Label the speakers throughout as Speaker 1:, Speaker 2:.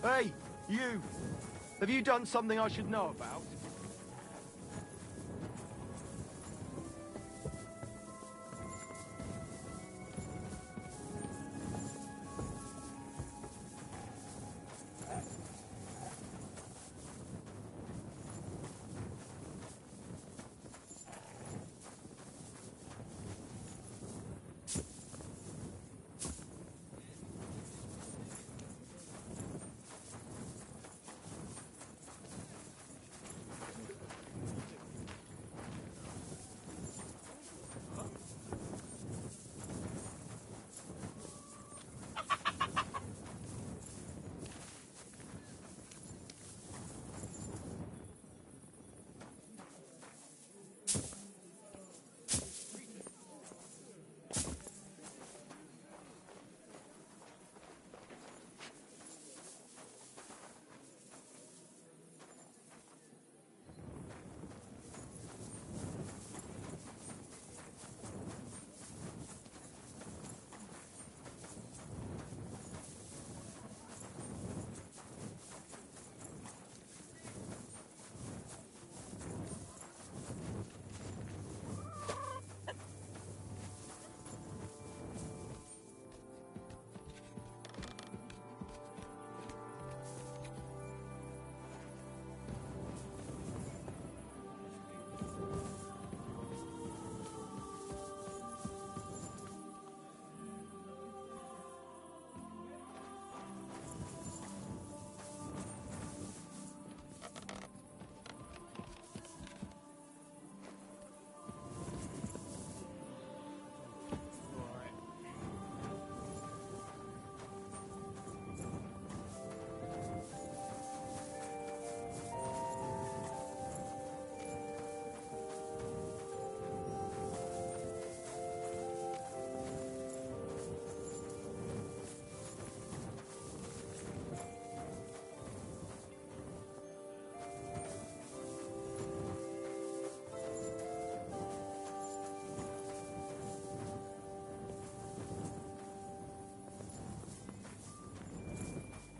Speaker 1: Hey, you! Have you done something I should know about?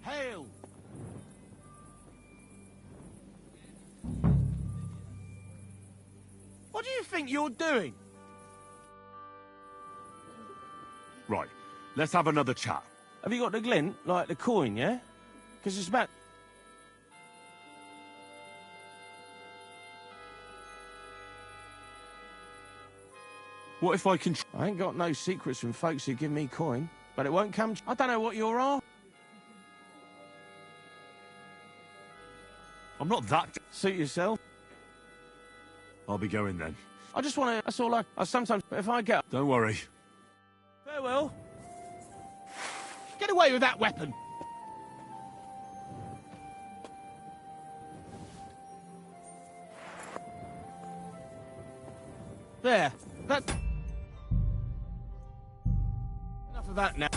Speaker 1: Hail! What do you think you're doing?
Speaker 2: Right, let's have another chat.
Speaker 3: Have you got the glint, like the coin, yeah? Because it's about...
Speaker 2: What if I can...
Speaker 3: I ain't got no secrets from folks who give me coin, but it won't come... I don't know what you're after.
Speaker 2: I'm not that...
Speaker 3: Suit yourself.
Speaker 2: I'll be going then.
Speaker 3: I just want to... That's all I sometimes... If I get...
Speaker 2: Don't worry.
Speaker 3: Farewell. Get away with that weapon. There. That... Enough of that now.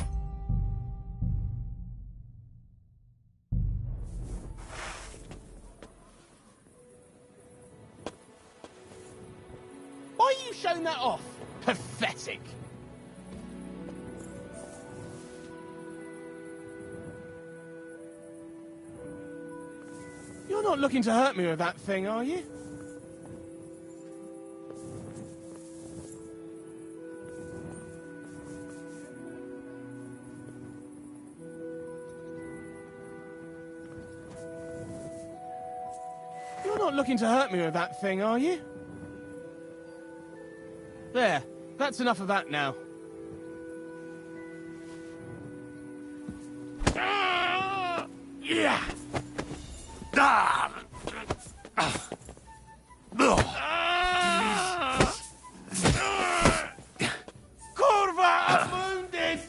Speaker 3: Why are you showing that off? Pathetic. You're not looking to hurt me with that thing, are you? You're not looking to hurt me with that thing, are you? There. That's enough of that now.
Speaker 2: Yeah!
Speaker 3: Kurva, I'm wounded!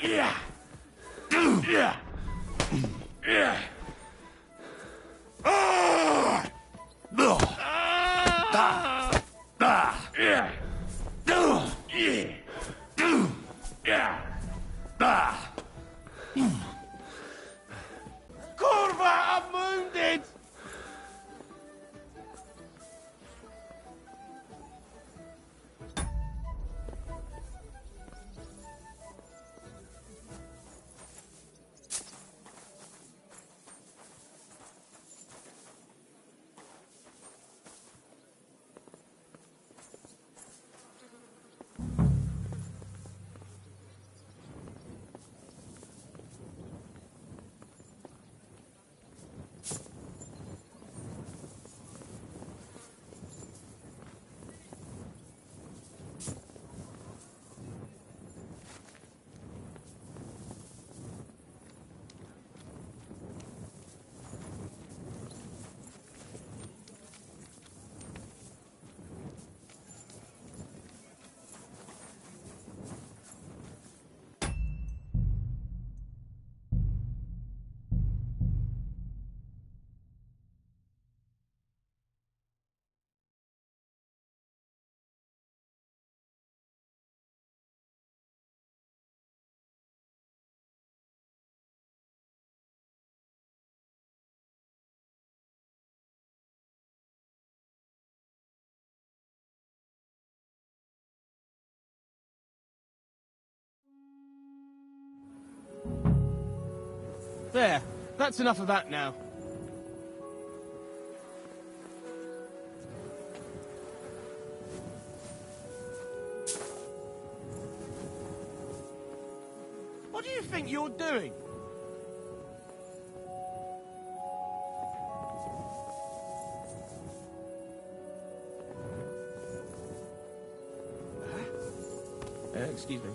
Speaker 2: Yeah! Yeah! Yeah!
Speaker 3: Kurva, I'm wounded! There. That's enough of that now. What do you think you're doing? Excuse me.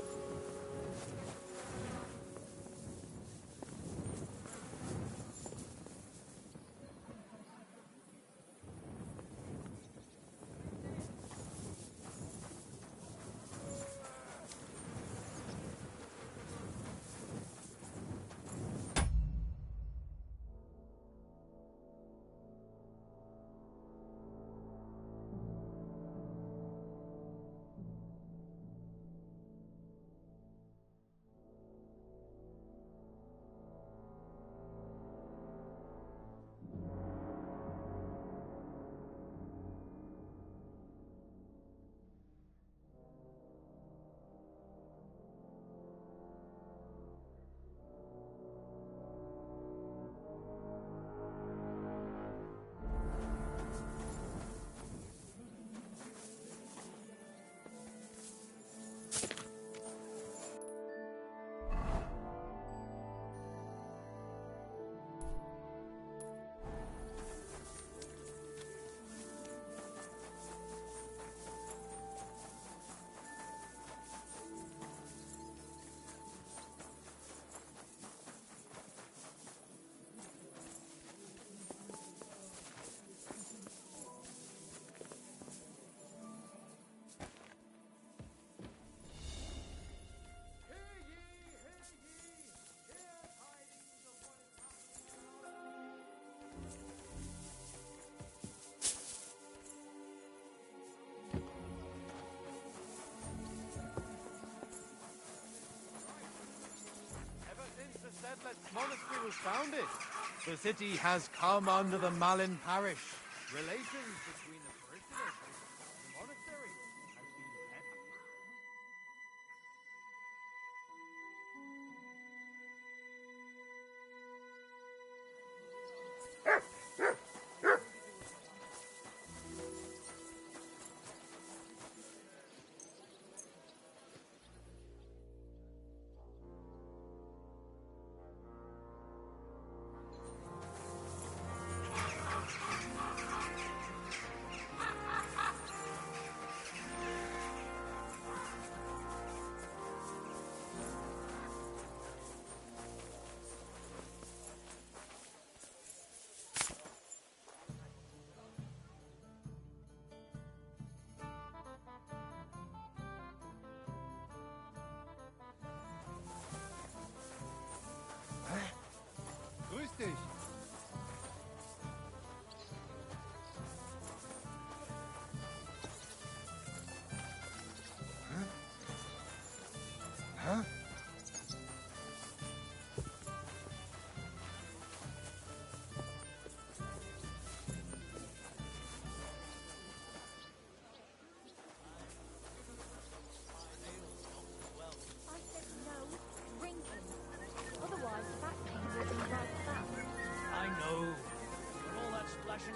Speaker 1: This monastery was founded. The city has come under the Malin parish. Relations between the parishioners and the monastery has been kept. Grüß dich. Huh?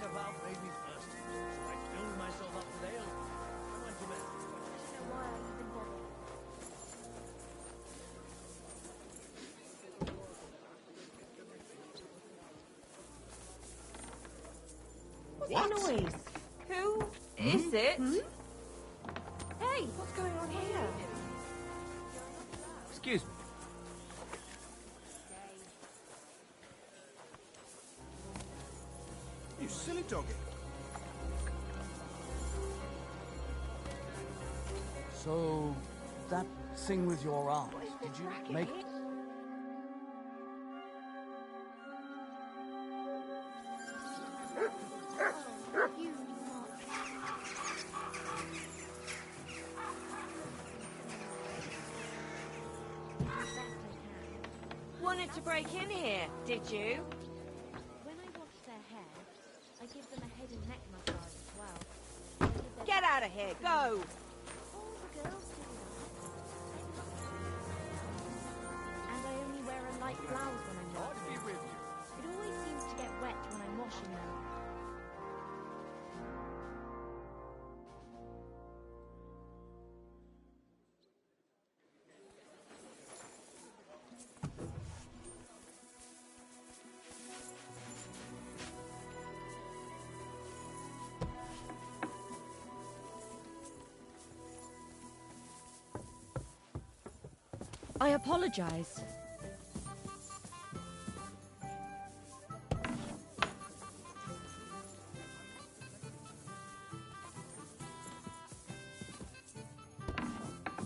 Speaker 4: About made me thirsty, so I filled myself up with ale and went to bed. I don't know why I even bothered.
Speaker 5: What's the noise? Who is it? Hey, what's going on here?
Speaker 1: Excuse me.
Speaker 3: You silly doggy.
Speaker 6: So, that thing with your aunt, did you make...
Speaker 5: Wanted to break in here, did you?
Speaker 7: When I wash their hair, I give them a head and neck massage as well.
Speaker 5: Get out of here, go!
Speaker 7: All the girls do that. And I only wear a light blouse when I'm not. wet when I'm washing them. I apologize.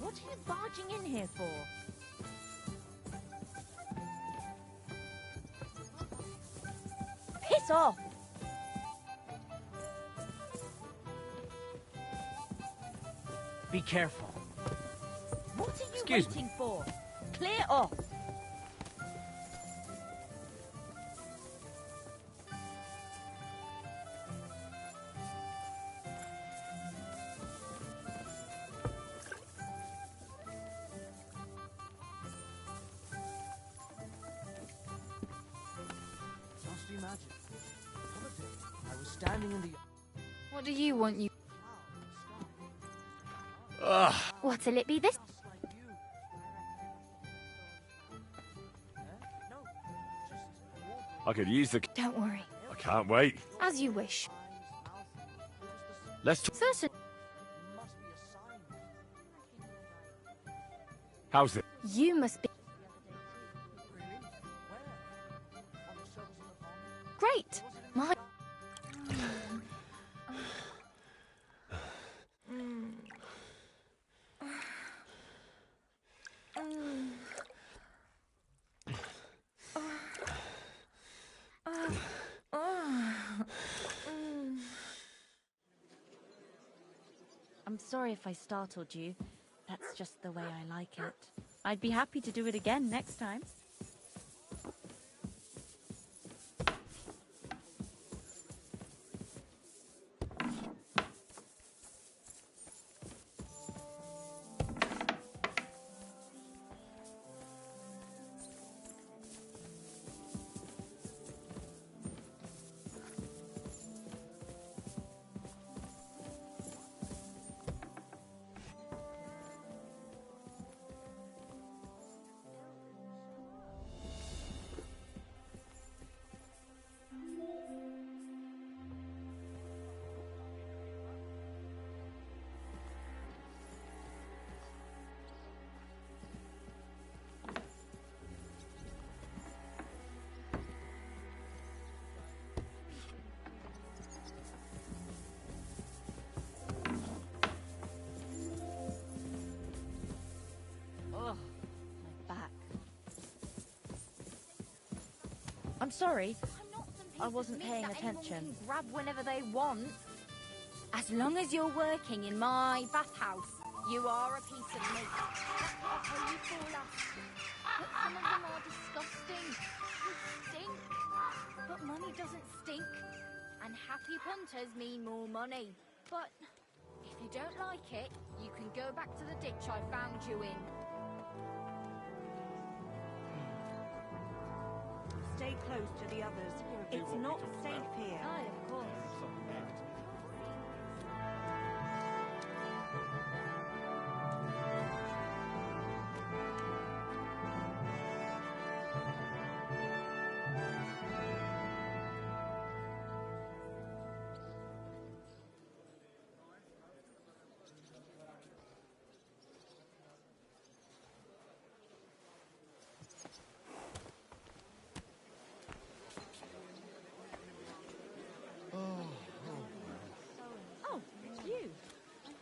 Speaker 7: What are you barging in here for? Piss off!
Speaker 6: Be careful.
Speaker 5: What are you
Speaker 6: Excuse me.
Speaker 5: waiting for? Clear off!
Speaker 6: Must be magic. The other day, I was standing in the...
Speaker 8: What do you want, you?
Speaker 2: Ugh.
Speaker 8: What'll it be this?
Speaker 6: Just like you. No, just walk.
Speaker 2: I could use the...
Speaker 8: Don't worry.
Speaker 2: I can't wait.
Speaker 8: As you wish.
Speaker 2: Let's talk.
Speaker 8: Certain.
Speaker 6: Must be a sign.
Speaker 2: How's it?
Speaker 8: You must be
Speaker 6: Really? Where? On the surface of the pond?
Speaker 8: great. My.
Speaker 5: I'm sorry if I startled you. That's just the way I like it. I'd be happy to do it again next time. Ugh, my back. I'm sorry.
Speaker 7: I'm not some piece
Speaker 5: I
Speaker 7: of
Speaker 5: wasn't
Speaker 7: meat
Speaker 5: paying
Speaker 7: that anyone
Speaker 5: attention.
Speaker 7: can grab whenever they want. As long as you're working in my bathhouse, you are a piece of meat. That's what you call us. But some of them are disgusting. They stink. But money doesn't stink. And happy punters mean more money. But if you don't like it, you can go back to the ditch I found you in.
Speaker 9: Stay close to the others. It's not safe here.
Speaker 5: Aye, of course. Oh, it's you.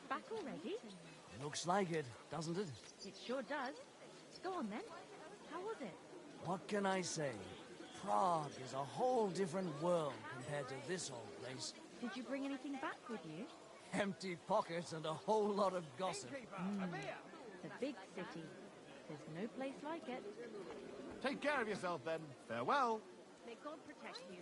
Speaker 5: Back already?
Speaker 6: Looks like it, doesn't it?
Speaker 5: It sure does. Go on then. How was it?
Speaker 6: What can I say? Prague is a whole different world compared to this old place.
Speaker 5: Did you bring anything back with you?
Speaker 6: Empty pockets and a whole lot of gossip.
Speaker 5: The big city. There's no place like it.
Speaker 1: Take care of yourself then. Farewell.
Speaker 5: May God protect you.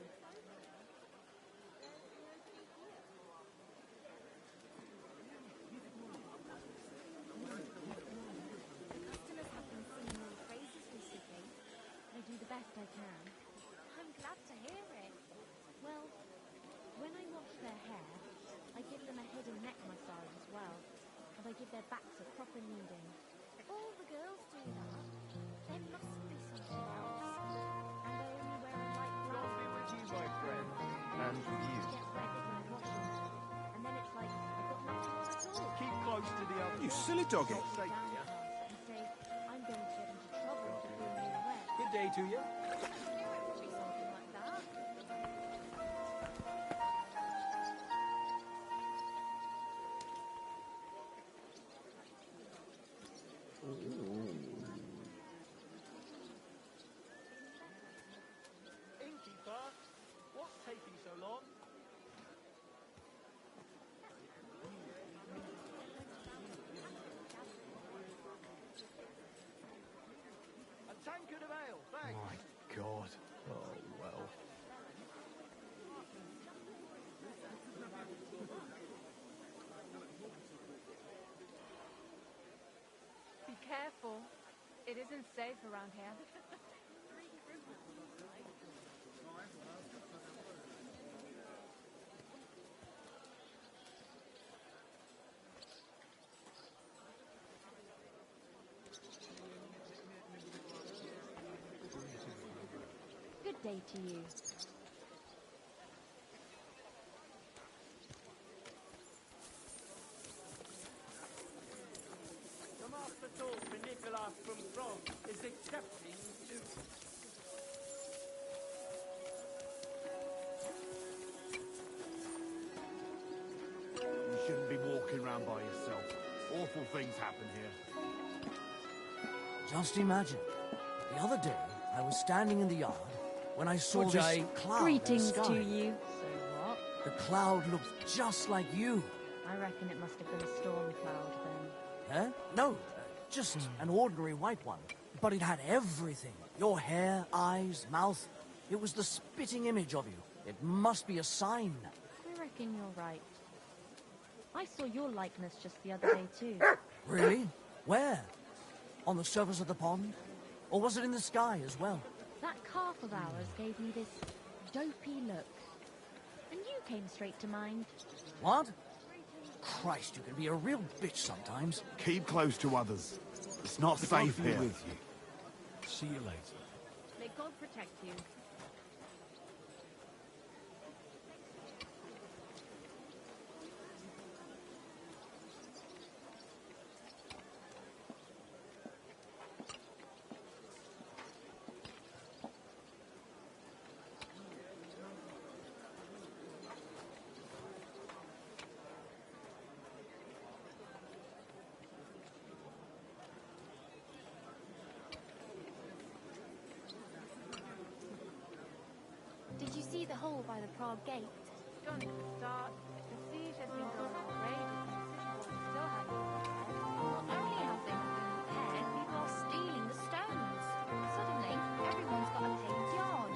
Speaker 7: Customers have been singing your praises recently. I do the best I can. I'm glad to hear it.
Speaker 5: Well, when I wash their hair, I give them a head and neck massage as well. And I give their backs a proper kneading.
Speaker 7: All the girls do that. There must be something else.
Speaker 5: And I only wear a light
Speaker 1: God
Speaker 5: blouse.
Speaker 1: be with you, my friend.
Speaker 3: And with you.
Speaker 5: Get wet when I wash them. And then it's like I've got nothing on at all.
Speaker 1: Keep close to the others.
Speaker 3: You silly doggy.
Speaker 1: Not safe
Speaker 5: Downcast
Speaker 1: here.
Speaker 5: and say, I'm going to get into trouble for being in wet.
Speaker 1: Good day to you.
Speaker 7: I knew it would be something like that.
Speaker 4: Innkeeper, what's taking so long? A tankard of ale, thanks.
Speaker 1: My God. Oh, well.
Speaker 10: Be careful. It isn't safe around here.
Speaker 5: Good day to you.
Speaker 4: The master told me Nicholas from France is accepting too.
Speaker 2: You shouldn't be walking around by yourself. Awful things happen here.
Speaker 6: Just imagine. The other day, I was standing in the yard when I saw
Speaker 5: Good
Speaker 6: this
Speaker 5: day.
Speaker 6: cloud in
Speaker 5: Greetings
Speaker 6: the sky.
Speaker 5: to you. Say what?
Speaker 6: The cloud looked just like you.
Speaker 5: I reckon it must have been a storm cloud then.
Speaker 6: Huh? No, just an ordinary white one. But it had everything. Your hair, eyes, mouth. It was the spitting image of you. It must be a sign.
Speaker 5: I reckon you're right. I saw your likeness just the other day too.
Speaker 6: Really? Where? On the surface of the pond? Or was it in the sky as well?
Speaker 5: That calf of ours gave me this dopey look. And you came straight to mind.
Speaker 6: What? Christ, you can be a real bitch sometimes.
Speaker 2: Keep close to others. It's not
Speaker 3: The
Speaker 2: safe
Speaker 3: God be
Speaker 2: here.
Speaker 3: with you. See you later.
Speaker 5: May God protect you.
Speaker 8: Did you see the hole by the Prague gate?
Speaker 10: Don't even start. The siege has been going on for ages and the city walls still hanging overhead.
Speaker 7: Not only have they not been repaired, people are stealing the stones. Suddenly, everyone's got a paved yard.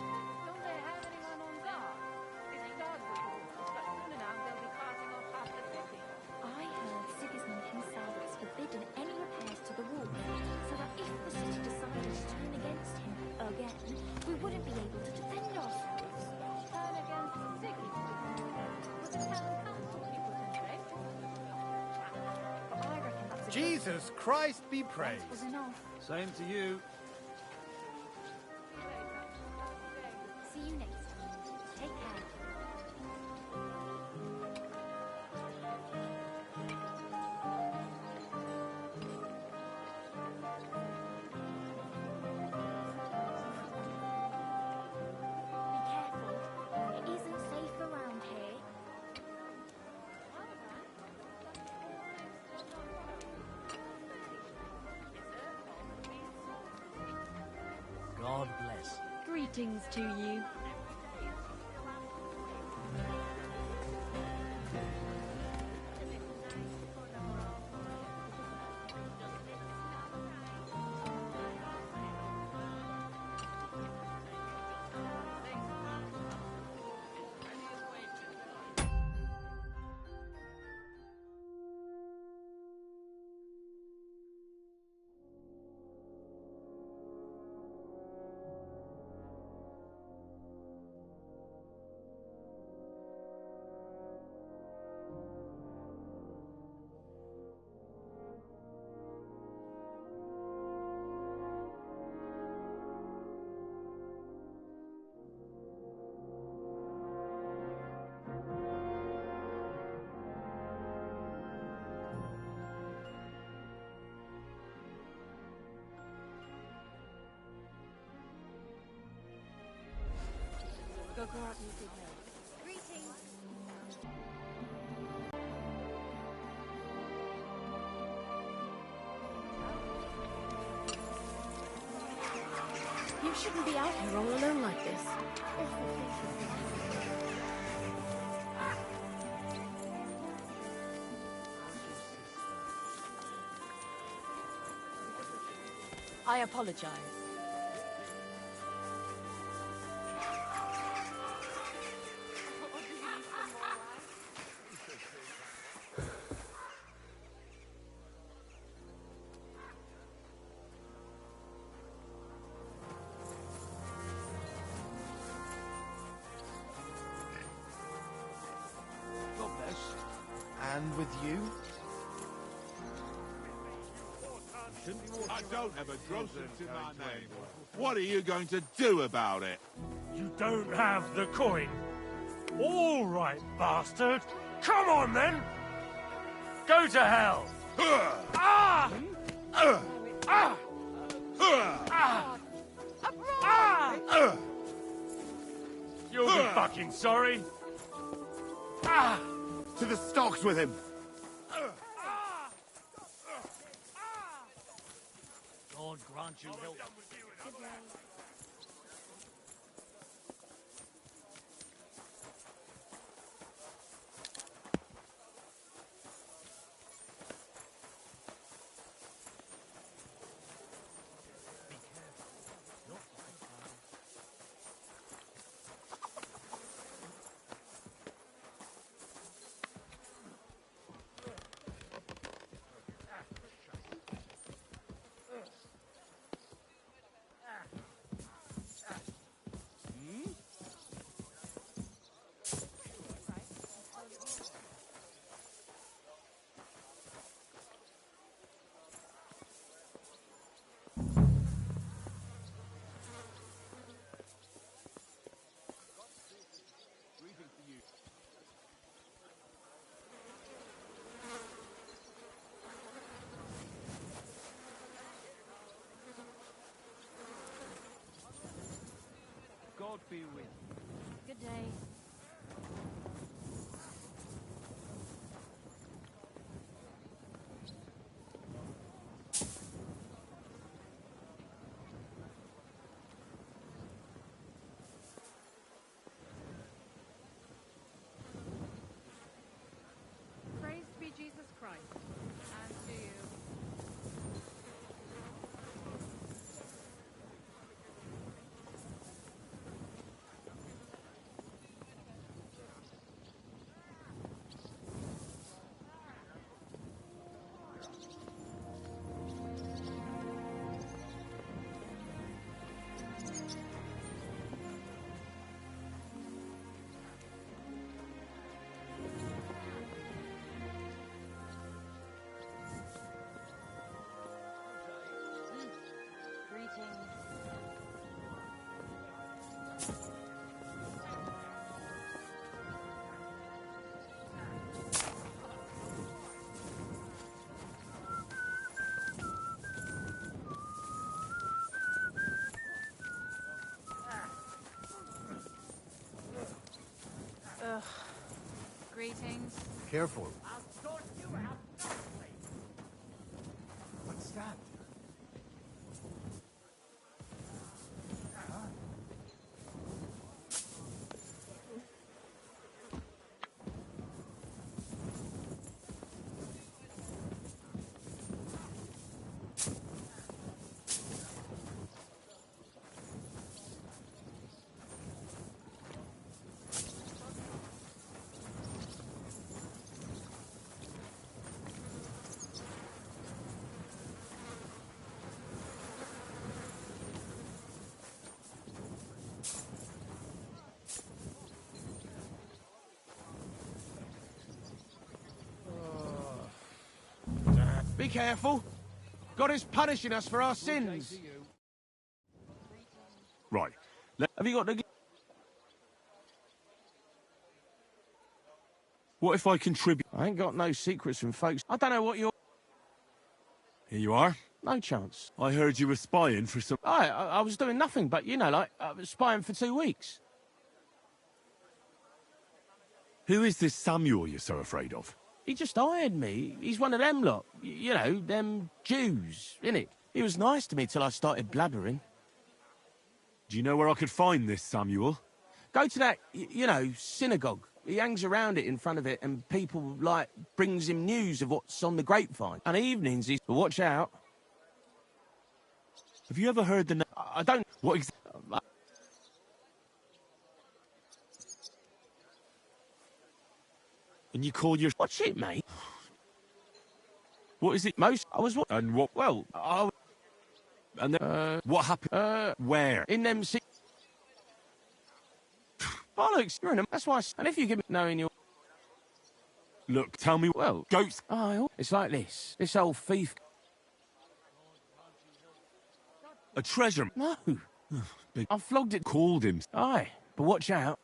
Speaker 10: Don't they have anyone on guard? It's guard patrols, but soon enough they'll be closing off half the city.
Speaker 8: I heard Sigismund himself has forbidden any repairs to the wall, so that if the city decided to turn against him again, we wouldn't be able to defend ourselves.
Speaker 10: Turn against Sigismund. With the town council people today.
Speaker 8: But I reckon that's a
Speaker 1: Jesus Christ be praised.
Speaker 8: That was enough.
Speaker 1: Same to you.
Speaker 8: See you next time. Take care. Be careful. It isn't safe around here.
Speaker 6: God bless.
Speaker 5: Greetings to you.
Speaker 9: Look her up, you big head.
Speaker 7: Greetings.
Speaker 9: You shouldn't be out here all alone like this. Awful things. I apologize.
Speaker 1: God bless. And with you?
Speaker 2: I don't have a grocer to my name. What are you going to do about it?
Speaker 4: You don't have the coin? All right, bastard. Come on, then. Go to hell. Ah! Ah! Ah! You'll be fucking sorry. Ah!
Speaker 2: To the stocks with him!
Speaker 6: God grant you help.
Speaker 1: God be with you.
Speaker 5: Good day.
Speaker 10: Praised be Jesus Christ. And to you.
Speaker 5: Greetings.
Speaker 10: Ugh. Greetings.
Speaker 1: Careful. What's that?
Speaker 3: Be careful. God is punishing us for our sins.
Speaker 2: Right.
Speaker 3: Have you got the...
Speaker 2: What if I contribute?
Speaker 3: I ain't got no secrets from folks. I don't know what you're...
Speaker 2: Here you are.
Speaker 3: No chance.
Speaker 2: I heard you were spying for some...
Speaker 3: I was doing nothing but, you know, like, I was spying for 2 weeks.
Speaker 11: Who is this Samuel you're so afraid of?
Speaker 3: He just hired me. He's one of them lot. You know, them Jews, innit? He was nice to me till I started blabbering.
Speaker 11: Do you know where I could find this Samuel?
Speaker 3: Go to that, you know, synagogue. He hangs around it in front of it, and people, like, brings him news of what's on the grapevine. And evenings he's... But watch out.
Speaker 11: Have you ever heard the name?
Speaker 3: I don't...
Speaker 11: What And you call your...
Speaker 3: What's it, mate?
Speaker 11: What is it?
Speaker 3: Most... I was...
Speaker 11: And what...
Speaker 3: Well,
Speaker 11: And then... what happened? Where?
Speaker 3: In them... Bollocks, you're in them. That's why... And if you give me... Knowing your...
Speaker 11: Look, tell me...
Speaker 3: Well...
Speaker 11: Goats...
Speaker 3: Oh, it's like this. This old thief...
Speaker 11: A treasure...
Speaker 3: No.
Speaker 11: Big...
Speaker 3: I flogged it...
Speaker 11: Called him...
Speaker 3: Aye, but watch out.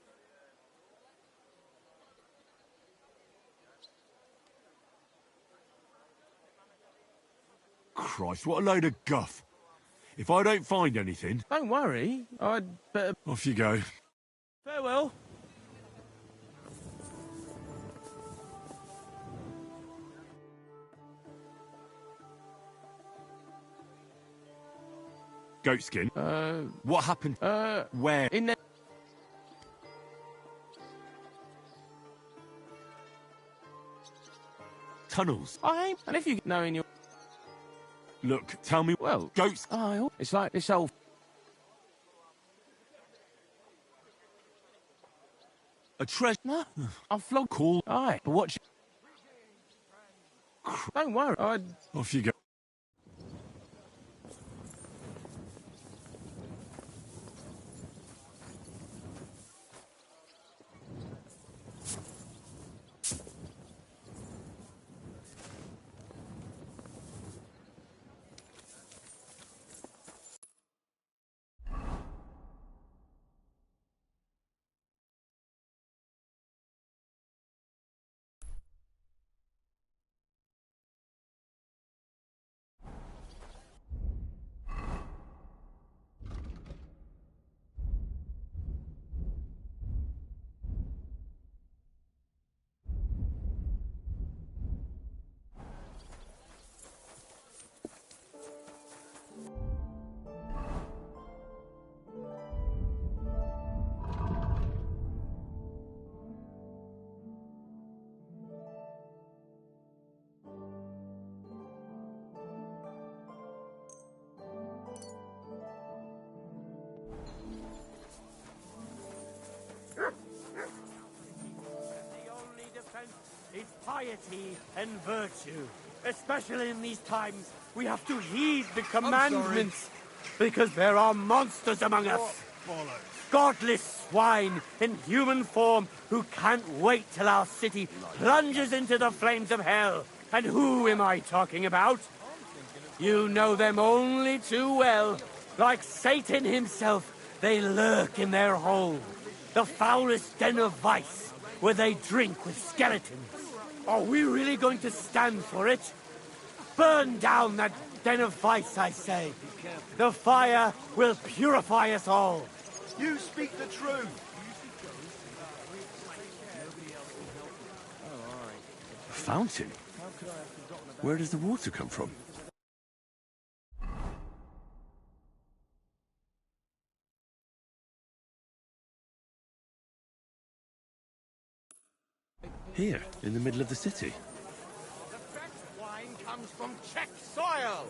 Speaker 11: Christ, what a load of guff. If I don't find anything...
Speaker 3: Don't worry. I'd better...
Speaker 11: Off you go.
Speaker 3: Farewell.
Speaker 11: Goatskin? What happened? Where?
Speaker 3: In the...
Speaker 11: Tunnels.
Speaker 3: I ain't... And if you... Knowing your...
Speaker 11: Look, tell me...
Speaker 3: Well...
Speaker 11: Goats...
Speaker 3: Oh, it's like this old...
Speaker 11: A treasure...
Speaker 3: No. I flogged...
Speaker 11: Call...
Speaker 3: Aye, but watch... Don't worry. I'd...
Speaker 11: Off you go.
Speaker 4: Is piety and virtue. Especially in these times, we have to heed the commandments. Because there are monsters among us. Godless swine in human form who can't wait till our city plunges into the flames of hell. And who am I talking about? You know them only too well. Like Satan himself, they lurk in their hole. The foulest den of vice, where they drink with skeletons. Are we really going to stand for it? Burn down that den of vice, I say. The fire will purify us all.
Speaker 12: You speak the truth.
Speaker 11: A fountain? Where does the water come from? Here, in the middle of the city.
Speaker 1: The best wine comes from Czech soil.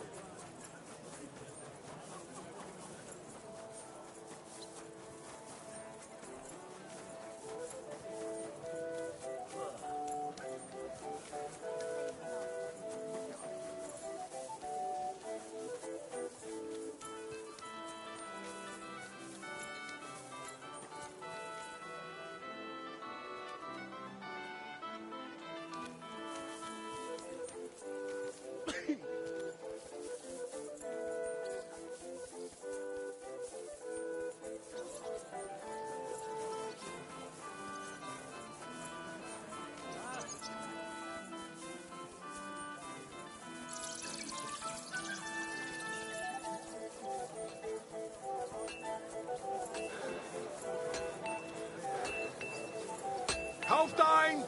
Speaker 12: Kauft ein!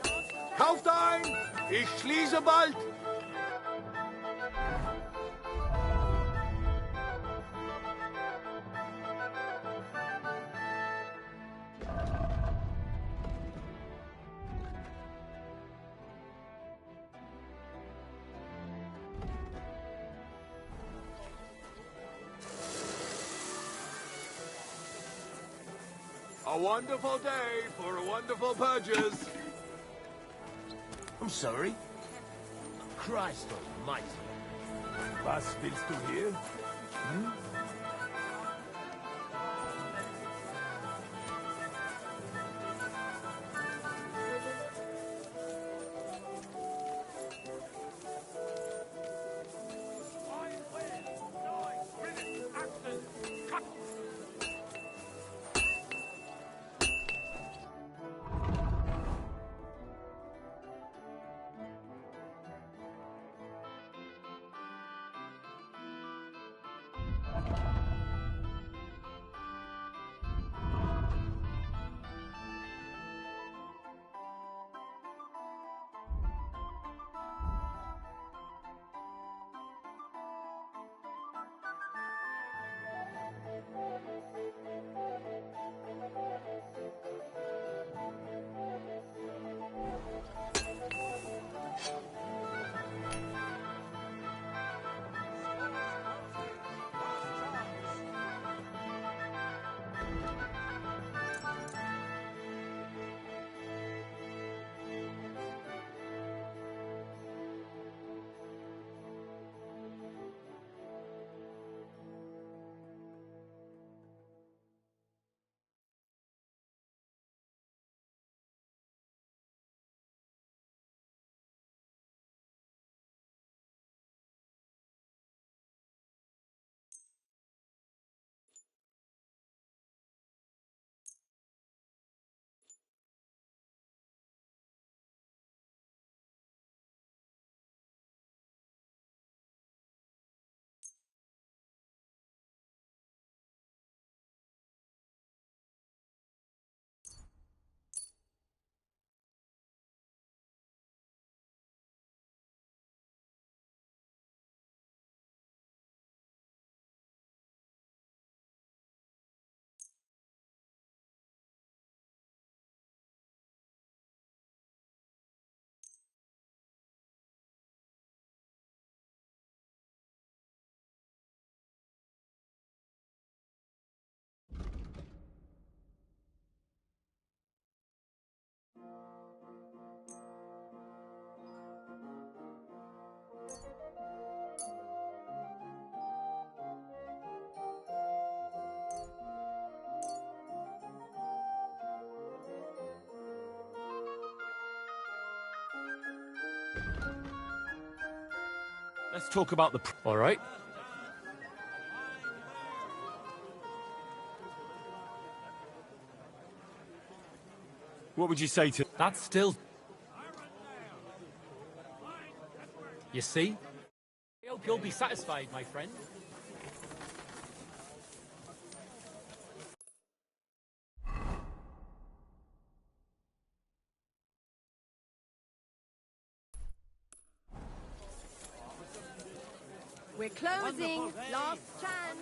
Speaker 12: Kauft ein! Ich schließe bald! A wonderful day for wonderful purges.
Speaker 13: I'm sorry. Christ almighty.
Speaker 11: Was willst du hier? Hm?
Speaker 4: Let's talk about the... All right. What would you say to... That's still... You see? I hope you'll be satisfied, my friend.
Speaker 10: We're closing. Last chance.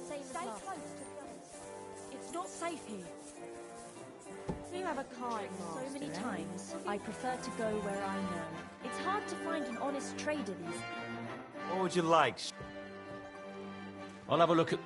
Speaker 5: Stay close to the others. It's not safe here. You have a kind so many times. I prefer to go where I know. It's hard to find an honest trader these days.
Speaker 13: What would you like?
Speaker 4: I'll have a look at...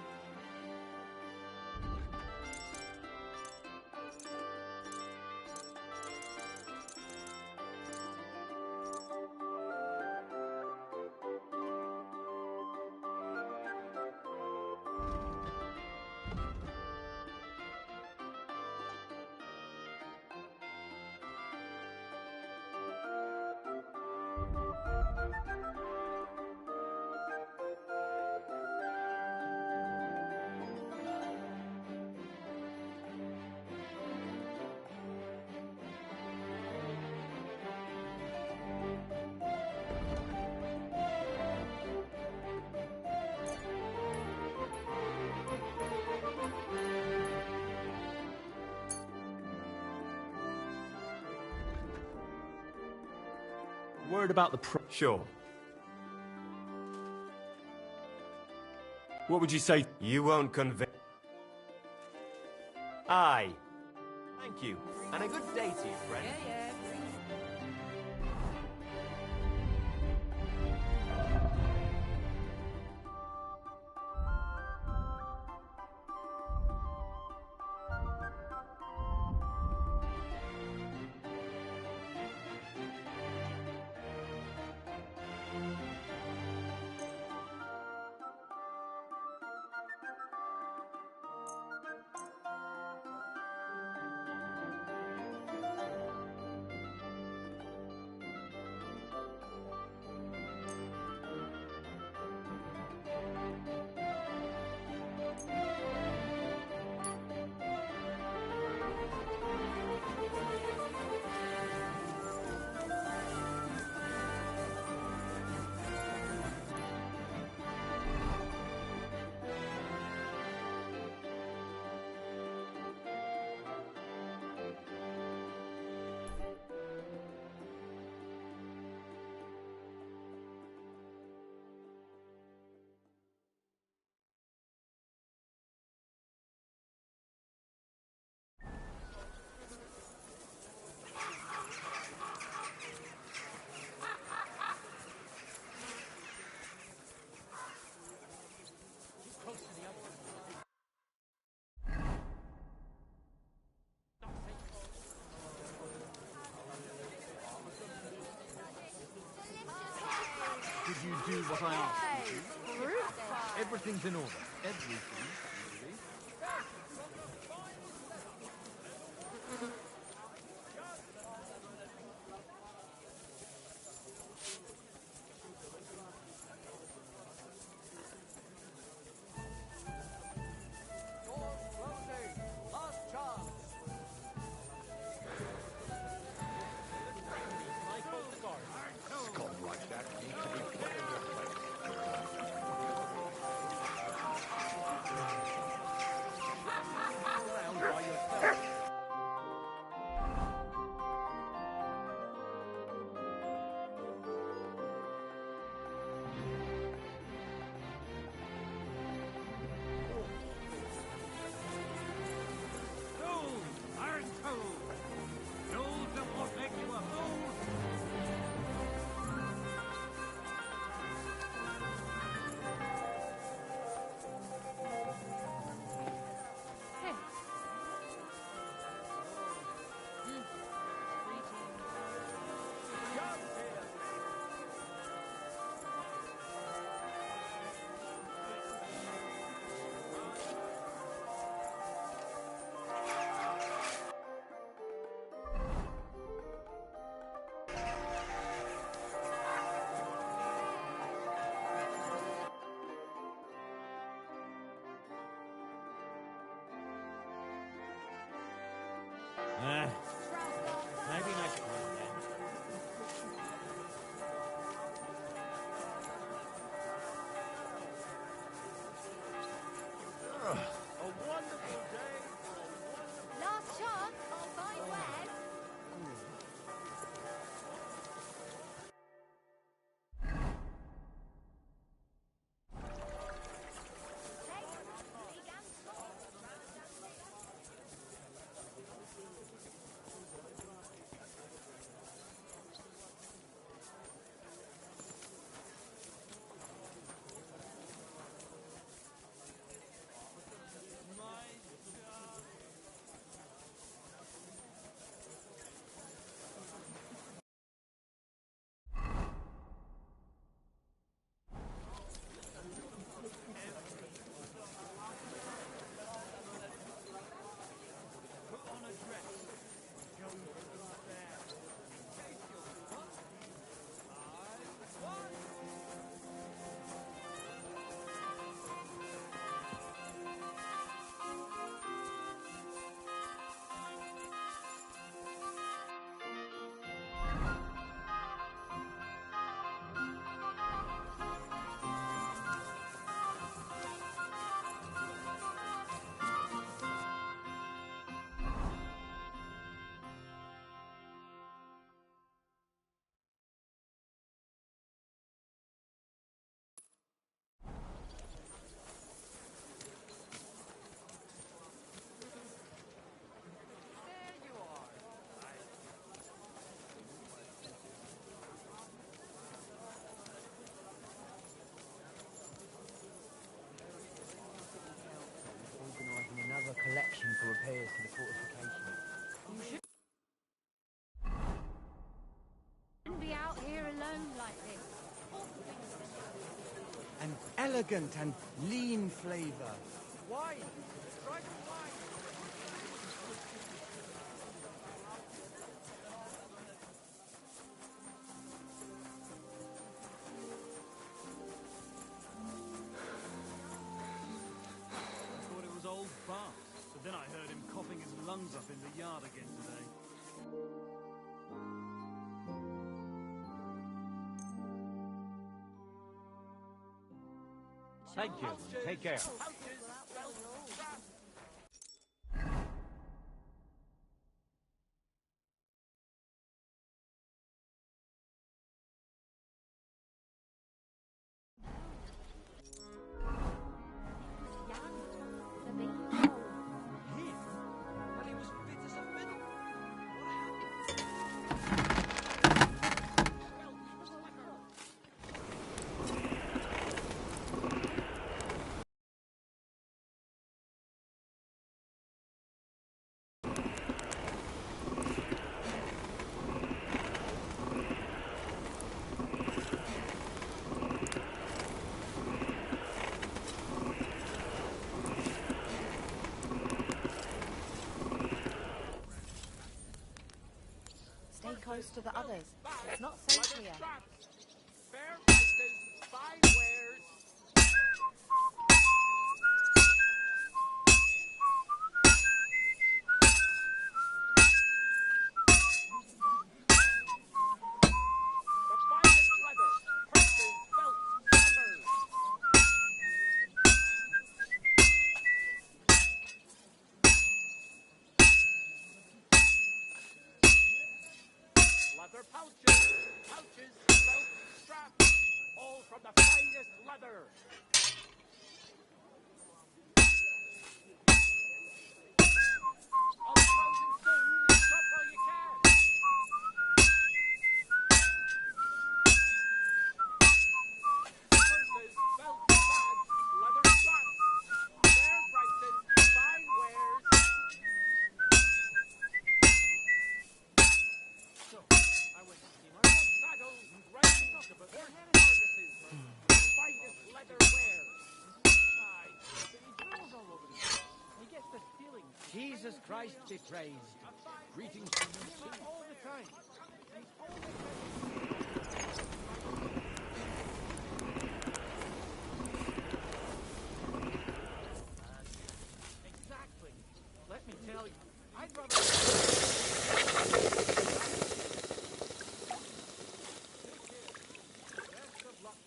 Speaker 13: Worried about the Sure. What would you say? You won't convince. Aye. Thank you. And a good day to you, friend.
Speaker 1: Did you do what I asked you to? Everything's in order. Everything.
Speaker 14: elegant and lean flavor.
Speaker 1: Wine! Strike wine!
Speaker 15: I thought it was old Bart, but then I heard him coughing his lungs up in the yard again today.
Speaker 4: Thank you. Take care.
Speaker 10: Stay close to the others. It's not safe here.
Speaker 12: Fair prices, fine wares. The finest leather, purses, belts, covers. Leather pouches, belts, straps, all from the finest leather. All closing soon, shop while you can. Purses, belts, bags, leather straps, fair prices, fine wares. So, I went to see my saddles, riding but horse harnesses, finest leather wares. Aye, but he drills all over the place. He gets the feeling.
Speaker 4: Jesus Christ be praised. Greetings from the city.
Speaker 1: All the time. He's always
Speaker 12: Exactly. Let me tell you, I'd rather... Best of luck.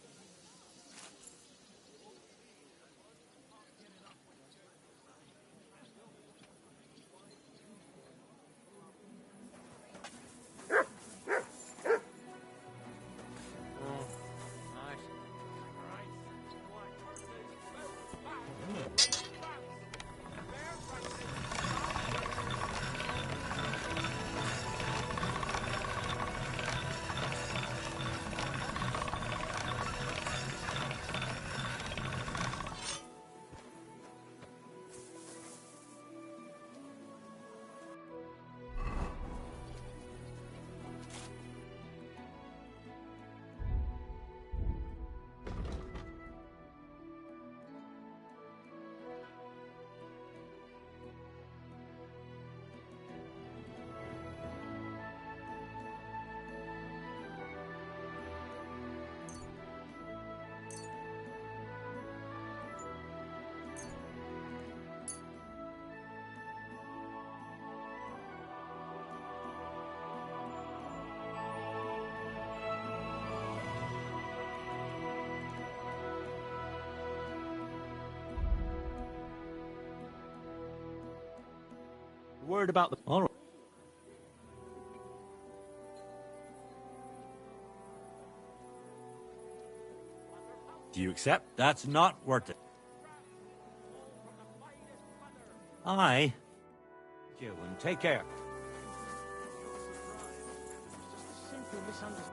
Speaker 4: Word about the... All right. Do you accept? That's not worth it. Aye. Thank you, and take care. Simple misunderstanding.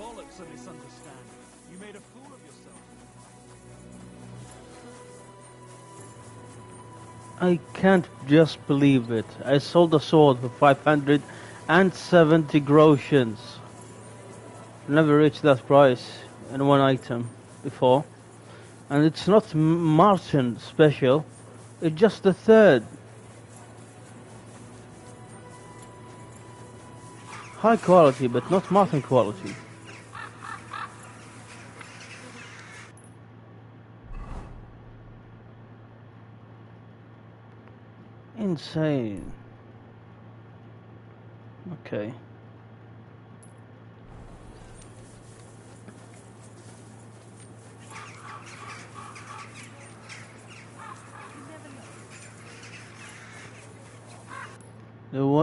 Speaker 15: bollocks a misunderstanding. You made a fool of yourself.
Speaker 16: I can't just believe it. I sold a sword for 570 groshens. Never reached that price in one item before. And it's not Martin special, it's just the third. High quality, but not Martin quality. Insane. Okay.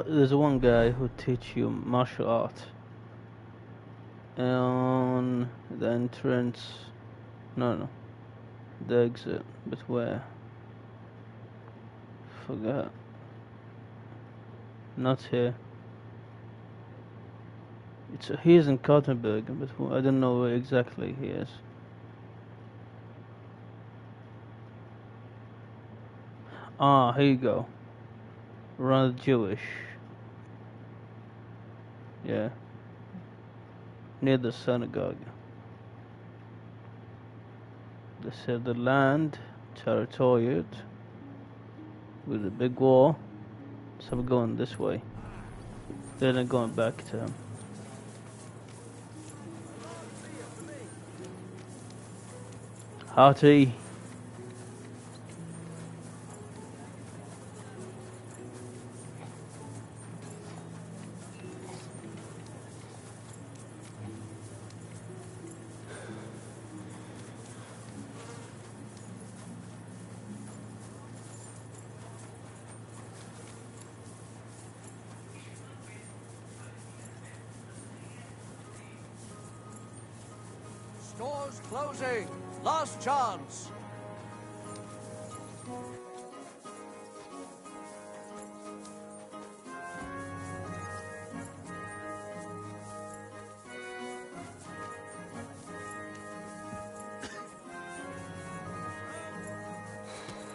Speaker 16: There's one guy who teach you martial art on the entrance. No, the exit. But where? Forgot. Not here. He is in Kuttenberg, but I don't know where exactly he is. Ah, here you go. Rather Jewish. Yeah. Near the synagogue. They said the land, territorial, with a big wall. So we're going this way. Then I'm going back to him. Hearty.
Speaker 17: Stores closing. Last chance.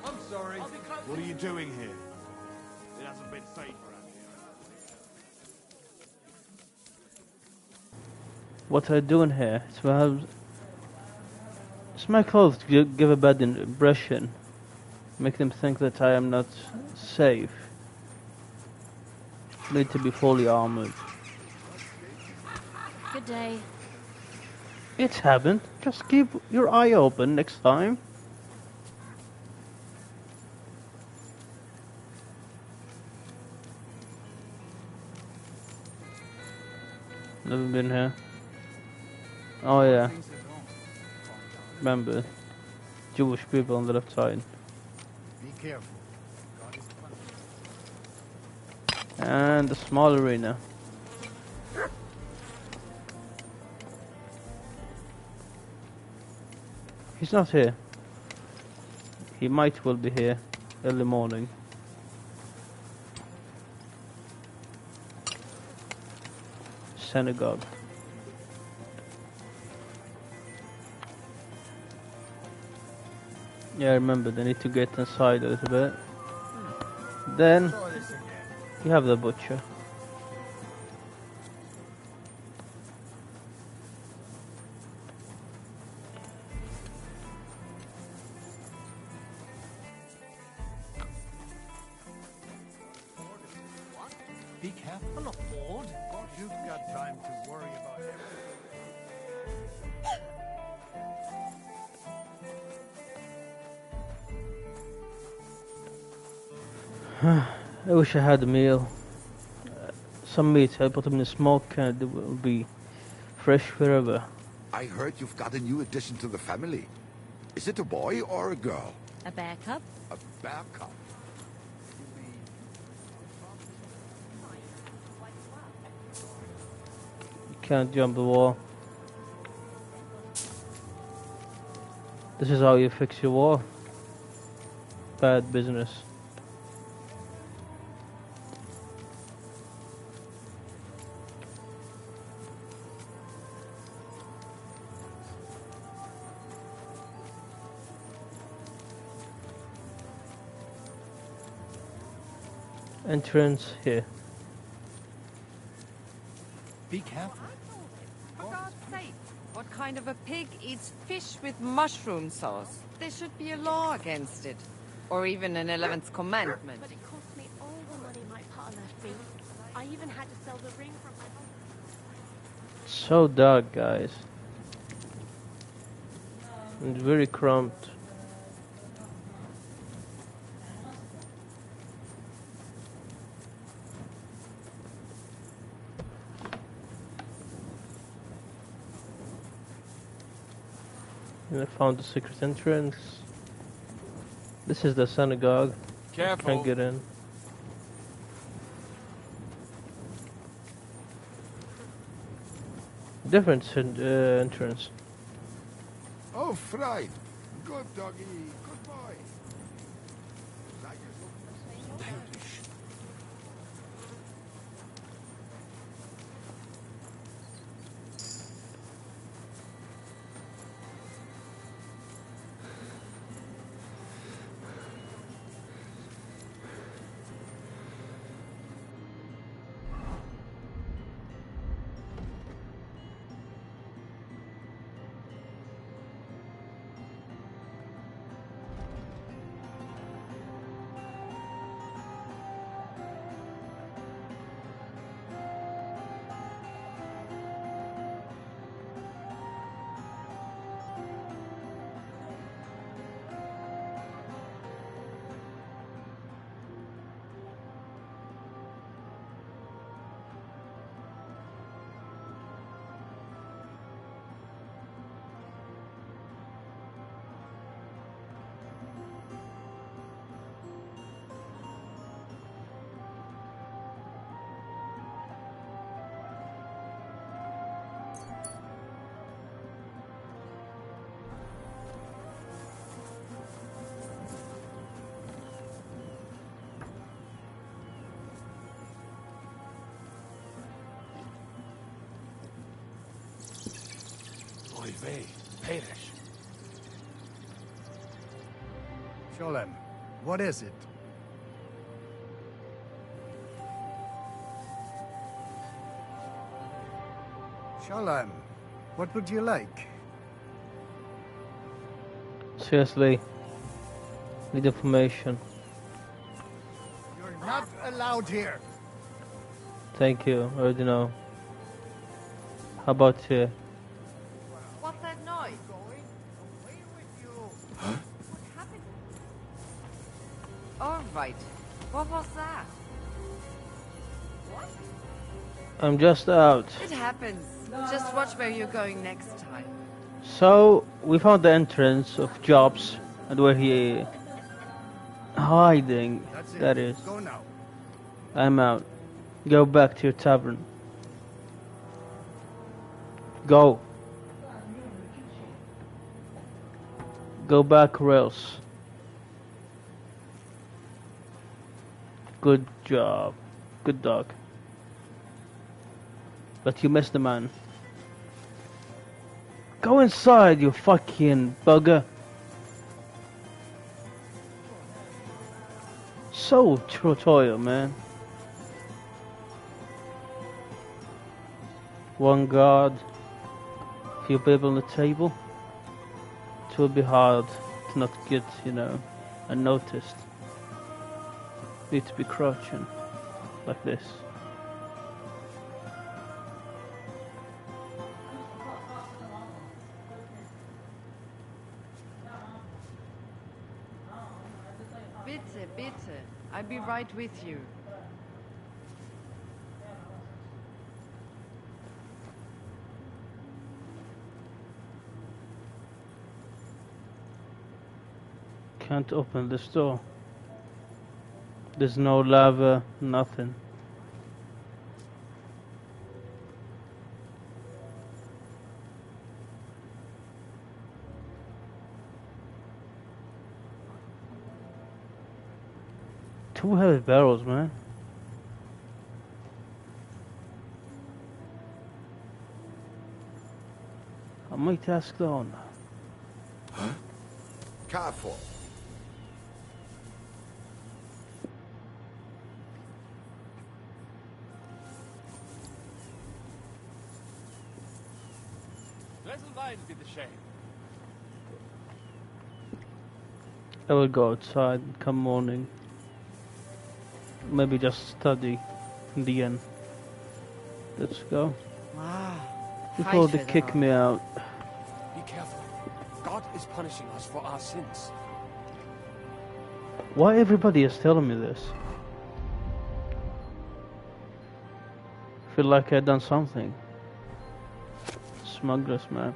Speaker 2: I'm sorry. What are you doing here? It hasn't been safe around here.
Speaker 16: What are you doing here? It's my clothes to give a bad impression. Make them think that I am not safe. Need to be fully armored.
Speaker 5: Good day.
Speaker 16: It's happened. Just keep your eye open next time. Never been here. Oh yeah. Remember, Jewish people on the left side.
Speaker 1: Be careful.
Speaker 16: And the small arena. He's not here. He might well be here early morning. Synagogue. Yeah, remember, they need to get inside a little bit. Then you have the butcher.
Speaker 1: Be careful.
Speaker 6: I'm not bored.
Speaker 1: You've got time to worry about everything.
Speaker 16: I wish I had a meal. Some meat, I put them in the smoke and it will be fresh forever.
Speaker 18: I heard you've got a new addition to the family. Is it a boy or a girl?
Speaker 5: A bear cub?
Speaker 18: A bear cub.
Speaker 16: You can't jump the wall. This is how you fix your wall. Bad business. entrance here.
Speaker 1: Be careful.
Speaker 10: For God's sake, what kind of a pig eats fish with mushroom sauce? There should be a law against it. Or even an 11th commandment.
Speaker 5: But it cost me all the money my pa left me. I even had to sell the ring from my home.
Speaker 16: So dark, guys. And very cramped. And I found the secret entrance. This is the synagogue.
Speaker 17: Careful.
Speaker 16: Can't get in. Different entrance.
Speaker 18: Oh, Fried. Good doggy. Good boy.
Speaker 1: Oy vey, Perish.
Speaker 19: Sholem, what is it? Sholem, what would you like?
Speaker 16: Seriously. Need information.
Speaker 19: You're not allowed here.
Speaker 16: Thank you. I already know. How about here?
Speaker 10: What's that noise?
Speaker 18: Huh?
Speaker 10: All right. What was that? What?
Speaker 16: I'm just out.
Speaker 10: It happens. Just watch where you're going next time.
Speaker 16: So we found the entrance of Jobs and where he hiding.
Speaker 19: That's it.
Speaker 16: That is.
Speaker 19: Go now.
Speaker 16: I'm out. Go back to your tavern. Go. Go back or else. Good job. Good dog. But you missed the man. Go inside, you fucking bugger. So tutorial, man. One guard, few people on the table. It will be hard to not get, unnoticed. Need to be crouching like this.
Speaker 10: Bitte, bitte. I'll be right with you.
Speaker 16: Can't open this door. There's no lava, nothing. Two heavy barrels, man. I might ask the owner.
Speaker 18: Huh? Careful.
Speaker 17: inside be the shame.
Speaker 16: I will go outside come morning. Maybe just study in the end. Let's go. Before they kick me out.
Speaker 17: Be careful. God is punishing us for our sins.
Speaker 16: Why everybody is telling me this? I feel like I've done something. Smugglers, man.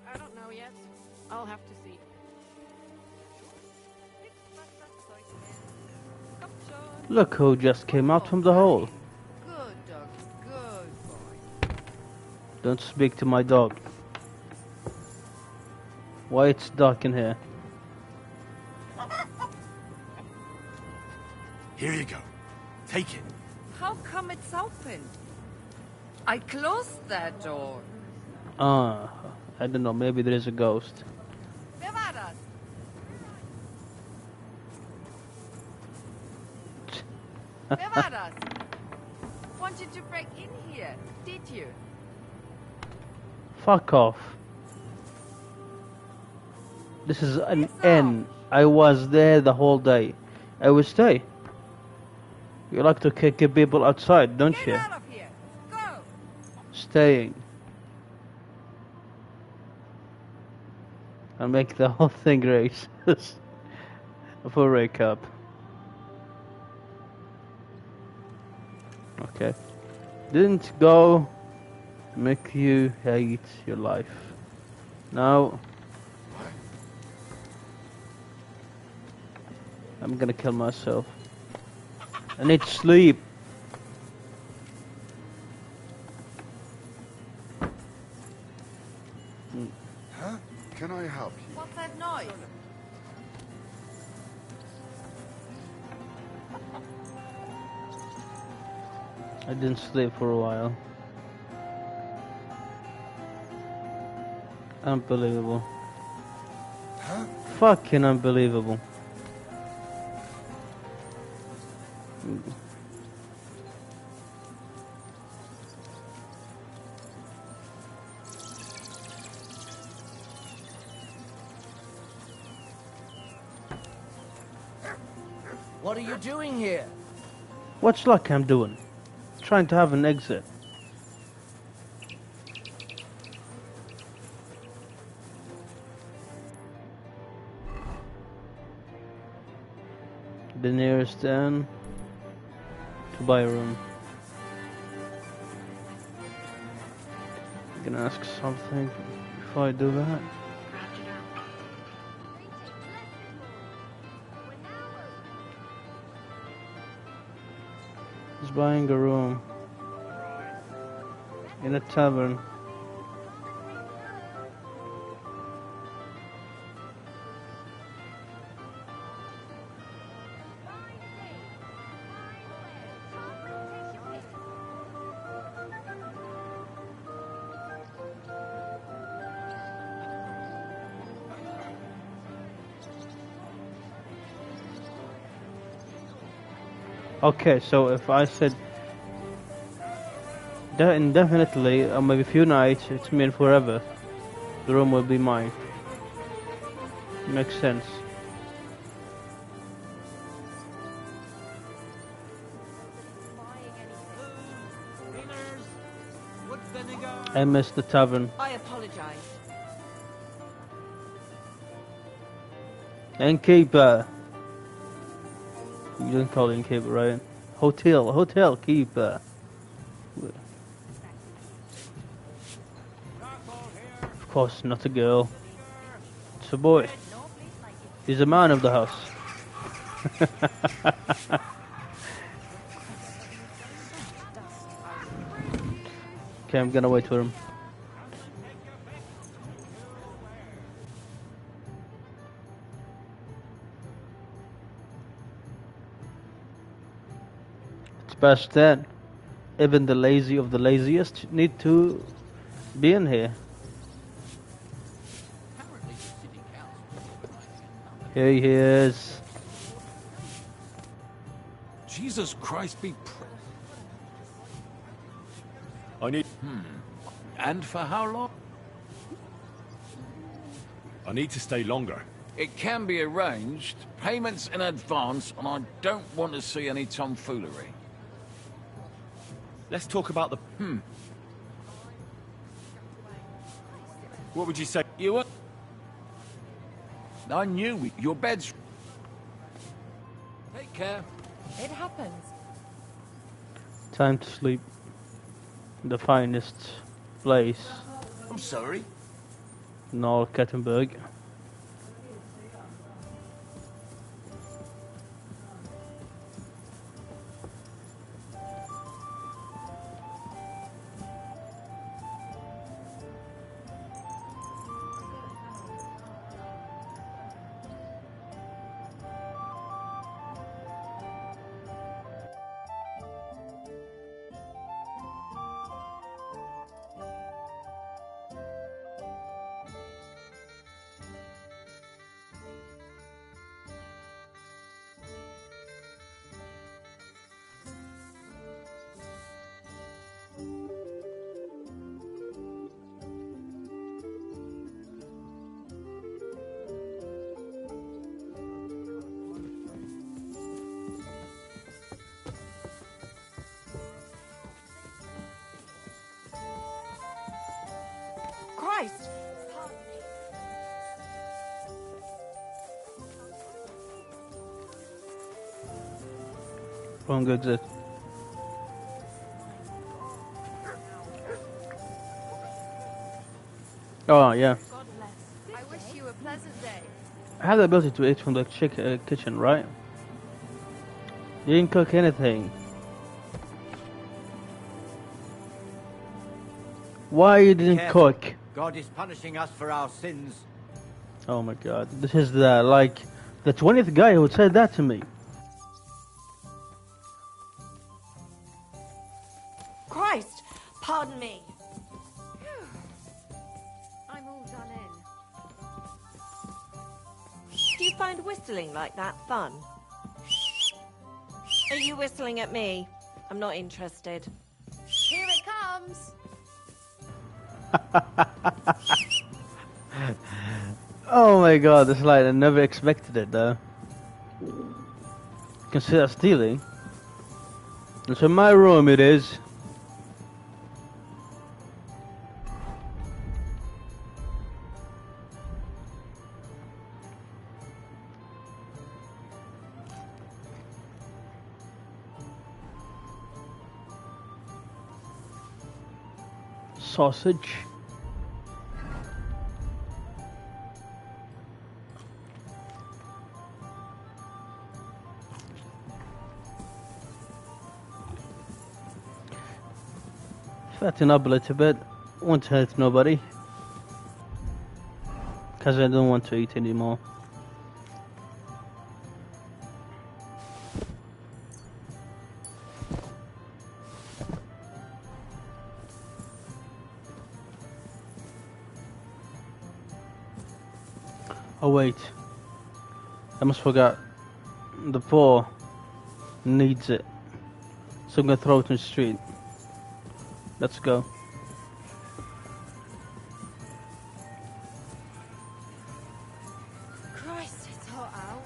Speaker 9: I don't know yet. I'll have to see.
Speaker 16: Look who just came out from the hole.
Speaker 10: Good dog, good boy.
Speaker 16: Don't speak to my dog. Why it's dark in here?
Speaker 11: Here you go. Take it.
Speaker 10: How come it's open? I closed that door.
Speaker 16: I don't know, maybe there is a ghost.
Speaker 10: Wer war das? Wer war das? Wanted to break in here, did you?
Speaker 16: Fuck off. This is an inn. I was there the whole day. I will stay. You like to kick people outside, don't you?
Speaker 10: Get out of here! Go!
Speaker 16: Staying. And make the whole thing racist. For recap. Okay. Didn't go make you hate your life. Now I'm gonna kill myself. I need sleep.
Speaker 18: Huh? Can I help you?
Speaker 10: What's that noise?
Speaker 16: I didn't sleep for a while. Unbelievable.
Speaker 18: Huh?
Speaker 16: Fucking unbelievable.
Speaker 6: What are you doing here?
Speaker 16: What's like I'm doing? Trying to have an exit. The nearest inn to buy a room. I'm gonna ask something before I do that. He's buying a room in a tavern. Okay, so if I said indefinitely, or maybe a few nights, it's mean forever. The room will be mine. Makes sense. I missed the tavern.
Speaker 10: I apologize.
Speaker 16: Innkeeper. You didn't call it innkeeper, right? Hotel keeper. Of course, not a girl. It's a boy. He's a man of the house. Okay, I'm gonna wait for him. It's past 10. Even the lazy of the laziest need to be in here. Here he is.
Speaker 11: Jesus Christ be I need... And for how long? I need to stay longer.
Speaker 20: It can be arranged. Payments in advance, and I don't want to see any tomfoolery.
Speaker 11: Let's talk about the... What would you say?
Speaker 20: You were... I knew your bed's... Take care.
Speaker 10: It happens.
Speaker 16: Time to sleep. The finest place
Speaker 20: I'm sorry.
Speaker 16: in all Kuttenberg.
Speaker 10: Christ!
Speaker 16: Wrong exit. Oh yeah.
Speaker 10: I wish you a pleasant day.
Speaker 16: I have the ability to eat from the kitchen, right? You didn't cook anything. Why you didn't cook?
Speaker 21: God is punishing us for our sins.
Speaker 16: Oh my god. This is the, like, the 20th guy who said that to me.
Speaker 9: Christ, pardon me.
Speaker 10: I'm all done in.
Speaker 9: Do you find whistling like that fun? Are you whistling at me? I'm not interested.
Speaker 10: Here it comes.
Speaker 16: Oh my god, this light, I never expected it though. Consider stealing. And so my room it is. Sausage. Fatten up a little bit. Won't hurt nobody. Because I don't want to eat anymore. Oh wait, I almost forgot. The poor needs it, so I'm gonna throw it in the street. Let's go.
Speaker 10: Christ, it's hot out.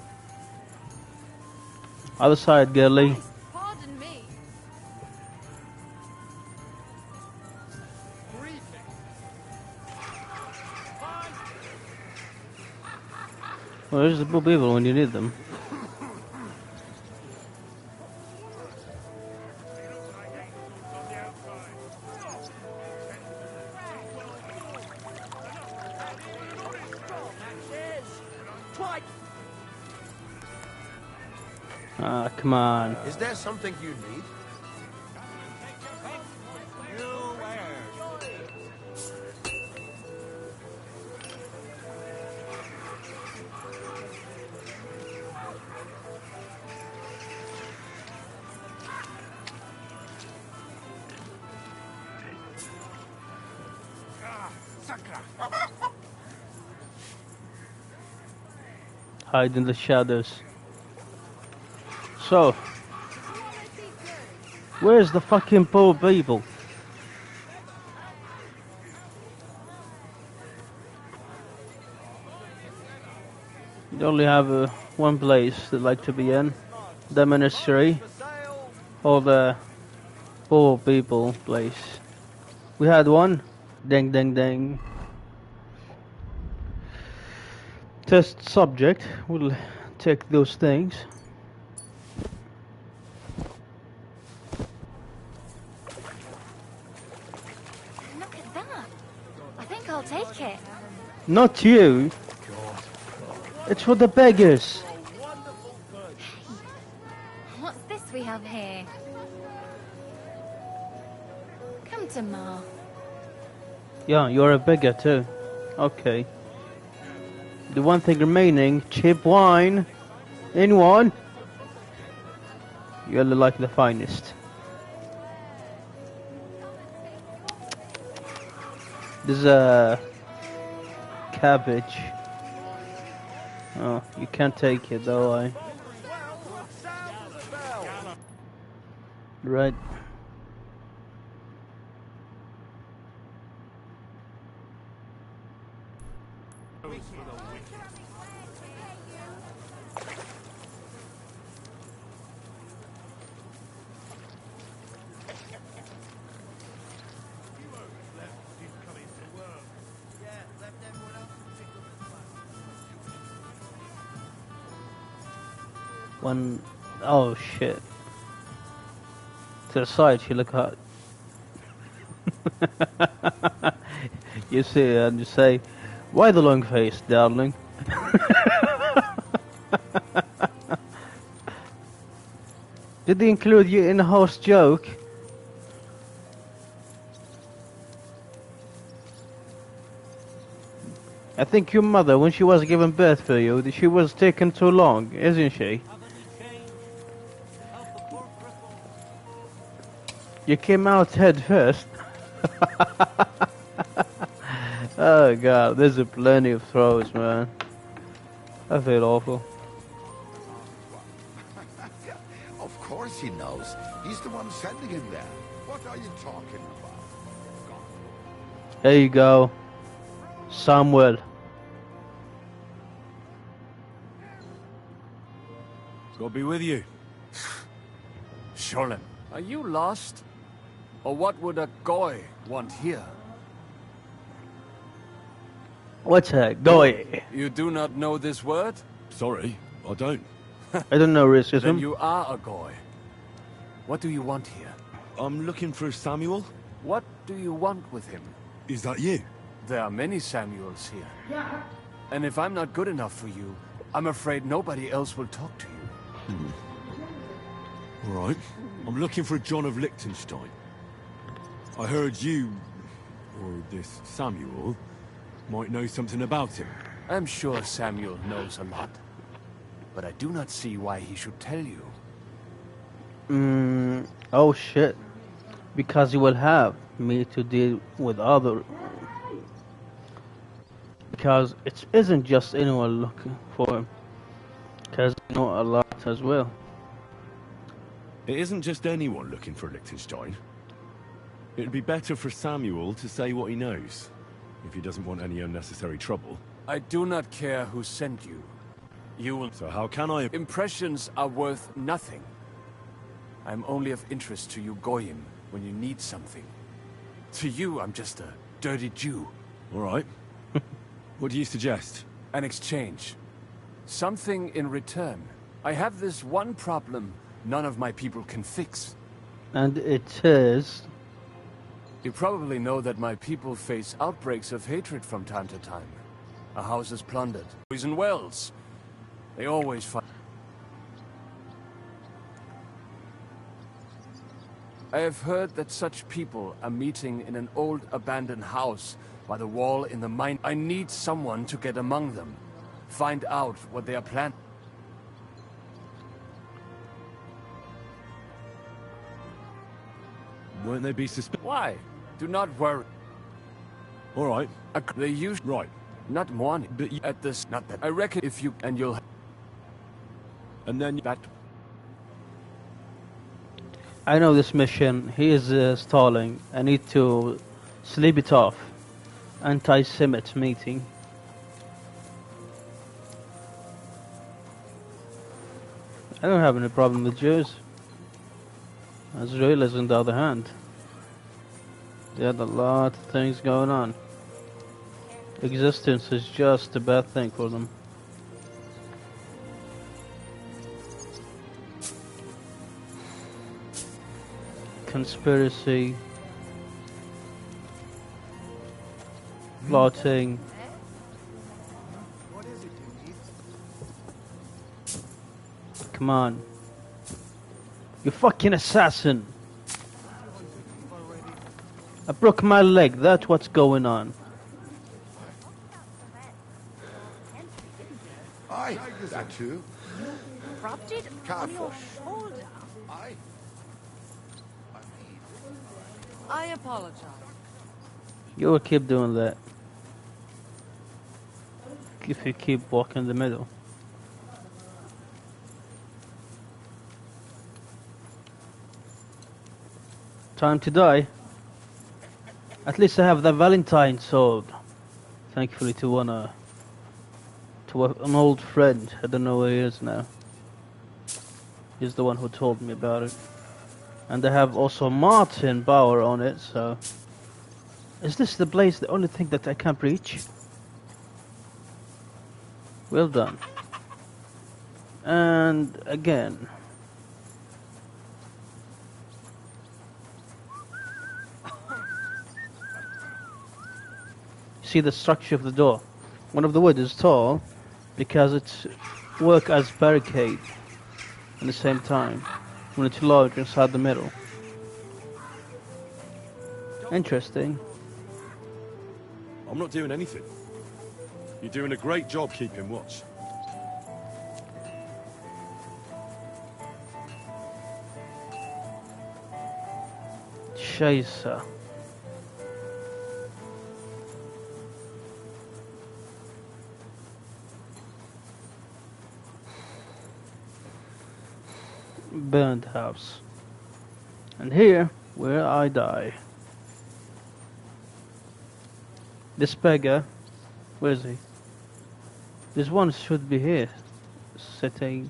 Speaker 16: Other side, girlie.
Speaker 10: Pardon me.
Speaker 16: Well, there's the blue people when you need them. Ah, come on.
Speaker 13: Is there something you need?
Speaker 16: Hide in the shadows. So, where's the fucking poor people? You only have one place they like to be in. The ministry. Or the poor people place. We had one. Ding ding ding. Test subject. We'll take those things.
Speaker 7: Look at that. I think I'll take it.
Speaker 16: Not you. It's for the beggars.
Speaker 7: What's this we have here? Come to Ma.
Speaker 16: Yeah, you're a beggar too. Okay. The one thing remaining, cheap wine. Anyone? You look like the finest. This is a cabbage. Oh, you can't take it though, Right. One, oh shit. To the side, she look hot. You see it and you say, why the long face, darling? Did they include you in the host joke? I think your mother, when she was giving birth to you, she was taking too long, isn't she? You came out head first. Oh god, there's plenty of throws, man. I feel awful.
Speaker 18: Of course he knows. He's the one sending him there. What are you talking about?
Speaker 16: There you go. Samuel.
Speaker 17: God be with you.
Speaker 13: Sholem,
Speaker 17: Are you lost? Or what would a goy want here?
Speaker 16: What's a goy?
Speaker 17: You do not know this word?
Speaker 11: Sorry, I don't.
Speaker 16: I don't know racism.
Speaker 17: Then you are a goy. What do you want here?
Speaker 11: I'm looking for Samuel.
Speaker 17: What do you want with him?
Speaker 11: Is that you?
Speaker 17: There are many Samuels here. And if I'm not good enough for you, I'm afraid nobody else will talk to you.
Speaker 11: All right. I'm looking for John of Liechtenstein. I heard you, or this Samuel, might know something about him.
Speaker 17: I'm sure Samuel knows a lot. But I do not see why he should tell you.
Speaker 16: Oh shit. Because he will have me to deal with other... Because it isn't just anyone looking for him. Because I know a lot as well.
Speaker 11: It isn't just anyone looking for Liechtenstein. It'd be better for Samuel to say what he knows, if he doesn't want any unnecessary trouble.
Speaker 17: I do not care who sent you. You will...
Speaker 11: So how can I...
Speaker 17: Impressions are worth nothing. I'm only of interest to you Goyim when you need something. To you, I'm just a dirty Jew.
Speaker 11: All right. What do you suggest?
Speaker 17: An exchange. Something in return. I have this one problem none of my people can fix.
Speaker 16: And it is...
Speaker 17: You probably know that my people face outbreaks of hatred from time to time. A house is plundered. Poison wells. They always fight. I have heard that such people are meeting in an old abandoned house by the wall in the mine. I need someone to get among them. Find out what they are planning.
Speaker 11: Won't they be suspicious?
Speaker 17: Why? Do not worry.
Speaker 11: All right.
Speaker 17: They use
Speaker 11: right.
Speaker 17: Not morning, but at this. Not that. I reckon if you and you'll.
Speaker 11: And then
Speaker 17: that.
Speaker 16: I know this mission. He is stalling. I need to sleep it off. Anti-Semite meeting. I don't have any problem with Jews. Israelis, on the other hand, they had a lot of things going on. Existence is just a bad thing for them. Conspiracy, plotting. Come on. You fucking assassin! I broke my leg, that's what's going on.
Speaker 18: Aye, that too.
Speaker 5: Rubbed it on your shoulder.
Speaker 18: Aye.
Speaker 10: I apologize.
Speaker 16: You will keep doing that. If you keep walking the middle. Time to die. At least I have the Valentine sword. Thankfully to an old friend. I don't know where he is now. He's the one who told me about it. And I have also Martin Bauer on it, so... Is this the blaze the only thing that I can't reach? Well done. And again. See the structure of the door. One of the wood is tall because it's work as barricade at the same time when it's large inside the middle. Interesting.
Speaker 11: I'm not doing anything. You're doing a great job keeping watch.
Speaker 16: Scheiße. Burned house. And here, where I die. This beggar, where is he? This one should be here, sitting.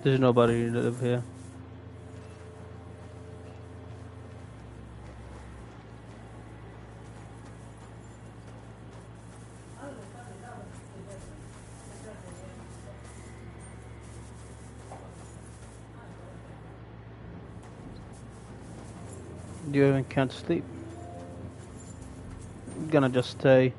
Speaker 16: There's nobody that live here. You even can't sleep. I'm gonna just stay.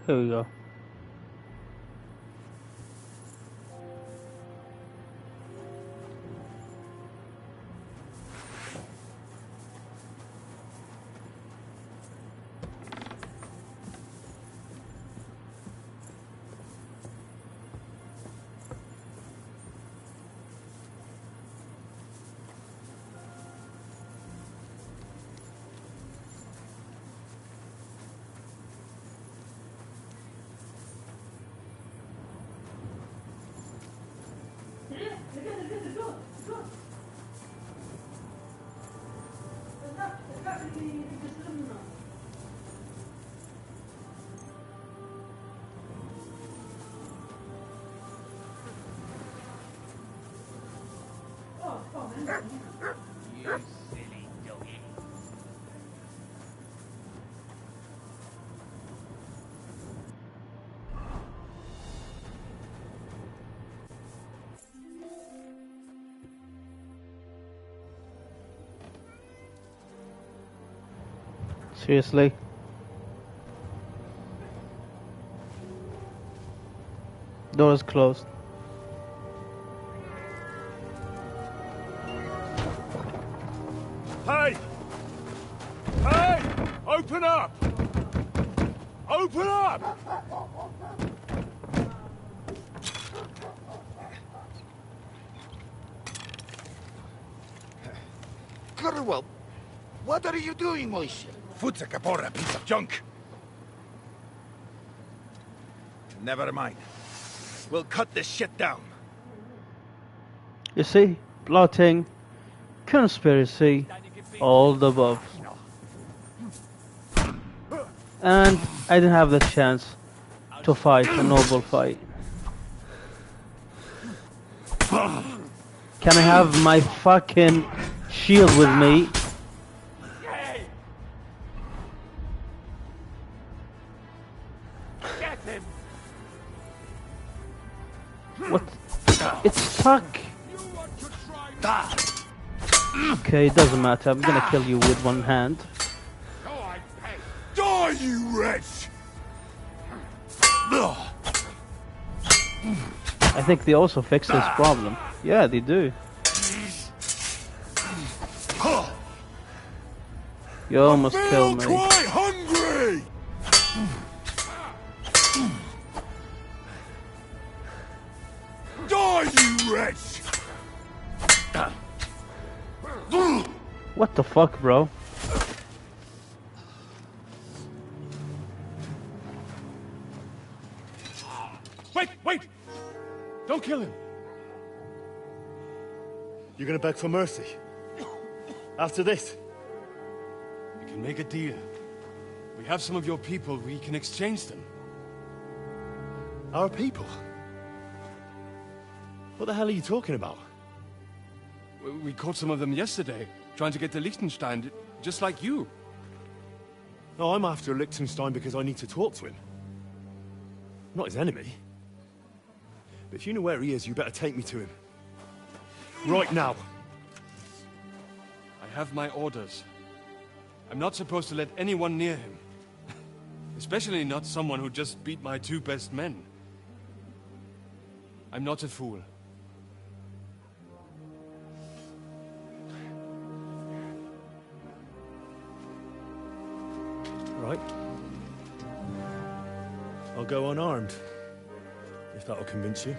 Speaker 16: Here we go.
Speaker 12: You silly doggy.
Speaker 16: Seriously? Door is closed.
Speaker 11: Hey! Hey! Open up! Open up!
Speaker 18: Curwell, what are you doing, Moishe?
Speaker 8: Foot's a capora, piece of junk. Never mind. We'll cut this shit down.
Speaker 16: You see? Plotting, conspiracy, all the above. And I didn't have the chance to fight a noble fight. Can I have my fucking shield with me?
Speaker 12: Get him!
Speaker 16: What? It's stuck. Okay, it doesn't matter. I'm gonna kill you with one hand.
Speaker 8: Die, you wretch!
Speaker 16: I think they also fixed this problem. Yeah, they do. You almost killed me.
Speaker 8: Quite hungry! Die, you wretch!
Speaker 16: What the fuck, bro?
Speaker 11: Wait, wait! Don't kill him!
Speaker 22: You're gonna beg for mercy? After this?
Speaker 11: We can make a deal. We have some of your people, we can exchange them.
Speaker 22: Our people? What the hell are you talking about?
Speaker 11: We caught some of them yesterday, trying to get to Liechtenstein, just like you.
Speaker 22: No, I'm after Liechtenstein because I need to talk to him. I'm not his enemy. But if you know where he is, you better take me to him. Right now.
Speaker 11: I have my orders. I'm not supposed to let anyone near him. Especially not someone who just beat my 2 best men. I'm not a fool.
Speaker 22: Right. I'll go unarmed. If that'll convince you.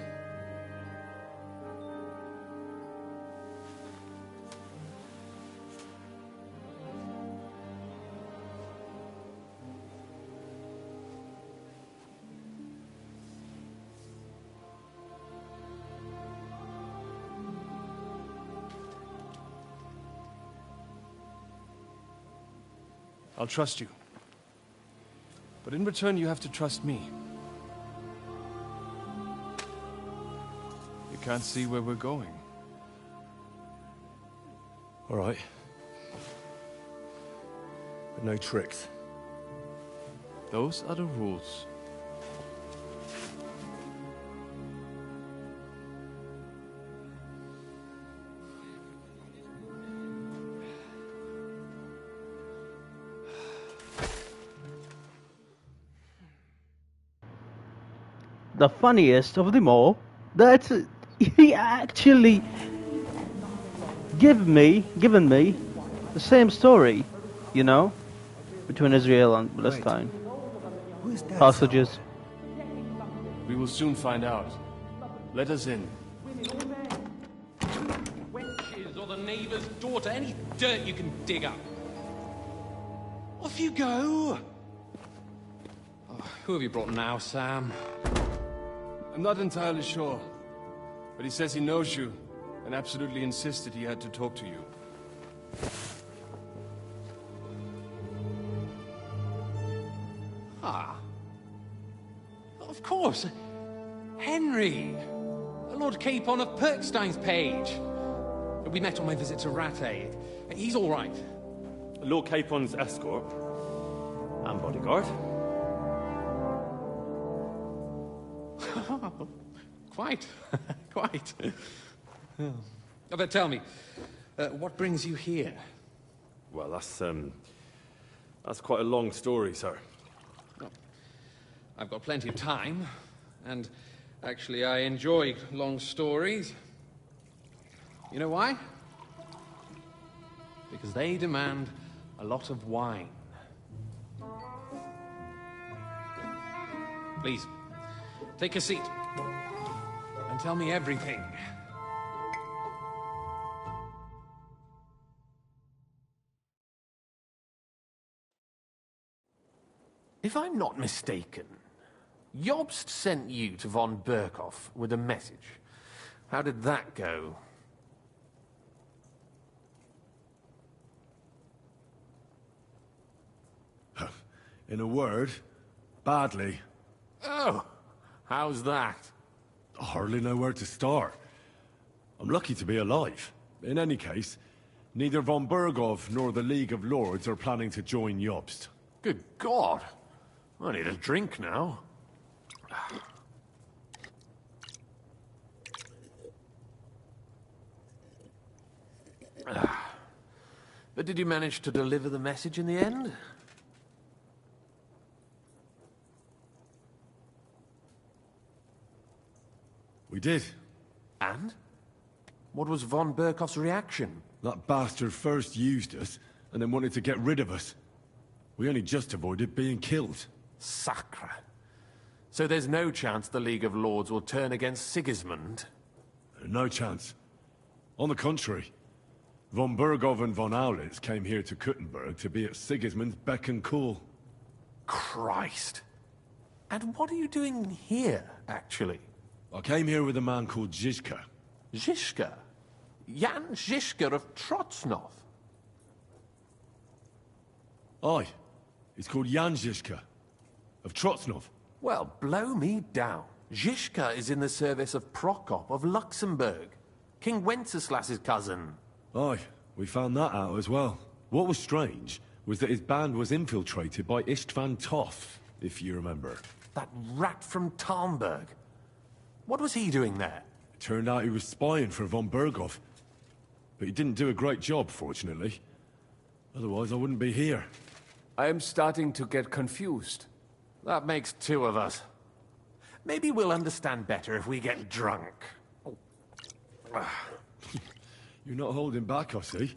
Speaker 17: I'll trust you. But in return, you have to trust me. You can't see where we're going.
Speaker 22: All right. But no tricks.
Speaker 17: Those are the rules.
Speaker 16: The funniest of them all, that he actually given me the same story, you know, between Israel and Palestine. Hostages.
Speaker 17: We will soon find out. Let us in.
Speaker 12: Wenches or the neighbour's daughter, any dirt you can dig up. Off you go! Oh, who have you brought now, Sam?
Speaker 17: I'm not entirely sure, but he says he knows you, and absolutely insisted he had to talk to you.
Speaker 12: Ah. Of course. Henry. Lord Capon of Perkstein's page. We met on my visit to Rattay. He's all right.
Speaker 22: Lord Capon's escort. And bodyguard.
Speaker 12: Quite. Quite. Oh, but tell me, what brings you here?
Speaker 22: Well, that's quite a long story, sir.
Speaker 12: Well, I've got plenty of time, and actually I enjoy long stories. You know why? Because they demand a lot of wine. Please, take a seat and tell me everything.
Speaker 3: If I'm not mistaken, Jobst sent you to von Berkhoff with a message. How did that go?
Speaker 22: In a word, badly.
Speaker 3: Oh, how's that?
Speaker 22: I hardly know where to start. I'm lucky to be alive. In any case, neither von Berghoff nor the League of Lords are planning to join Jobst.
Speaker 3: Good God! I need a drink now. But did you manage to deliver the message in the end?
Speaker 22: We did.
Speaker 3: And? What was von Berkhoff's reaction?
Speaker 22: That bastard first used us, and then wanted to get rid of us. We only just avoided being killed.
Speaker 3: Sacre. So there's no chance the League of Lords will turn against Sigismund?
Speaker 22: No chance. On the contrary. Von Berghoff and von Aulitz came here to Kuttenberg to be at Sigismund's beck and call.
Speaker 3: Christ. And what are you doing here, actually?
Speaker 22: I came here with a man called Zizka.
Speaker 3: Zizka? Jan Zizka of Trotznov?
Speaker 22: Aye. He's called Jan Zizka. Of Trotznov.
Speaker 3: Well, blow me down. Zizka is in the service of Prokop of Luxembourg. King Wenceslas's cousin.
Speaker 22: Aye, we found that out as well. What was strange was that his band was infiltrated by Istvan Toth, if you remember.
Speaker 3: That rat from Tarnberg. What was he doing there?
Speaker 22: It turned out he was spying for von Berghoff. But he didn't do a great job, fortunately. Otherwise, I wouldn't be here.
Speaker 17: I am starting to get confused.
Speaker 3: That makes two of us. Maybe we'll understand better if we get drunk.
Speaker 22: You're not holding back, I see.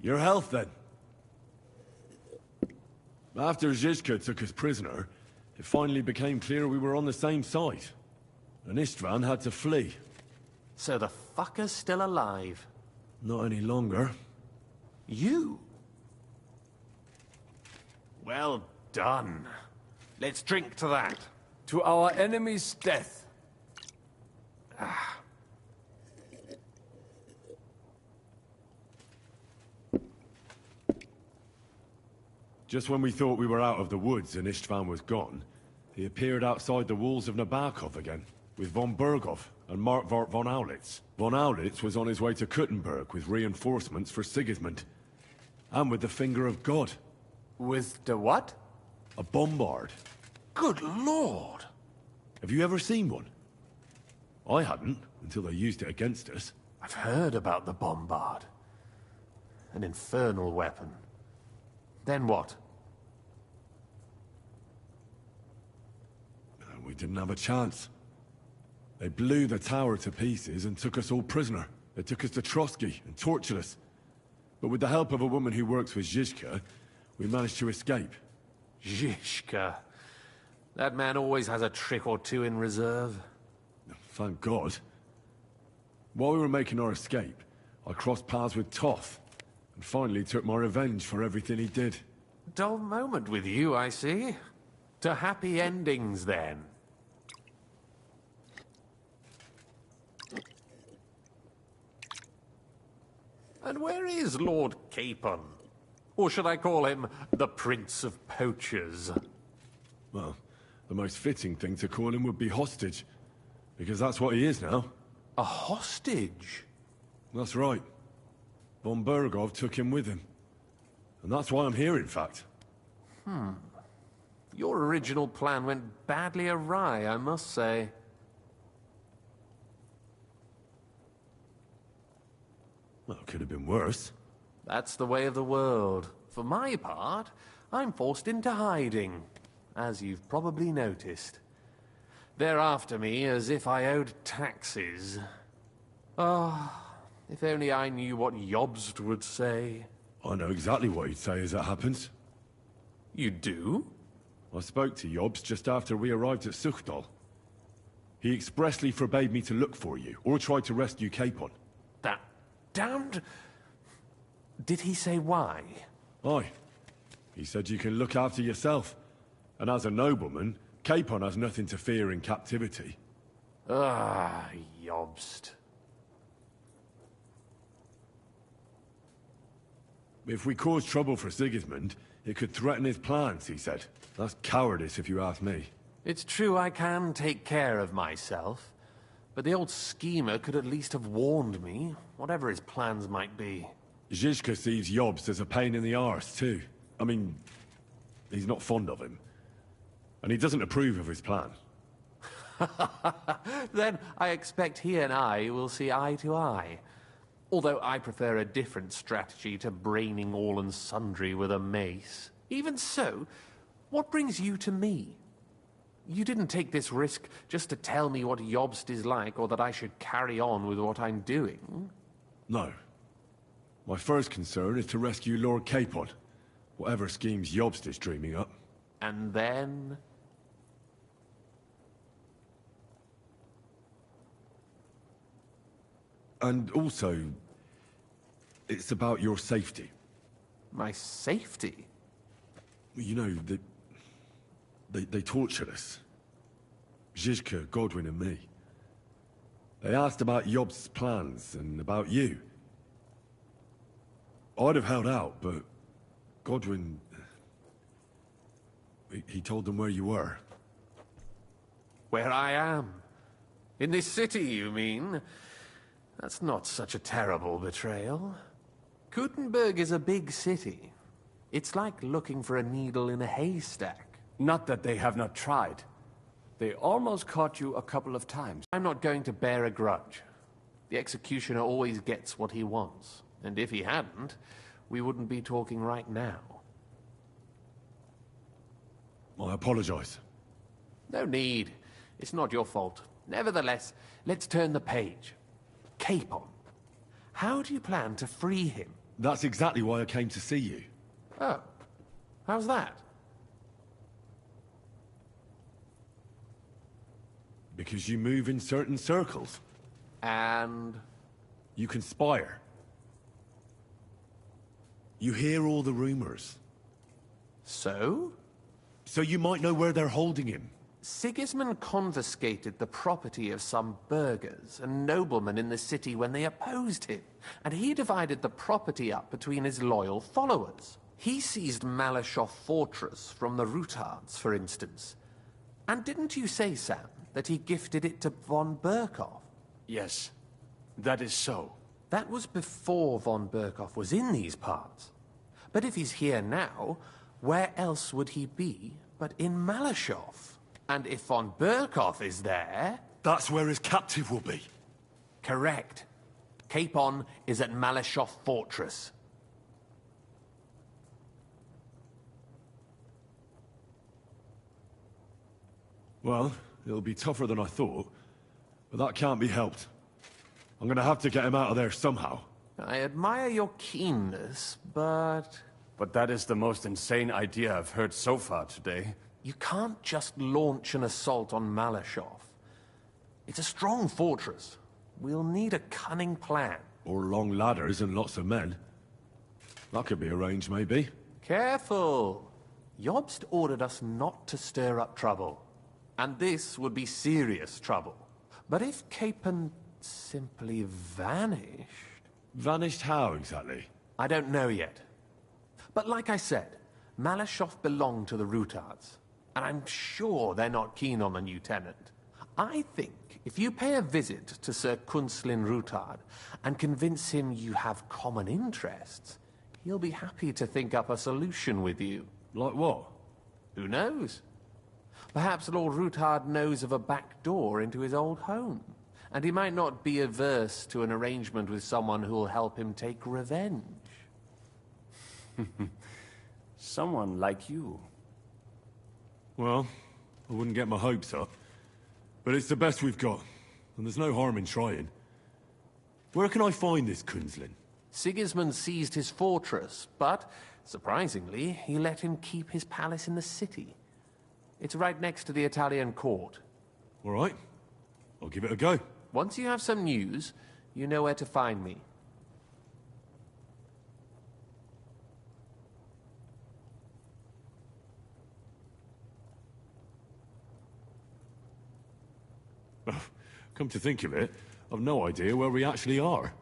Speaker 22: Your health, then. After Zizka took us prisoner, it finally became clear we were on the same side. And Istvan had to flee.
Speaker 3: So the fucker's still alive?
Speaker 22: Not any longer.
Speaker 3: You? Well done. Let's drink to that.
Speaker 17: To our enemy's death.
Speaker 22: Just when we thought we were out of the woods and Istvan was gone, he appeared outside the walls of Nabokov again, with von Berghoff and Markvart von Aulitz. Von Aulitz was on his way to Kuttenberg with reinforcements for Sigismund. And with the finger of God.
Speaker 17: With the what?
Speaker 22: A bombard.
Speaker 3: Good lord!
Speaker 22: Have you ever seen one? I hadn't, until they used it against us.
Speaker 3: I've heard about the bombard. An infernal weapon. Then what?
Speaker 22: We didn't have a chance. They blew the tower to pieces and took us all prisoner. They took us to Trotsky and tortured us. But with the help of a woman who works with Zizka, we managed to escape.
Speaker 3: Zizka. That man always has a trick or two in reserve.
Speaker 22: Thank God. While we were making our escape, I crossed paths with Toth, and finally took my revenge for everything he did.
Speaker 3: Dull moment with you, I see. To happy endings, then. And where is Lord Capon? Or should I call him the Prince of Poachers?
Speaker 22: Well, the most fitting thing to call him would be hostage, because that's what he is now.
Speaker 3: A hostage?
Speaker 22: That's right. Von Berghoff took him with him. And that's why I'm here, in fact.
Speaker 3: Your original plan went badly awry, I must say.
Speaker 22: Well, it could have been worse.
Speaker 3: That's the way of the world. For my part, I'm forced into hiding, as you've probably noticed. They're after me as if I owed taxes. If only I knew what Jobst would say.
Speaker 22: I know exactly what he'd say as it happens.
Speaker 3: You do?
Speaker 22: I spoke to Jobst just after we arrived at Suchdal. He expressly forbade me to look for you, or try to rescue Capon.
Speaker 3: That damned... Did he say why?
Speaker 22: Aye. He said you can look after yourself. And as a nobleman, Capon has nothing to fear in captivity.
Speaker 3: Jobst.
Speaker 22: If we cause trouble for Sigismund, it could threaten his plans, he said. That's cowardice, if you ask me.
Speaker 3: It's true I can take care of myself, but the old schemer could at least have warned me, whatever his plans might be.
Speaker 22: Zizka sees Jobst as a pain in the arse, too. I mean, he's not fond of him. And he doesn't approve of his plan.
Speaker 3: Then I expect he and I will see eye to eye. Although I prefer a different strategy to braining all and sundry with a mace. Even so, what brings you to me? You didn't take this risk just to tell me what Jobst is like, or that I should carry on with what I'm doing.
Speaker 22: No. My first concern is to rescue Lord Capon, whatever schemes Jobst is dreaming up.
Speaker 3: And then...
Speaker 22: And also, it's about your safety.
Speaker 3: My safety?
Speaker 22: You know, they tortured us. Zizka, Godwin and me. They asked about Jobst's plans and about you. I'd have held out, but Godwin... He told them where you were.
Speaker 3: Where I am? In this city, you mean? That's not such a terrible betrayal. Kuttenberg is a big city. It's like looking for a needle in a haystack.
Speaker 17: Not that they have not tried. They almost caught you a couple of times.
Speaker 3: I'm not going to bear a grudge. The executioner always gets what he wants. And if he hadn't, we wouldn't be talking right now.
Speaker 22: I apologize.
Speaker 3: No need. It's not your fault. Nevertheless, let's turn the page. Capon. How do you plan to free him?
Speaker 22: That's exactly why I came to see you.
Speaker 3: Oh. How's that?
Speaker 22: Because you move in certain circles.
Speaker 3: And?
Speaker 22: You conspire. You hear all the rumors.
Speaker 3: So?
Speaker 22: So you might know where they're holding him.
Speaker 3: Sigismund confiscated the property of some burghers and noblemen in the city when they opposed him, and he divided the property up between his loyal followers. He seized Malashov Fortress from the Rutards, for instance. And didn't you say, Sam, that he gifted it to von Berkhoff?
Speaker 17: Yes, that is so.
Speaker 3: That was before von Berkhoff was in these parts. But if he's here now, where else would he be but in Malashov? And if von Berkhoff is there...
Speaker 11: That's where his captive will be.
Speaker 3: Correct. Capon is at Malashov Fortress.
Speaker 22: Well, it'll be tougher than I thought, but that can't be helped. I'm gonna have to get him out of there somehow.
Speaker 3: I admire your keenness, but...
Speaker 17: But that is the most insane idea I've heard so far today.
Speaker 3: You can't just launch an assault on Malashov. It's a strong fortress. We'll need a cunning plan.
Speaker 22: Or long ladders and lots of men. That could be arranged, maybe.
Speaker 3: Careful! Jobst ordered us not to stir up trouble. And this would be serious trouble. But if Capon simply vanished...
Speaker 22: Vanished how, exactly?
Speaker 3: I don't know yet. But like I said, Malashov belonged to the Rutards. And I'm sure they're not keen on the new tenant. I think if you pay a visit to Sir Kunslin Rutard and convince him you have common interests, he'll be happy to think up a solution with you.
Speaker 22: Like what?
Speaker 3: Who knows? Perhaps Lord Rutard knows of a back door into his old home, and he might not be averse to an arrangement with someone who'll help him take revenge.
Speaker 17: Someone like you.
Speaker 22: Well, I wouldn't get my hopes up. But it's the best we've got, and there's no harm in trying. Where can I find this Kunslin?
Speaker 3: Sigismund seized his fortress, but, surprisingly, he let him keep his palace in the city. It's right next to the Italian court.
Speaker 22: All right. I'll give it a go.
Speaker 3: Once you have some news, you know where to find me.
Speaker 22: Come to think of it, I've no idea where we actually are.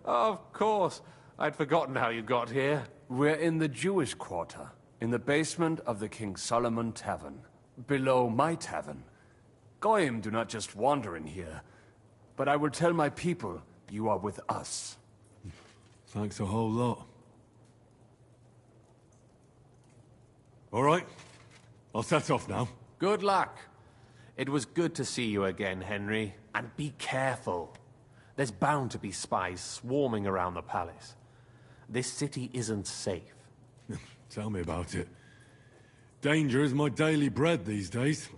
Speaker 3: Of course. I'd forgotten how you got here.
Speaker 17: We're in the Jewish quarter, in the basement of the King Solomon Tavern, below my tavern. Goyim do not just wander in here, but I will tell my people you are with us.
Speaker 22: Thanks a whole lot. All right. I'll set off now.
Speaker 3: Good luck. It was good to see you again, Henry. And be careful. There's bound to be spies swarming around the palace. This city isn't safe.
Speaker 22: Tell me about it. Danger is my daily bread these days.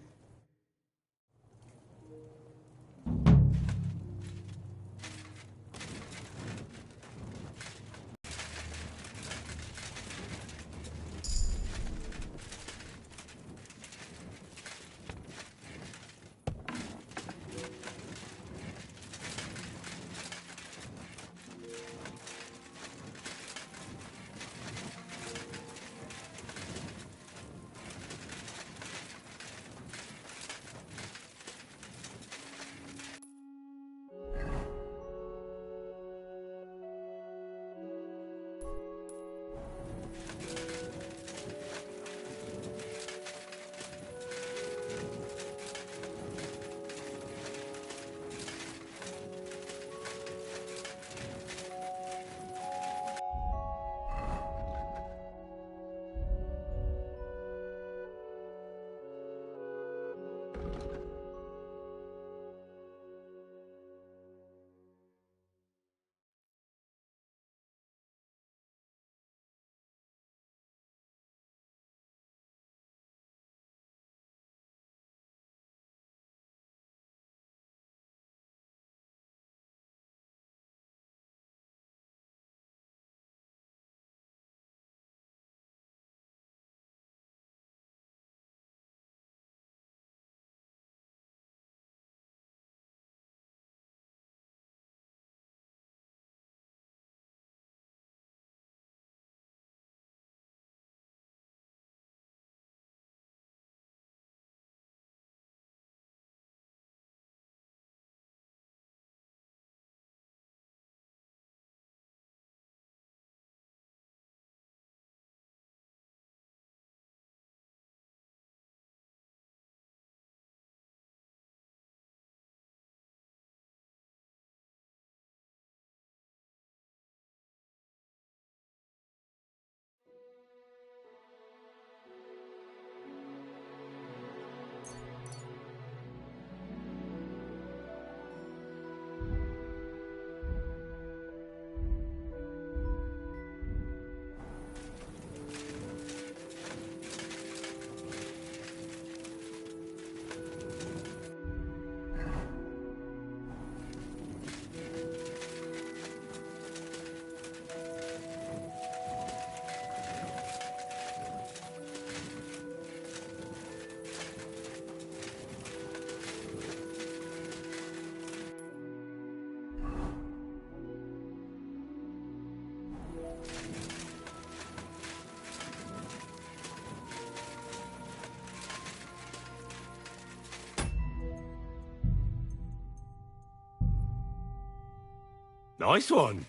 Speaker 11: Nice one.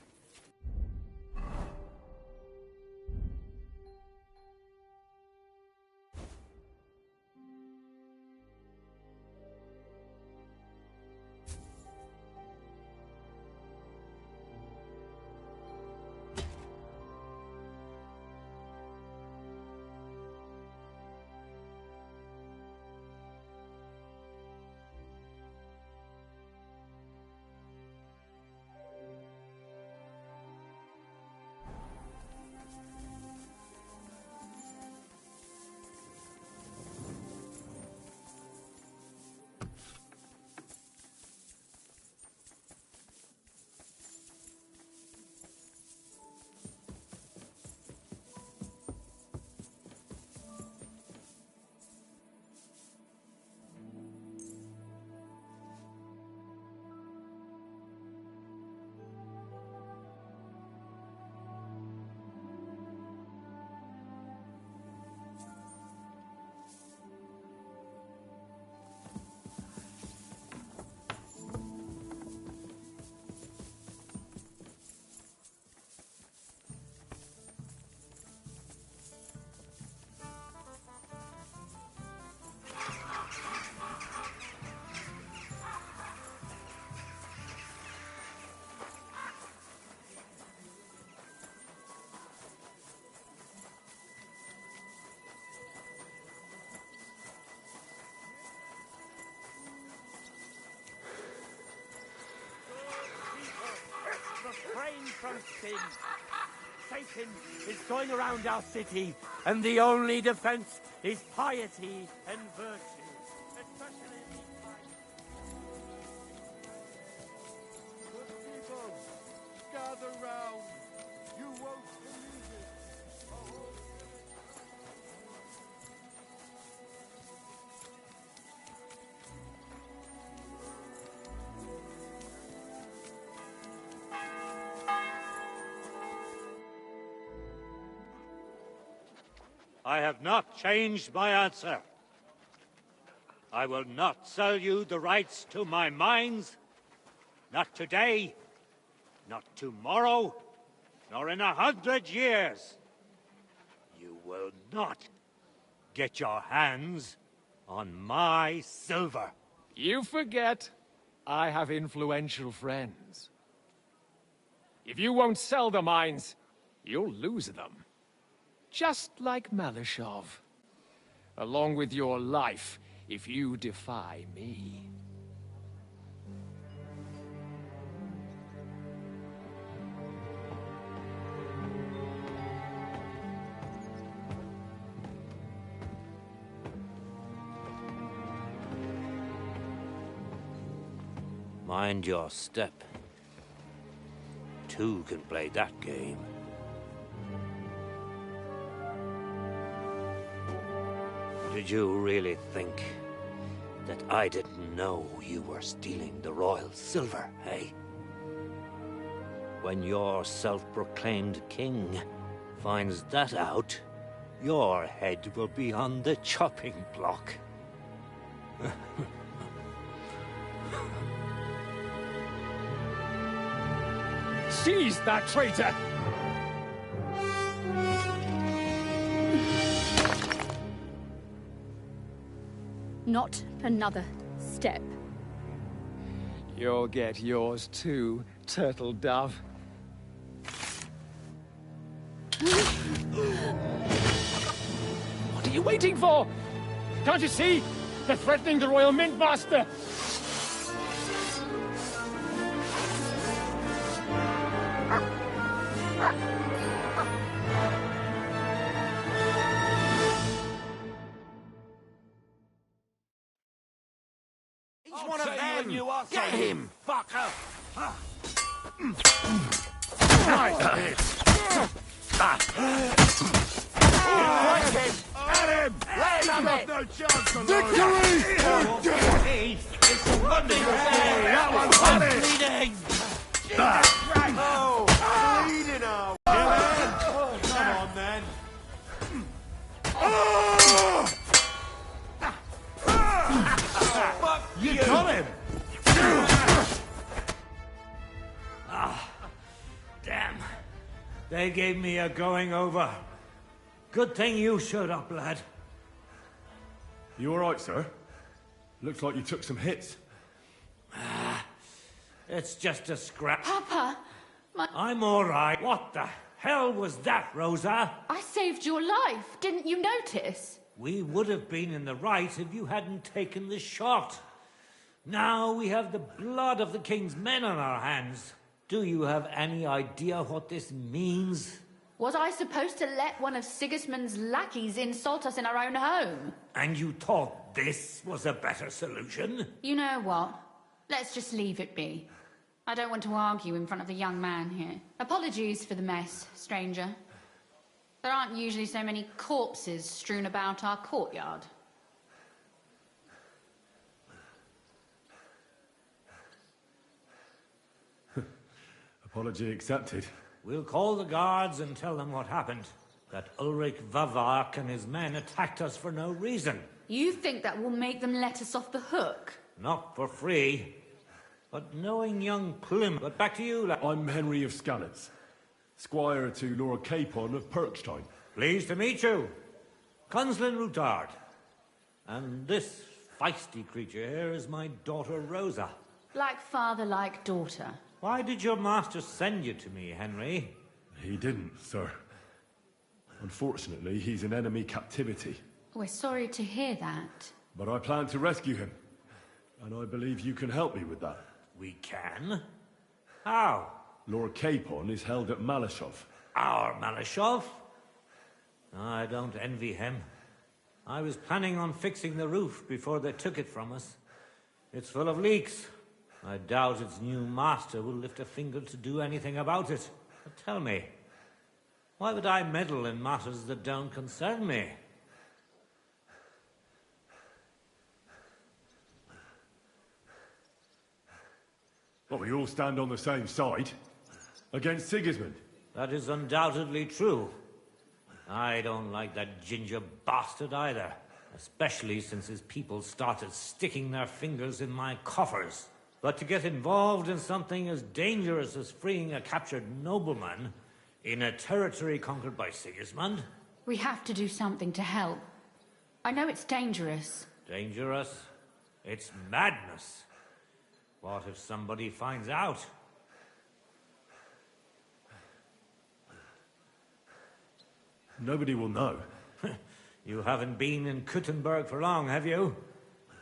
Speaker 12: Refrain from sin. Satan is going around our city, and the only defense is piety and virtue. Especially in these times.
Speaker 2: Good people, gather round. You won't believe it. A whole
Speaker 4: I have not changed my answer. I will not sell you the rights to my mines. Not today, not tomorrow, nor in 100 years. You will not get your hands on my silver.
Speaker 14: You forget I have influential friends. If you won't sell the mines, you'll lose them. Just like Malishov. Along with your life, if you defy me.
Speaker 4: Mind your step. Two can play that game. Did you really think that I didn't know you were stealing the royal silver, eh? When your self-proclaimed king finds that out, your head will be on the chopping block.
Speaker 14: Seize that traitor!
Speaker 23: Not another step.
Speaker 14: You'll get yours too, turtle dove. What are you waiting for? Can't you see? They're threatening the Royal Mint Master!
Speaker 12: He's one of them! Get him, fucker!
Speaker 2: Nice hit! At him!
Speaker 12: Lay him
Speaker 2: Got no chance alone!
Speaker 12: Victory!
Speaker 2: It's a wonderful day! That one's funny!
Speaker 12: Bleeding!
Speaker 2: Oh, bleeding out!
Speaker 4: They gave me a going over. Good thing you showed up, lad.
Speaker 22: You all right, sir? Looks like you took some hits.
Speaker 4: It's just a scrap.
Speaker 23: Papa!
Speaker 4: I'm all right. What the hell was that, Rosa?
Speaker 23: I saved your life. Didn't you notice?
Speaker 4: We would have been in the right if you hadn't taken the shot. Now we have the blood of the king's men on our hands. Do you have any idea what this means?
Speaker 23: Was I supposed to let one of Sigismund's lackeys insult us in our own home?
Speaker 4: And you thought this was a better solution?
Speaker 23: You know what? Let's just leave it be. I don't want to argue in front of the young man here. Apologies for the mess, stranger. There aren't usually so many corpses strewn about our courtyard.
Speaker 22: Apology accepted.
Speaker 4: We'll call the guards and tell them what happened. That Ulrich Vavark and his men attacked us for no reason.
Speaker 23: You think that will make them let us off the hook?
Speaker 4: Not for free. But knowing young Plym... But back to you, lad.
Speaker 22: I'm Henry of Scanners, squire to Lord Capon of Perkstein.
Speaker 4: Pleased to meet you. Conslin Routard. And this feisty creature here is my daughter Rosa.
Speaker 23: Like father, like daughter.
Speaker 4: Why did your master send you to me, Henry?
Speaker 22: He didn't, sir. Unfortunately, he's in enemy captivity.
Speaker 23: We're sorry to hear that.
Speaker 22: But I plan to rescue him. And I believe you can help me with that.
Speaker 4: We can? How?
Speaker 22: Lord Capon is held at Malashov.
Speaker 4: Our Malashov? I don't envy him. I was planning on fixing the roof before they took it from us. It's full of leaks. I doubt its new master will lift a finger to do anything about it. But tell me, why would I meddle in matters that don't concern me?
Speaker 22: Well, we all stand on the same side. Against Sigismund.
Speaker 4: That is undoubtedly true. I don't like that ginger bastard either. Especially since his people started sticking their fingers in my coffers. But to get involved in something as dangerous as freeing a captured nobleman in a territory conquered by Sigismund?
Speaker 23: We have to do something to help. I know it's dangerous.
Speaker 4: Dangerous? It's madness. What if somebody finds out?
Speaker 22: Nobody will know.
Speaker 4: You haven't been in Kuttenberg for long, have you?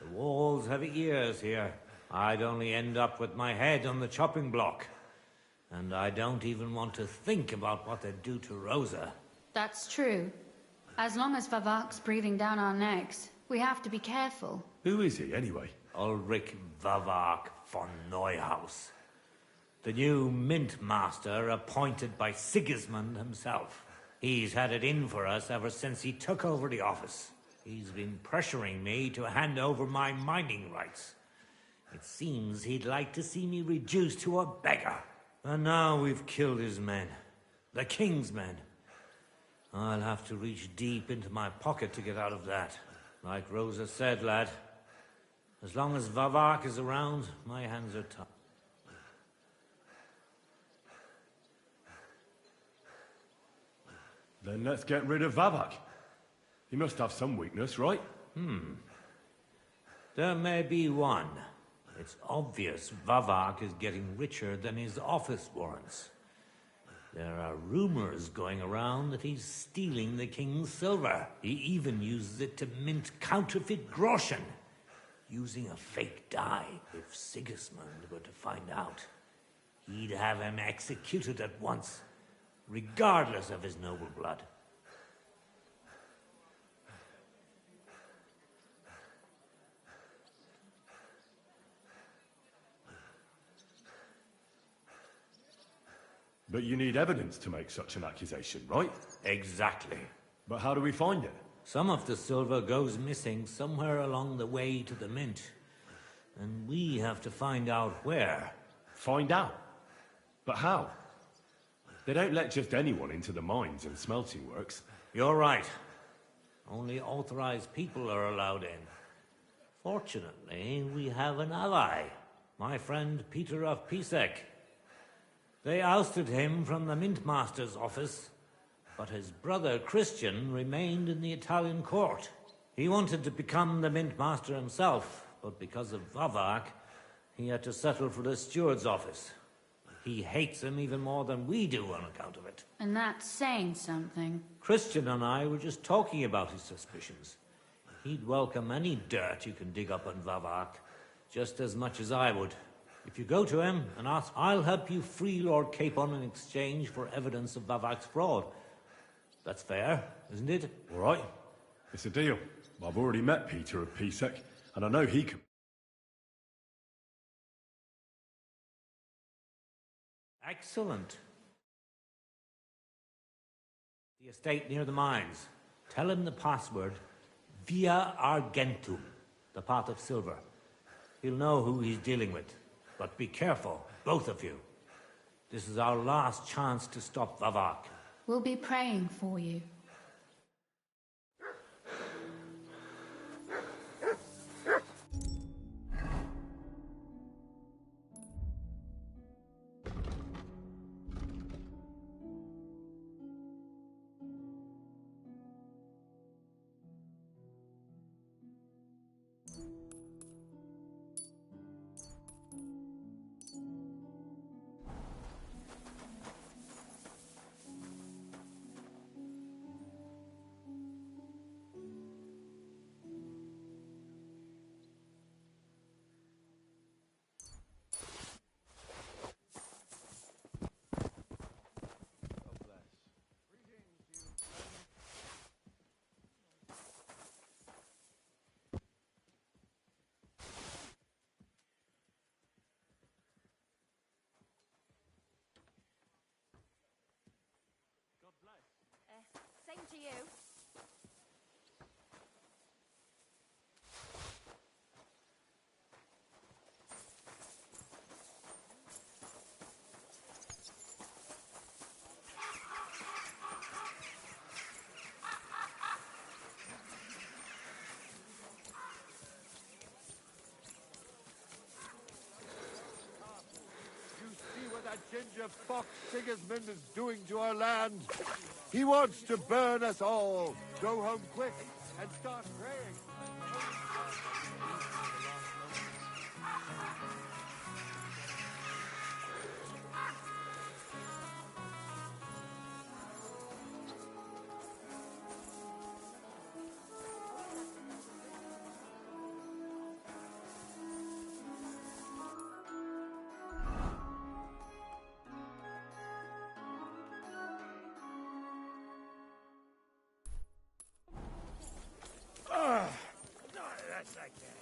Speaker 4: The walls have ears here. I'd only end up with my head on the chopping block. And I don't even want to think about what they'd do to Rosa.
Speaker 23: That's true. As long as Vavark's breathing down our necks, we have to be careful.
Speaker 22: Who is he, anyway?
Speaker 4: Ulrich Vavark von Neuhaus. The new mint master appointed by Sigismund himself. He's had it in for us ever since he took over the office. He's been pressuring me to hand over my mining rights. It seems he'd like to see me reduced to a beggar. And now we've killed his men. The king's men. I'll have to reach deep into my pocket to get out of that. Like Rosa said, lad, as long as Vavark is around, my hands are tied.
Speaker 22: Then let's get rid of Vavark. He must have some weakness, right?
Speaker 4: There may be one. It's obvious Vavark is getting richer than his office warrants. There are rumors going around that he's stealing the king's silver. He even uses it to mint counterfeit groschen, using a fake dye. If Sigismund were to find out, he'd have him executed at once, regardless of his noble blood.
Speaker 22: But you need evidence to make such an accusation, right?
Speaker 4: Exactly.
Speaker 22: But how do we find it?
Speaker 4: Some of the silver goes missing somewhere along the way to the mint. And we have to find out where.
Speaker 22: Find out? But how? They don't let just anyone into the mines and smelting works.
Speaker 4: You're right. Only authorized people are allowed in. Fortunately, we have an ally. My friend Peter of Pisek.
Speaker 1: They ousted him from the Mintmaster's office, but his brother Christian remained in the Italian court. He wanted to become the Mintmaster himself, but because of Vavak, he had to settle for the steward's office. He hates him even more than we do on account of it.
Speaker 23: And that's saying something.
Speaker 1: Christian and I were just talking about his suspicions. He'd welcome any dirt you can dig up on Vavak, just as much as I would. If you go to him and ask, I'll help you free Lord Capon in exchange for evidence of Vavak's fraud. That's fair, isn't it?
Speaker 22: All right. It's a deal. I've already met Peter of Pisek, and I know he can...
Speaker 1: Excellent. The estate near the mines. Tell him the password, Via Argentum, the pot of silver. He'll know who he's dealing with. But be careful, both of you. This is our last chance to stop Vavak.
Speaker 23: We'll be praying for you.
Speaker 5: Same to you.
Speaker 2: That ginger fox Sigismund is doing to our land. He wants to burn us all. Go home quick and start praying.
Speaker 12: That's like that.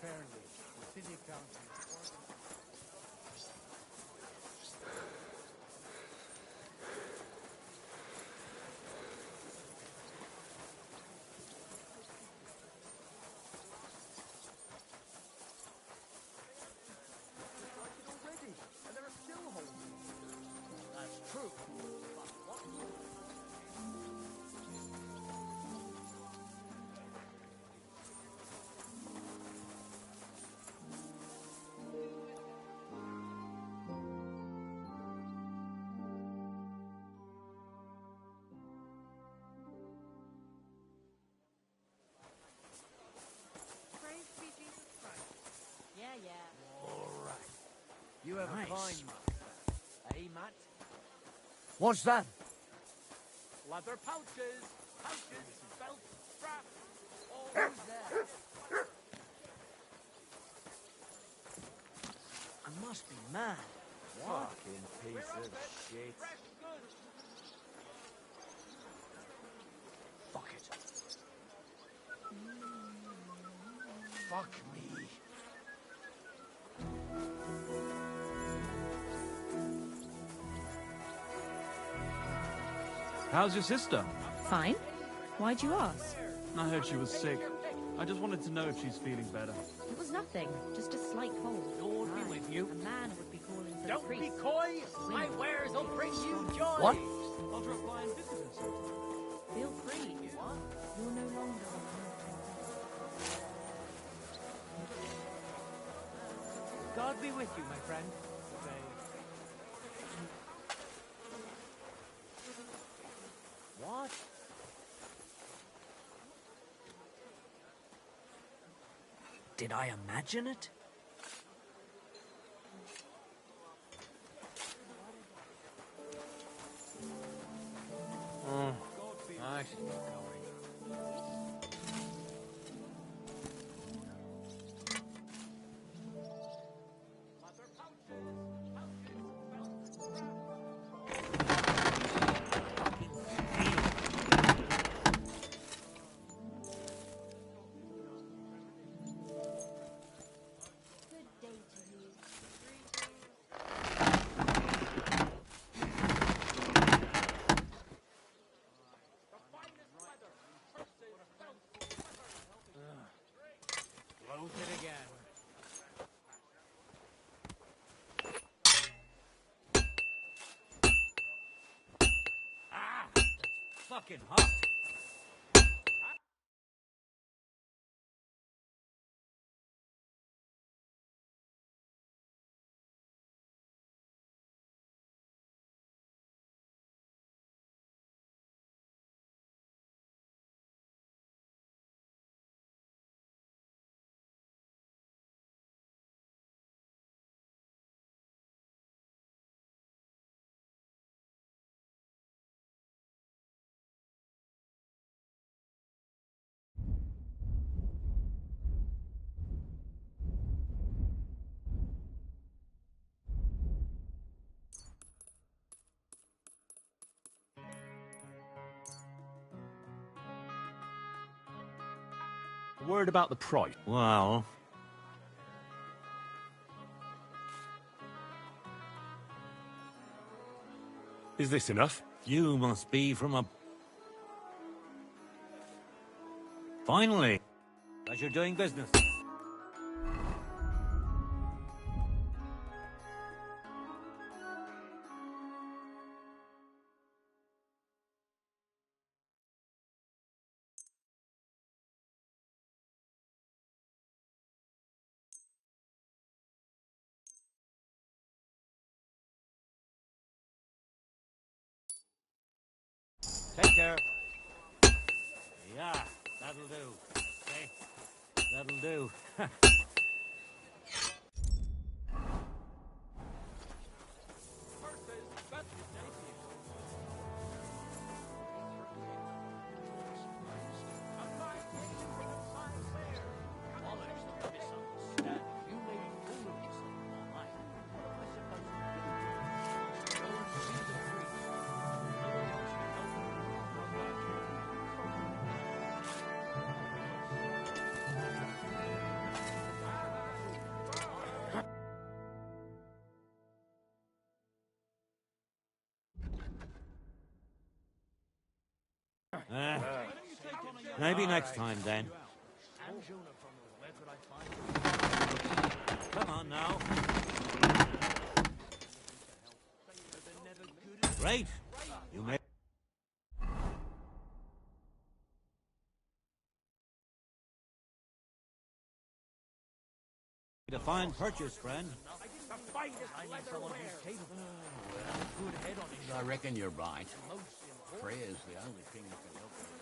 Speaker 12: Apparently, the city council is already, and there are still holes. That's true. But what?
Speaker 9: Praise be Jesus Christ.
Speaker 5: Yeah, yeah.
Speaker 6: All right.
Speaker 21: You have
Speaker 6: Nice.
Speaker 21: a fine master. Eh, Matt?
Speaker 6: What's that?
Speaker 12: Leather pouches, belts, straps. All
Speaker 6: Who's there? I must be mad. What?
Speaker 21: Fucking piece of shit.
Speaker 6: Fuck it.
Speaker 18: Fuck me.
Speaker 15: How's your sister?
Speaker 5: Fine. Why'd you ask?
Speaker 15: I heard she was sick. I just wanted to know if she's feeling better.
Speaker 5: It was nothing. Just a slight cold.
Speaker 12: Lord be with you.
Speaker 5: A man would be calling for the
Speaker 12: Don't
Speaker 5: priest.
Speaker 12: be coy. My wares will bring you joy.
Speaker 6: What?
Speaker 15: I'll drop by and visit her sometime.
Speaker 5: Feel free. What? You're no longer a
Speaker 12: God be with you, my friend. What?
Speaker 6: Did I imagine it?
Speaker 12: I should keep going. Loaf it again.
Speaker 1: Ah! That's fucking hot.
Speaker 11: Word about the price.
Speaker 1: Well,
Speaker 11: Is this enough?
Speaker 1: you must be from a... Finally! Pleasure doing business. Take care. Yeah, that'll do. Okay, that'll do. Maybe next time, then. Come on now. Great. You may... A fine purchase, friend.
Speaker 19: I reckon you're right. Freya's the only thing that can help us.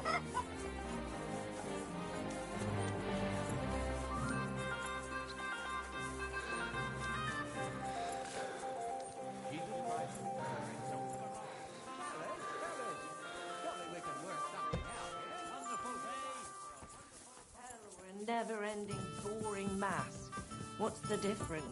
Speaker 9: A never-ending, boring mass. What's the difference?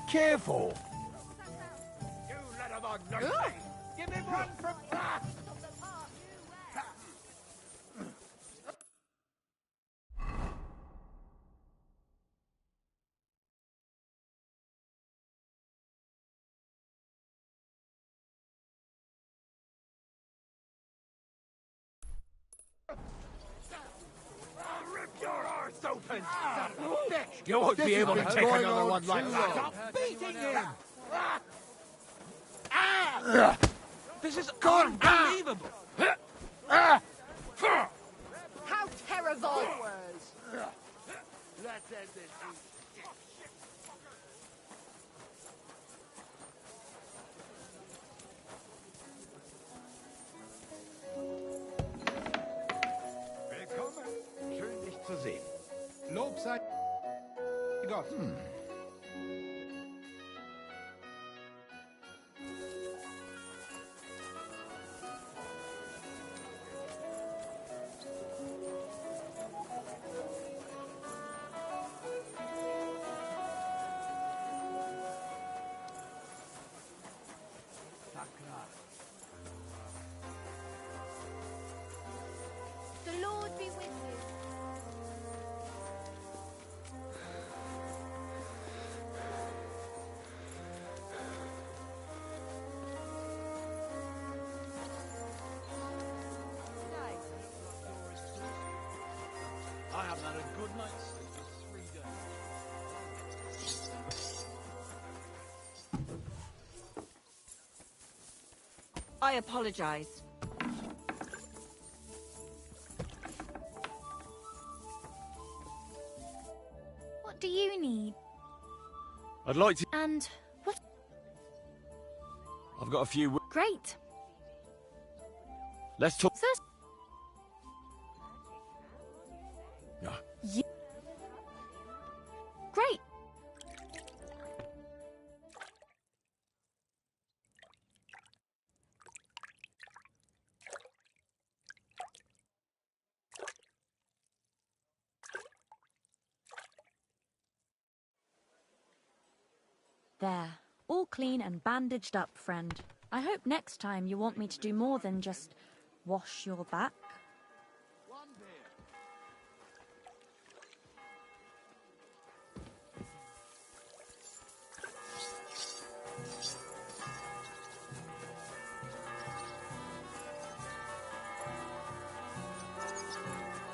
Speaker 8: Careful!
Speaker 12: You let him on nothing! Give him one from back! I'll rip your arse open! Bitch!
Speaker 8: You won't be able to take another one like that.
Speaker 12: Stop beating him!
Speaker 8: This is
Speaker 12: Unbelievable!
Speaker 9: How terrible!
Speaker 2: Let's end this.
Speaker 8: Willkommen. Schön, dich zu sehen.
Speaker 12: Lob sei Gott.
Speaker 5: The Lord be with you.
Speaker 12: I haven't had a good night's sleep in 3 days.
Speaker 9: I apologize.
Speaker 5: What do you need?
Speaker 11: I'd like to...
Speaker 5: And what?
Speaker 11: I've got a few...
Speaker 5: Great.
Speaker 11: Let's talk...
Speaker 5: First.
Speaker 11: Yeah.
Speaker 5: Great. There. All clean and bandaged up, friend. I hope next time you want me to do more than just wash your back.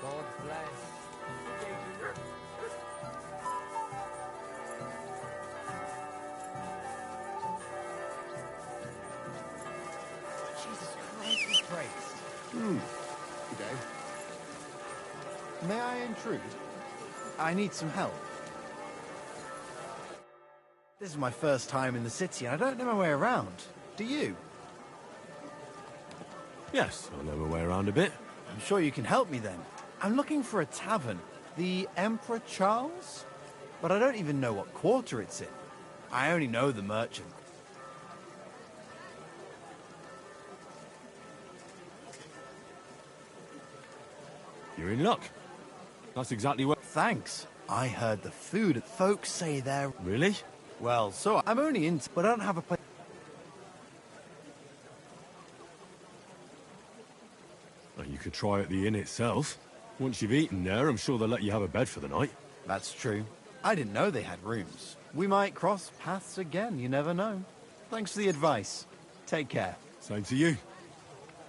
Speaker 3: God bless.
Speaker 7: praised.
Speaker 2: Good day.
Speaker 7: May I intrude? I need some help. This is my first time in the city, and I don't know my way around. Do you?
Speaker 11: Yes, I know my way around a bit.
Speaker 7: I'm sure you can help me then. I'm looking for a tavern. The Emperor Charles? But I don't even know what quarter it's in. I only know the merchant.
Speaker 11: You're in luck. That's exactly what...
Speaker 7: Thanks. I heard the food. Folks say they're...
Speaker 11: Really?
Speaker 7: Well, so I'm only in... But I don't have a place...
Speaker 11: Well, you could try at the inn itself. Once you've eaten there, I'm sure they'll let you have a bed for the night.
Speaker 7: That's true. I didn't know they had rooms. We might cross paths again, you never know. Thanks for the advice. Take care.
Speaker 11: Same to you.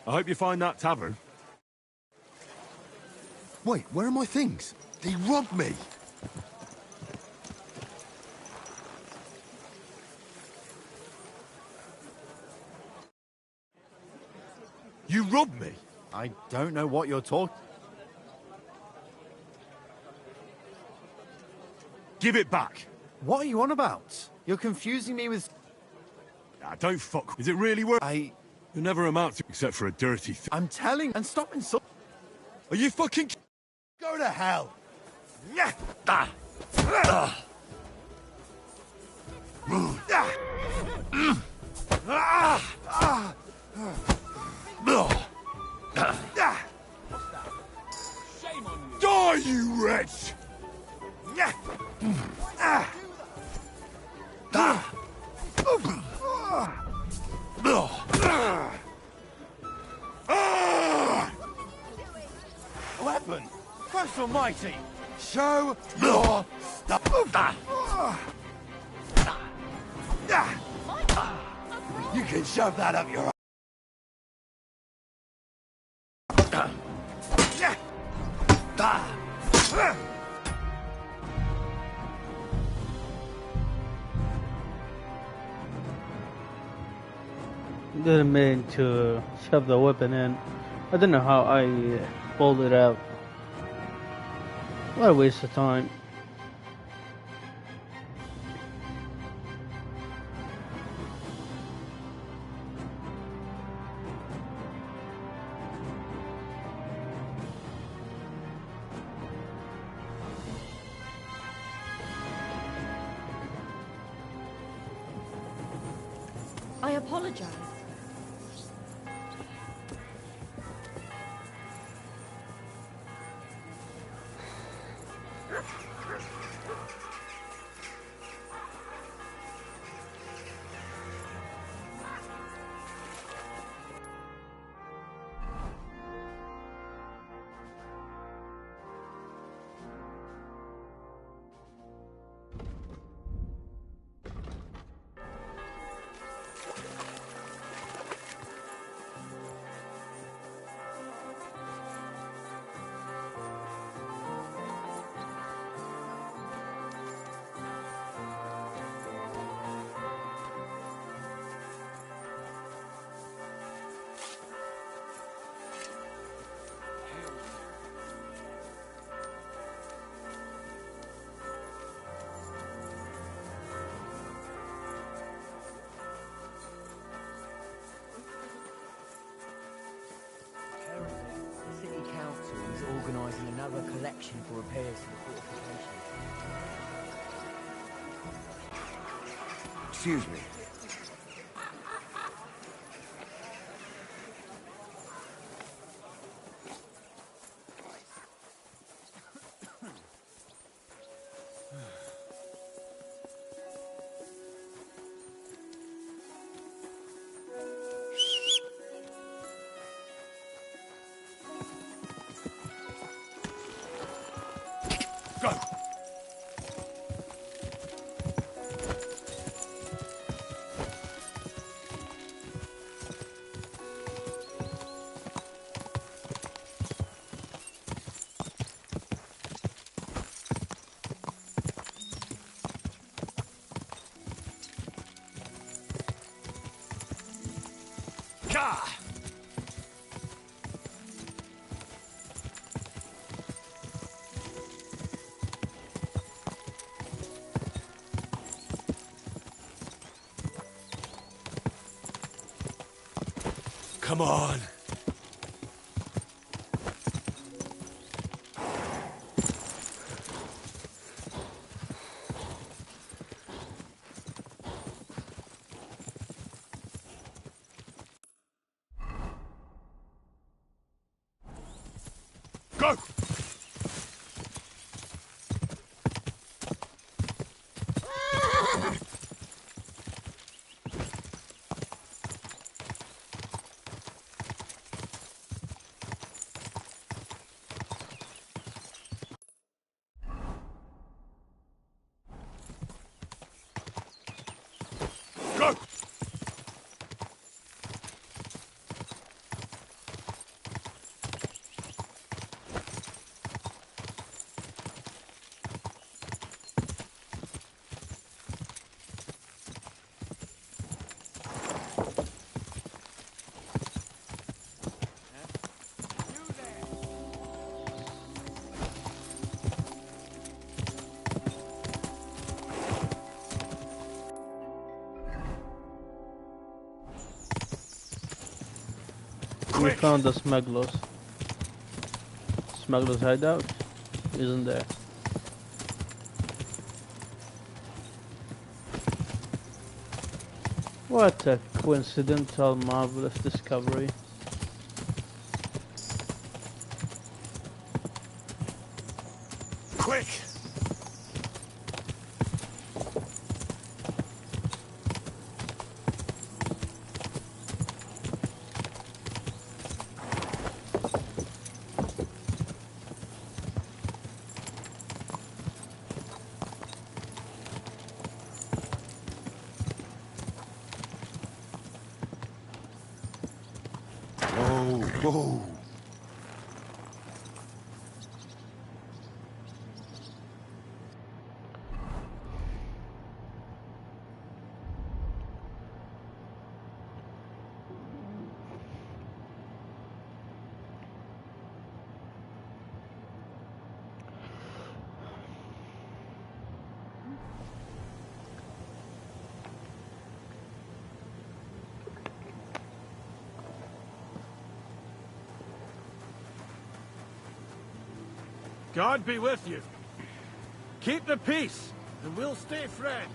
Speaker 11: I hope you find that tavern.
Speaker 2: Wait, where are my things? They robbed me! You robbed me?
Speaker 7: I don't know what you're talking...
Speaker 11: Give it back!
Speaker 7: What are you on about? You're confusing me with...
Speaker 11: Ah, don't fuck. Is it really worth...
Speaker 7: You'll
Speaker 11: never amount to except for a dirty thing.
Speaker 7: I'm telling... And stop insulting...
Speaker 11: Are you fucking...
Speaker 2: Go to hell! Die, you wretch!
Speaker 7: Weapon! Christ almighty!
Speaker 2: Show your stuff! You can shove that up your...
Speaker 16: Didn't mean to shove the weapon in. I don't know how I pulled it out. What a waste of time.
Speaker 5: I apologize.
Speaker 21: The City Council is organising another collection for repairs to the fortification.
Speaker 2: Excuse me.
Speaker 11: Go! Come on.
Speaker 2: Go! Go!
Speaker 16: We found the smugglers. Smugglers hideout isn't there. What a coincidental, marvelous discovery.
Speaker 2: Quick! Whoa, whoa.
Speaker 15: God be with you. Keep the peace, and we'll stay friends.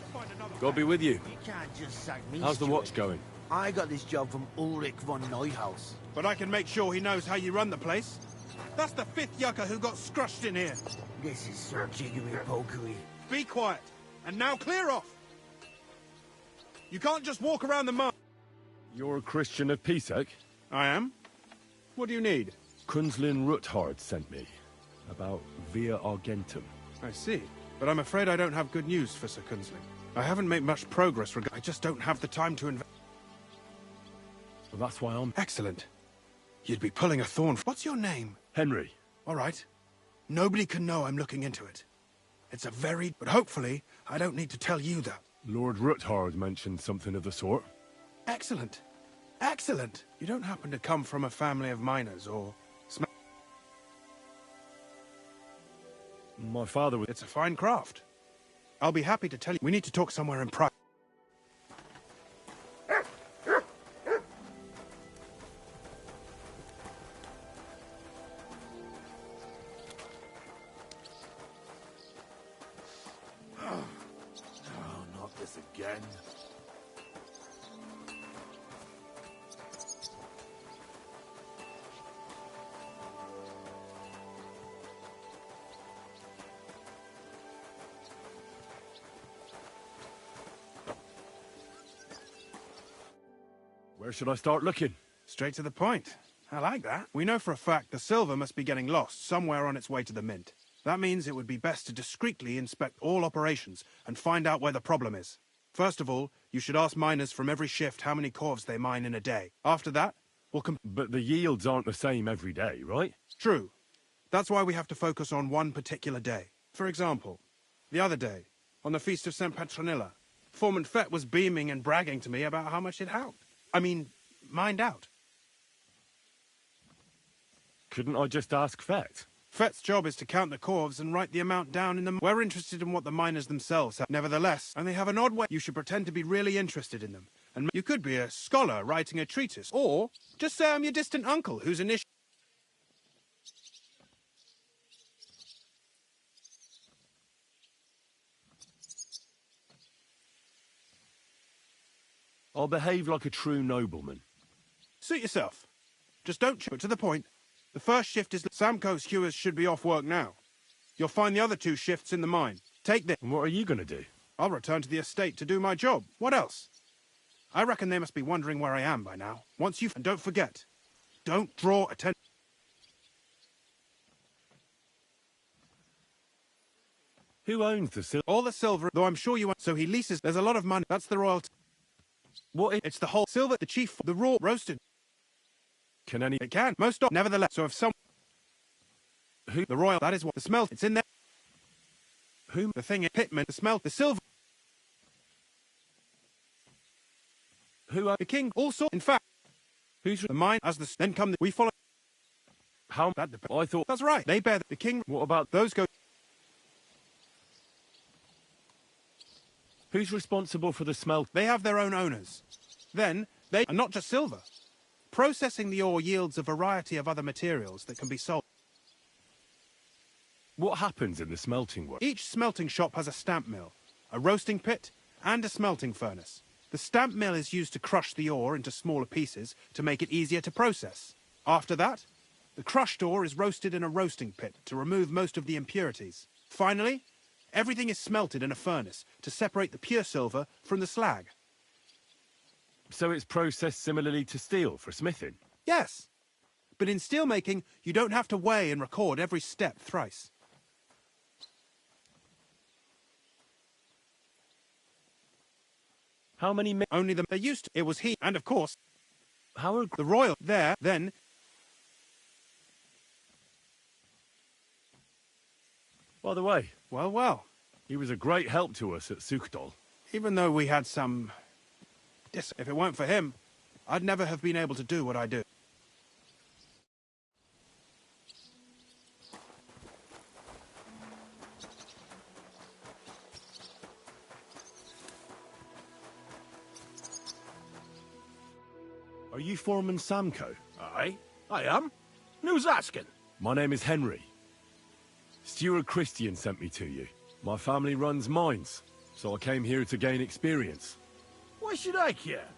Speaker 11: God be with you.
Speaker 6: You can't just sack me.
Speaker 11: How's the
Speaker 6: Stuart.
Speaker 11: watch going?
Speaker 6: I got this job from Ulrich von Neuhaus.
Speaker 8: But I can make sure he knows how you run the place. That's the 5th yucca who got scrushed in here.
Speaker 6: This is so jiggery-pokery.
Speaker 8: Be quiet. And now clear off. You can't just walk around the mud.
Speaker 22: You're a Christian of Pisek?
Speaker 8: I am. What do you need?
Speaker 22: Kunzlin Ruthard sent me. About Via Argentum.
Speaker 8: I see. But I'm afraid I don't have good news for Sir Kunzling. I haven't made much progress. I just don't have the time to invest.
Speaker 22: Well, that's why I'm...
Speaker 8: Excellent. You'd be pulling a thorn. What's your name?
Speaker 22: Henry.
Speaker 8: All right. Nobody can know I'm looking into it. It's a very... But hopefully, I don't need to tell you that.
Speaker 22: Lord Ruthard mentioned something of the sort.
Speaker 8: Excellent. Excellent. You don't happen to come from a family of miners, or...
Speaker 22: My father was...
Speaker 8: It's a fine craft. I'll be happy to tell you. We need to talk somewhere in private.
Speaker 2: No, not this again.
Speaker 22: Where should I start looking?
Speaker 8: Straight to the point. I like that. We know for a fact the silver must be getting lost somewhere on its way to the mint. That means it would be best to discreetly inspect all operations and find out where the problem is. First of all, you should ask miners from every shift how many corves they mine in a day. After that, we'll
Speaker 22: But the yields aren't the same every day, right?
Speaker 8: True. That's why we have to focus on one particular day. For example, the other day, on the Feast of St. Petronilla, Foreman Fett was beaming and bragging to me about how much it helped. Mined out.
Speaker 22: Couldn't I just ask Fett?
Speaker 8: Fett's job is to count the corves and write the amount down in the... We're interested in what the miners themselves have. Nevertheless, and they have an odd way... You should pretend to be really interested in them, And you could be a scholar writing a treatise, or just say I'm your distant uncle who's initiated.
Speaker 22: I'll behave like a true nobleman.
Speaker 8: Suit yourself. Just don't but to the point. The first shift is Samco's hewers should be off work now. You'll find the other 2 shifts in the mine. Take this.
Speaker 22: And what are you going to do?
Speaker 8: I'll return to the estate to do my job. What else? I reckon they must be wondering where I am by now. And don't forget, don't draw attention.
Speaker 22: Who owns the silver?
Speaker 8: All the silver, though I'm sure you want. So he leases. There's a lot of money. That's the royalty.
Speaker 22: What?
Speaker 8: It's the whole silver, the chief, the raw, roasted.
Speaker 22: Can any?
Speaker 8: It can. Most of. Nevertheless, so if some. Who? The royal. That is what the smelt. It's in there. Whom? The thing is, Pitman. The smelt. The silver. Who? The king. Also, in fact. Who's the mine? As the then come. We follow.
Speaker 22: How?
Speaker 8: That
Speaker 22: I thought.
Speaker 8: That's right. They bear the king.
Speaker 22: What about
Speaker 8: those? Go.
Speaker 22: Who's responsible for the smelt?
Speaker 8: They have their own owners. Then, they are not just silver. Processing the ore yields a variety of other materials that can be sold.
Speaker 22: What happens in the smelting work?
Speaker 8: Each smelting shop has a stamp mill, a roasting pit, and a smelting furnace. The stamp mill is used to crush the ore into smaller pieces to make it easier to process. After that, the crushed ore is roasted in a roasting pit to remove most of the impurities. Finally, everything is smelted in a furnace to separate the pure silver from the slag.
Speaker 22: So it's processed similarly to steel for smithing?
Speaker 8: Yes. But in steelmaking, you don't have to weigh and record every step thrice.
Speaker 22: How many men?
Speaker 8: Only them. They used to. It was he. And of course,
Speaker 22: how are
Speaker 8: the royal there, then.
Speaker 22: By the way.
Speaker 8: Well.
Speaker 22: He was a great help to us at Sukdal.
Speaker 8: Even though we had some... If it weren't for him, I'd never have been able to do what I do.
Speaker 22: Are you Foreman Samco?
Speaker 15: Aye, I am. Who's asking?
Speaker 22: My name is Henry. Steward Christian sent me to you. My family runs mines, so I came here to gain experience.
Speaker 15: Why should I care?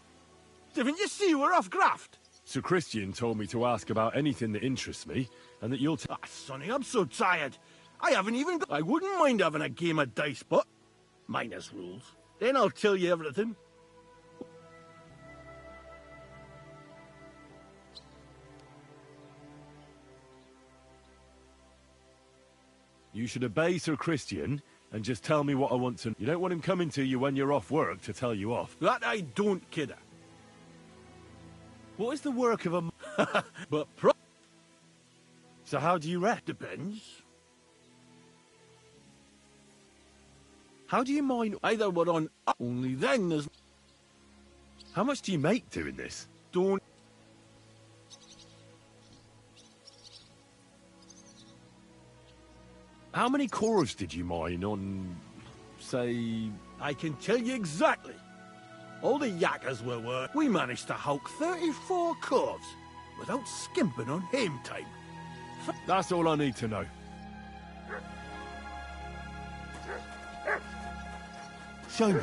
Speaker 15: Didn't you see we're off graft?
Speaker 22: Sir Christian told me to ask about anything that interests me, and that you'll
Speaker 15: Sonny, I'm so tired. I haven't even got... I wouldn't mind having a game of dice, but... minus rules. Then I'll tell you everything.
Speaker 22: You should obey Sir Christian and just tell me what I want to... You don't want him coming to you when you're off work to tell you off.
Speaker 15: That I don't, kidder.
Speaker 22: What is the work of a...
Speaker 15: But
Speaker 22: So how do you rest?
Speaker 15: Depends.
Speaker 22: How do you mine...
Speaker 15: Either we're on... Only then there's...
Speaker 22: How much do you make doing this?
Speaker 15: Don't...
Speaker 22: How many cores did you mine on, say...
Speaker 15: I can tell you exactly. All the yakkers were we managed to hulk 34 cores without skimping on hame time.
Speaker 22: That's all I need to know.
Speaker 15: Show me.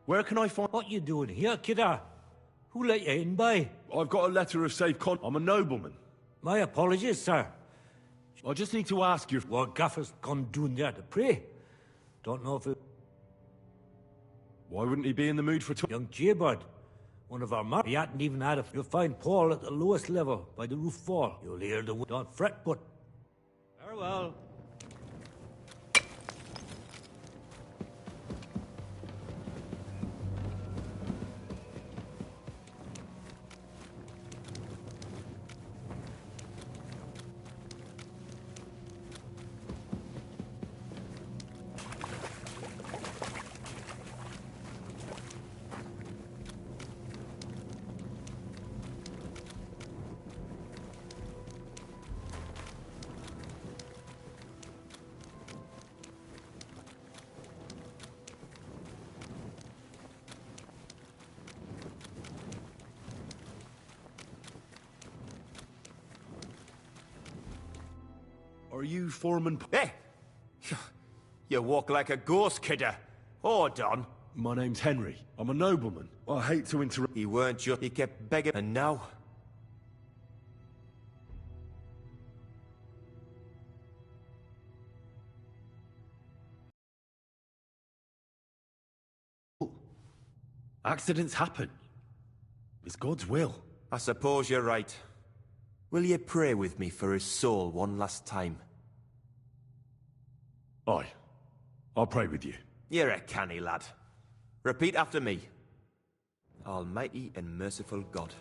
Speaker 22: Where can I find...
Speaker 1: What you doing here, kidder? Who let you in, by?
Speaker 22: I've got a letter of safe con... I'm a nobleman.
Speaker 1: My apologies, sir.
Speaker 22: I just need to ask you...
Speaker 1: What gaffer's gone doing there to pray? Don't know if it...
Speaker 22: Why wouldn't he be in the mood for...
Speaker 1: Young Jaybird, one of our men. He hadn't even had a... You'll find Paul at the lowest level, by the roof fall. You'll hear the... Don't fret, but... Farewell.
Speaker 22: Are you Foreman...
Speaker 10: Hey! You walk like a ghost, kidder. Hold on.
Speaker 22: My name's Henry. I'm a nobleman. I hate to interrupt...
Speaker 10: He weren't just... He kept begging... And now...
Speaker 22: Accidents happen. It's God's will.
Speaker 10: I suppose you're right. Will you pray with me for his soul one last time?
Speaker 22: Aye. I'll pray with you.
Speaker 10: You're a canny lad. Repeat after me. Almighty and merciful God,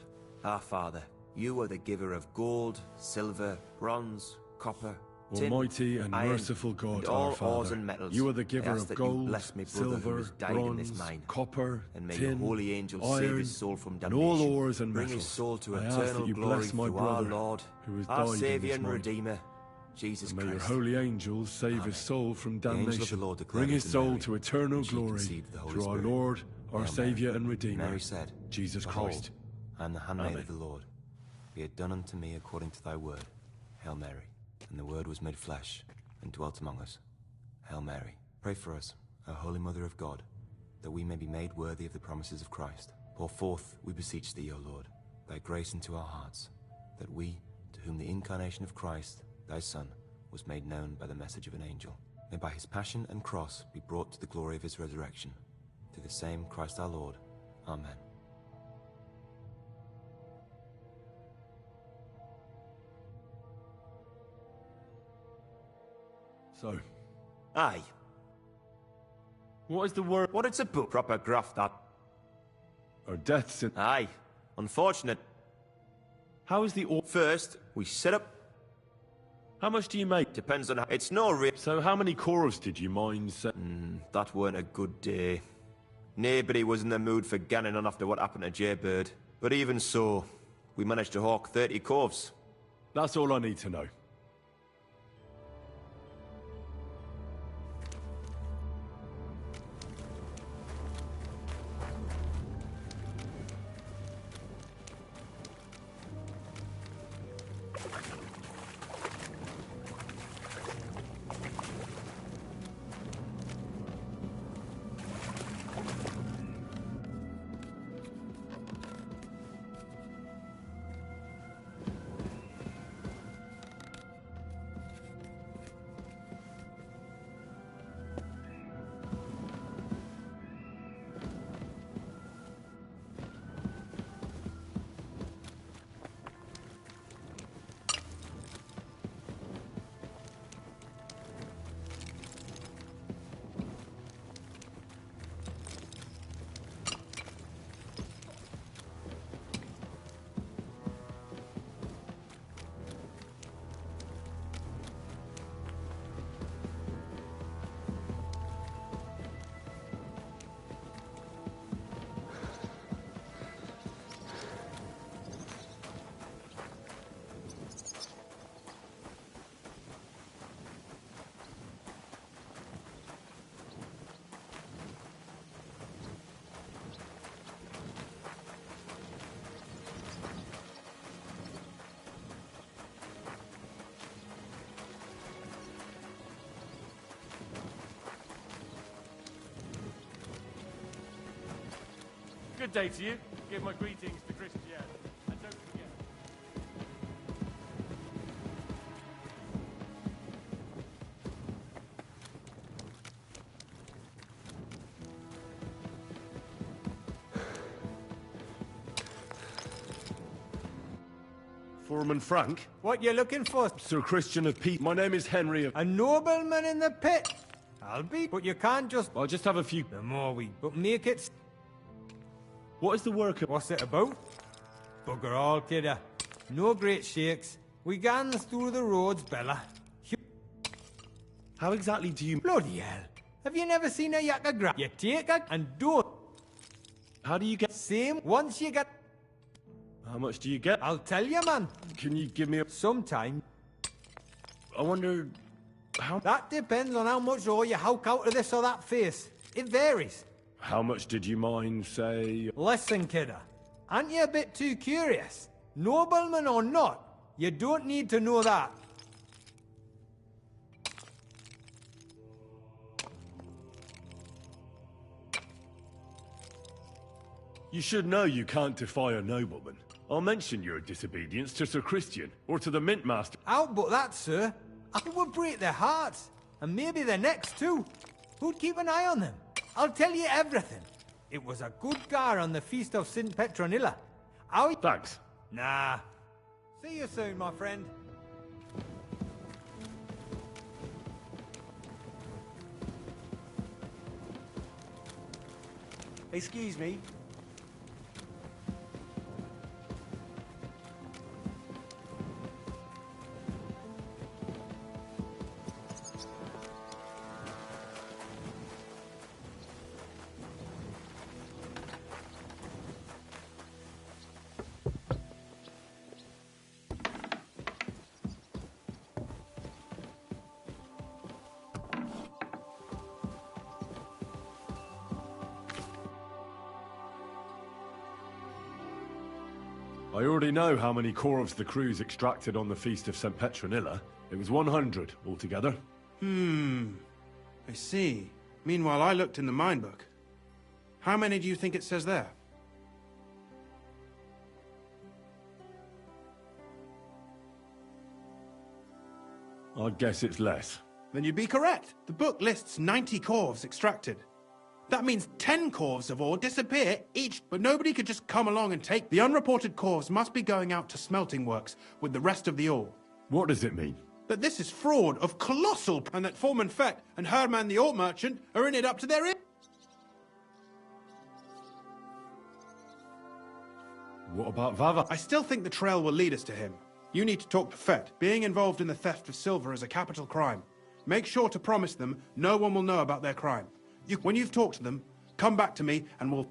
Speaker 10: our Father, you are the giver of gold, silver, bronze, copper, tin,
Speaker 22: Almighty and
Speaker 10: iron,
Speaker 22: merciful God,
Speaker 10: and all
Speaker 22: our Father,
Speaker 10: ores and metals.
Speaker 22: you are the giver
Speaker 10: I ask
Speaker 22: of
Speaker 10: that you
Speaker 22: gold,
Speaker 10: bless me brother who
Speaker 22: silver,
Speaker 10: has died in this
Speaker 22: bronze,
Speaker 10: mine.
Speaker 22: copper,
Speaker 10: And may
Speaker 22: tin,
Speaker 10: your holy angels save
Speaker 22: iron,
Speaker 10: his soul from
Speaker 22: and
Speaker 10: damnation.
Speaker 22: all ores and
Speaker 10: Bring
Speaker 22: metals.
Speaker 10: his soul to
Speaker 22: I ask
Speaker 10: eternal
Speaker 22: that you
Speaker 10: glory
Speaker 22: bless my
Speaker 10: through
Speaker 22: brother,
Speaker 10: our Lord,
Speaker 22: who has
Speaker 10: our
Speaker 22: died in
Speaker 10: Saviour
Speaker 22: this
Speaker 10: and
Speaker 22: mine.
Speaker 10: Redeemer, Jesus
Speaker 22: And may
Speaker 10: Christ.
Speaker 22: your holy angels save his soul from
Speaker 10: The angel of
Speaker 22: damnation.
Speaker 10: the Lord declared
Speaker 22: Bring his
Speaker 10: unto
Speaker 22: soul
Speaker 10: Mary,
Speaker 22: to eternal
Speaker 10: and she
Speaker 22: glory
Speaker 10: conceived the Holy
Speaker 22: through our
Speaker 10: Spirit.
Speaker 22: Lord, our
Speaker 10: Hail
Speaker 22: Saviour
Speaker 10: Mary.
Speaker 22: and Redeemer,
Speaker 10: Mary said,
Speaker 22: Jesus
Speaker 10: Behold,
Speaker 22: Christ.
Speaker 10: I am the handmaid
Speaker 22: Amen.
Speaker 10: of the Lord. Be it done unto me according to thy word. Hail Mary. And the word was made flesh, and dwelt among us. Hail Mary. Pray for us, O Holy Mother of God, that we may be made worthy of the promises of Christ. Pour forth, we beseech thee, O Lord, thy grace into our hearts, that we, to whom the incarnation of Christ, thy Son, was made known by the message of an angel, may by his passion and cross be brought to the glory of his resurrection. Through the same Christ our Lord. Amen.
Speaker 22: So,
Speaker 10: Aye.
Speaker 22: what is the word?
Speaker 10: What it's a book? Proper graft, that.
Speaker 22: Our deaths in...
Speaker 10: Aye. Unfortunate.
Speaker 22: How is the...
Speaker 10: First, we set up...
Speaker 22: How much do you make?
Speaker 10: Depends on how... It's no real...
Speaker 22: So how many corals did you mind
Speaker 10: that weren't a good day. Nobody was in the mood for ganning on after what happened to Jaybird. But even so, we managed to hawk 30 corves.
Speaker 22: That's all I need to know.
Speaker 12: Good day to you. Give my greetings to Christian. And don't forget.
Speaker 22: Foreman Frank?
Speaker 12: What you looking for?
Speaker 22: Sir Christian of Pete. My name is Henry of...
Speaker 12: A nobleman in the pit? I'll be, but you can't just...
Speaker 22: I'll just have a few...
Speaker 12: The more we... But make it...
Speaker 22: What is the work of...
Speaker 12: What's it about? Bugger all, kidder. No great shakes. We gans through the roads, Bella.
Speaker 22: How exactly do you...
Speaker 12: Bloody hell. Have you never seen a yakka grab? You take it and don't.
Speaker 22: How do you get...
Speaker 12: Same, once you get...
Speaker 22: How much do you get?
Speaker 12: I'll tell you, man.
Speaker 22: Can you give me a...
Speaker 12: Sometime.
Speaker 22: I wonder... How...
Speaker 12: That depends on how much ore you howk out of this or that face. It varies.
Speaker 22: How much did you mind, say...
Speaker 12: Listen, kidder. Aren't you a bit too curious? Nobleman or not, you don't need to know that.
Speaker 22: You should know you can't defy a nobleman. I'll mention your disobedience to Sir Christian, or to the Mint Master.
Speaker 12: Out but that, sir. It would break their hearts, and maybe their necks too. Who'd keep an eye on them? I'll tell you everything. It was a good gar on the feast of St. Petronilla. How...
Speaker 22: Thanks.
Speaker 12: Nah. See you soon, my friend.
Speaker 6: Excuse me.
Speaker 22: I already know how many corves the crews extracted on the Feast of St. Petronilla. It was 100 altogether.
Speaker 8: I see. Meanwhile, I looked in the mine book. How many do you think it says there?
Speaker 22: I'd guess it's less.
Speaker 8: Then you'd be correct. The book lists 90 corves extracted. That means 10 corves of ore disappear each, but nobody could just come along and take... The unreported corves must be going out to smelting works with the rest of the ore.
Speaker 22: What does it mean?
Speaker 8: That this is fraud of colossal... and that Foreman Fett and Herman the ore merchant are in it up to their ears.
Speaker 22: What about Vava?
Speaker 8: I still think the trail will lead us to him. You need to talk to Fett. Being involved in the theft of silver is a capital crime. Make sure to promise them no one will know about their crime. When you've talked to them, come back to me and we'll...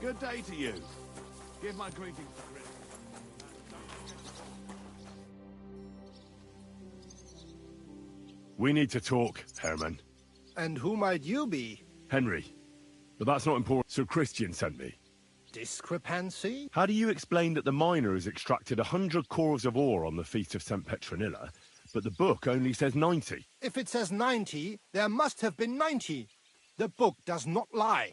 Speaker 2: Good day to you. Give my greetings to Chris.
Speaker 22: We need to talk, Herman.
Speaker 13: And who might you be?
Speaker 22: Henry. But that's not important. Sir Christian sent me.
Speaker 13: Discrepancy?
Speaker 22: How do you explain that the miners extracted 100 cores of ore on the Feast of St. Petronilla, but the book only says 90?
Speaker 13: If it says 90, there must have been 90. The book does not lie.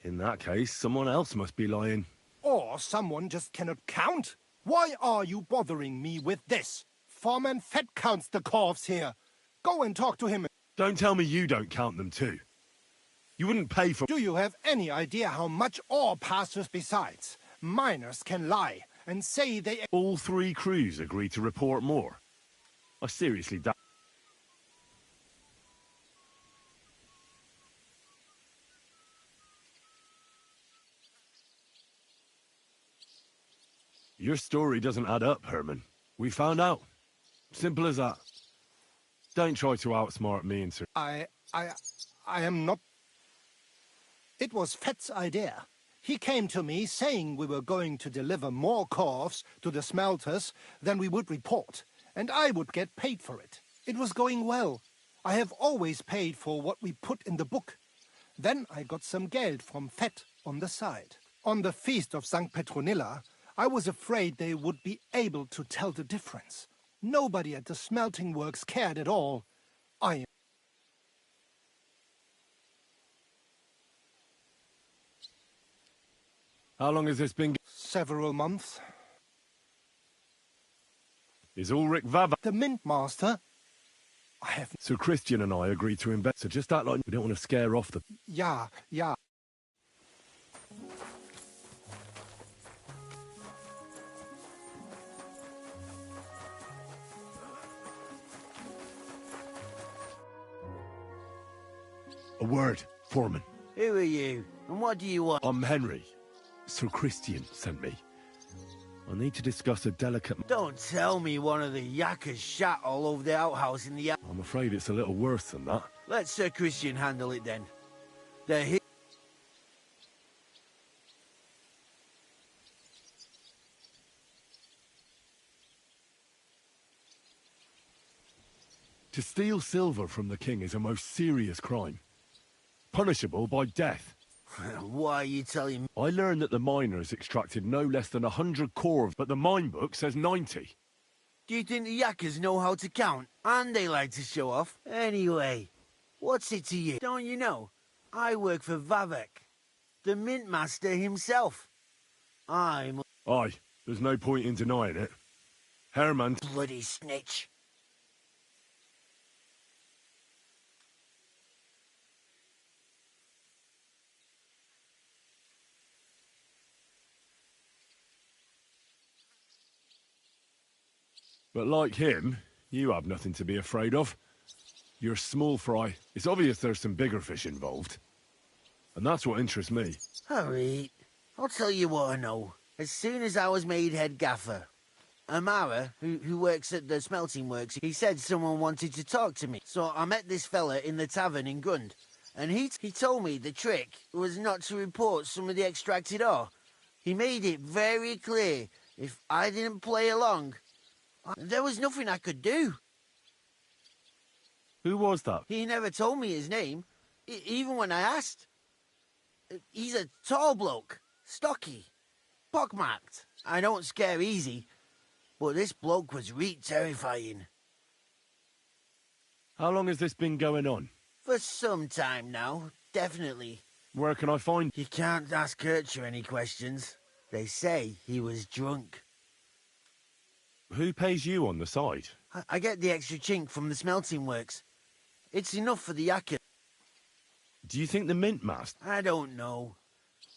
Speaker 22: In that case, someone else must be lying.
Speaker 13: Or someone just cannot count. Why are you bothering me with this? Foreman Fett counts the corves here. Go and talk to him.
Speaker 22: Don't tell me you don't count them too. You wouldn't pay for...
Speaker 13: Do you have any idea how much ore passes besides? Miners can lie and say they...
Speaker 22: All 3 crews agreed to report more. I seriously doubt... Your story doesn't add up, Herman. We found out. Simple as that. Don't try to outsmart me and Sir...
Speaker 13: I am not... It was Fett's idea. He came to me saying we were going to deliver more corves to the smelters than we would report, and I would get paid for it. It was going well. I have always paid for what we put in the book. Then I got some geld from Fett on the side. On the Feast of St. Petronilla, I was afraid they would be able to tell the difference. Nobody at the smelting works cared at all.
Speaker 22: How long has this been...
Speaker 13: Several months.
Speaker 22: Is Ulrich Vava...
Speaker 13: The Mint Master? I have...
Speaker 22: So Christian and I agreed to invest, so just act like we don't want to scare off the...
Speaker 13: Yeah.
Speaker 22: A word, Foreman.
Speaker 21: Who are you? And what do you want?
Speaker 22: I'm Henry. Sir Christian sent me. I need to discuss a delicate...
Speaker 21: Don't tell me one of the yakkers shot all over the outhouse in the...
Speaker 22: I'm afraid it's a little worse than that.
Speaker 21: Let Sir Christian handle it then. They're here.
Speaker 22: To steal silver from the king is a most serious crime. Punishable by death.
Speaker 21: Why are you telling me?
Speaker 22: I learned that the miners extracted no less than 100 corves, but the mine book says 90.
Speaker 21: Do you think the yakkers know how to count? And they like to show off? Anyway, what's it to you? Don't you know? I work for Vavek, the Mint Master himself.
Speaker 22: Aye, there's no point in denying it. Herman...
Speaker 21: Bloody snitch.
Speaker 22: But like him, you have nothing to be afraid of. You're small fry. It's obvious there's some bigger fish involved. And that's what interests me.
Speaker 21: Alright, I'll tell you what I know. As soon as I was made head gaffer, Amara, who works at the smelting works, he said someone wanted to talk to me. So I met this fella in the tavern in Grund, and he told me the trick was not to report some of the extracted ore. He made it very clear if I didn't play along, there was nothing I could do.
Speaker 22: Who was that?
Speaker 21: He never told me his name, even when I asked. He's a tall bloke, stocky, pockmarked. I don't scare easy, but this bloke was reet terrifying.
Speaker 22: How long has this been going on?
Speaker 21: For some time now, definitely.
Speaker 22: Where can I find...
Speaker 21: You can't ask Kircher any questions. They say he was drunk.
Speaker 22: Who pays you on the side?
Speaker 21: I get the extra chink from the smelting works. It's enough for the yakker.
Speaker 22: Do you think the Mint Master...
Speaker 21: I don't know.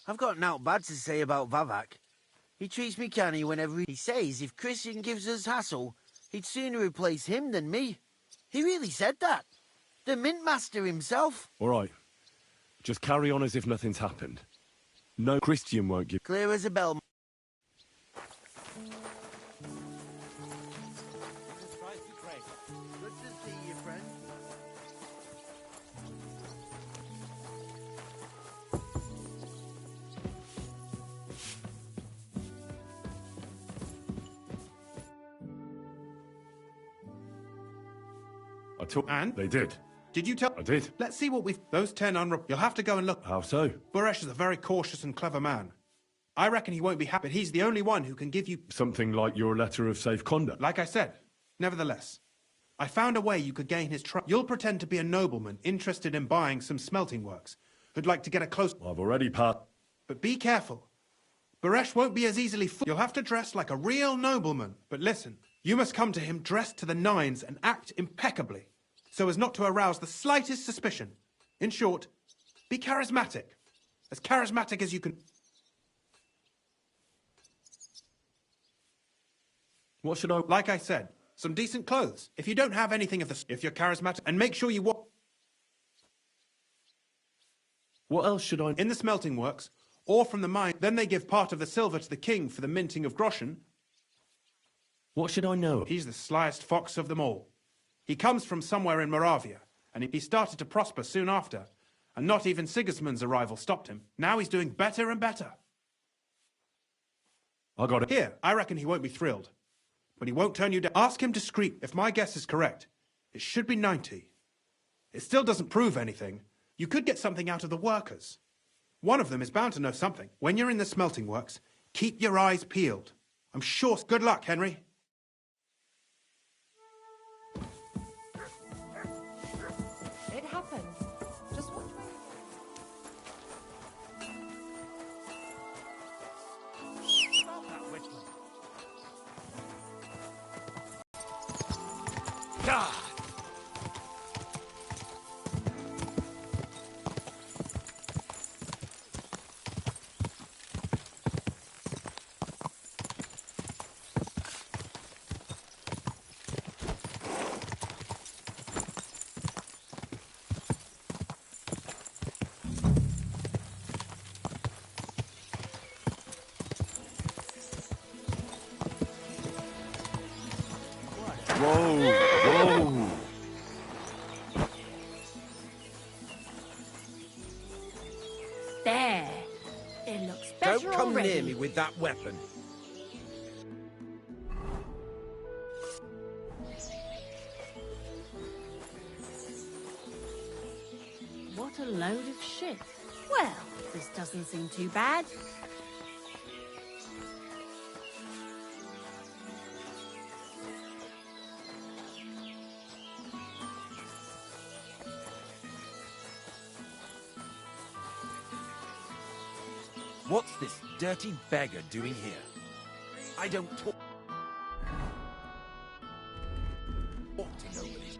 Speaker 21: I've got naught bad to say about Vavak. He treats me canny whenever he says if Christian gives us hassle, he'd sooner replace him than me. He really said that. The Mint Master himself.
Speaker 22: All right. Just carry on as if nothing's happened. No, Christian won't give...
Speaker 21: Clear as a bell.
Speaker 22: I took...
Speaker 8: And?
Speaker 22: They did.
Speaker 8: Did you tell...
Speaker 22: I did.
Speaker 8: Let's see what we've... Those 10 You'll have to go and look.
Speaker 22: How so?
Speaker 8: Buresh is a very cautious and clever man. I reckon he won't be happy, but he's the only one who can give you...
Speaker 22: Something like your letter of safe conduct.
Speaker 8: Like I said, nevertheless, I found a way you could gain his trust. You'll pretend to be a nobleman interested in buying some smelting works, who'd like to get a close...
Speaker 22: I've already passed.
Speaker 8: But be careful. Buresh won't be as easily fooled. You'll have to dress like a real nobleman. But listen, you must come to him dressed to the nines and act impeccably, so as not to arouse the slightest suspicion. In short, be charismatic. As charismatic as you can...
Speaker 22: What should I...
Speaker 8: Like I said, some decent clothes. If you don't have anything of the... If you're charismatic, and make sure you walk...
Speaker 22: What else should I...
Speaker 8: In the smelting works, or from the mine, then they give part of the silver to the king for the minting of groschen.
Speaker 22: What should I know?
Speaker 8: He's the slyest fox of them all. He comes from somewhere in Moravia, and he started to prosper soon after, and not even Sigismund's arrival stopped him. Now he's doing better and better.
Speaker 22: I got it.
Speaker 8: Here, I reckon he won't be thrilled. But he won't turn you down. Ask him discreet. If my guess is correct, it should be 90. It still doesn't prove anything. You could get something out of the workers. One of them is bound to know something. When you're in the smelting works, keep your eyes peeled. I'm sure... Good luck, Henry.
Speaker 14: It happened. Just watch
Speaker 15: God!
Speaker 22: Whoa!
Speaker 5: There. It looks better
Speaker 15: Don't come
Speaker 5: already.
Speaker 15: near me with that weapon.
Speaker 5: What a load of shit. Well, this doesn't seem too bad.
Speaker 15: What's this dirty beggar doing here? I don't talk to nobody.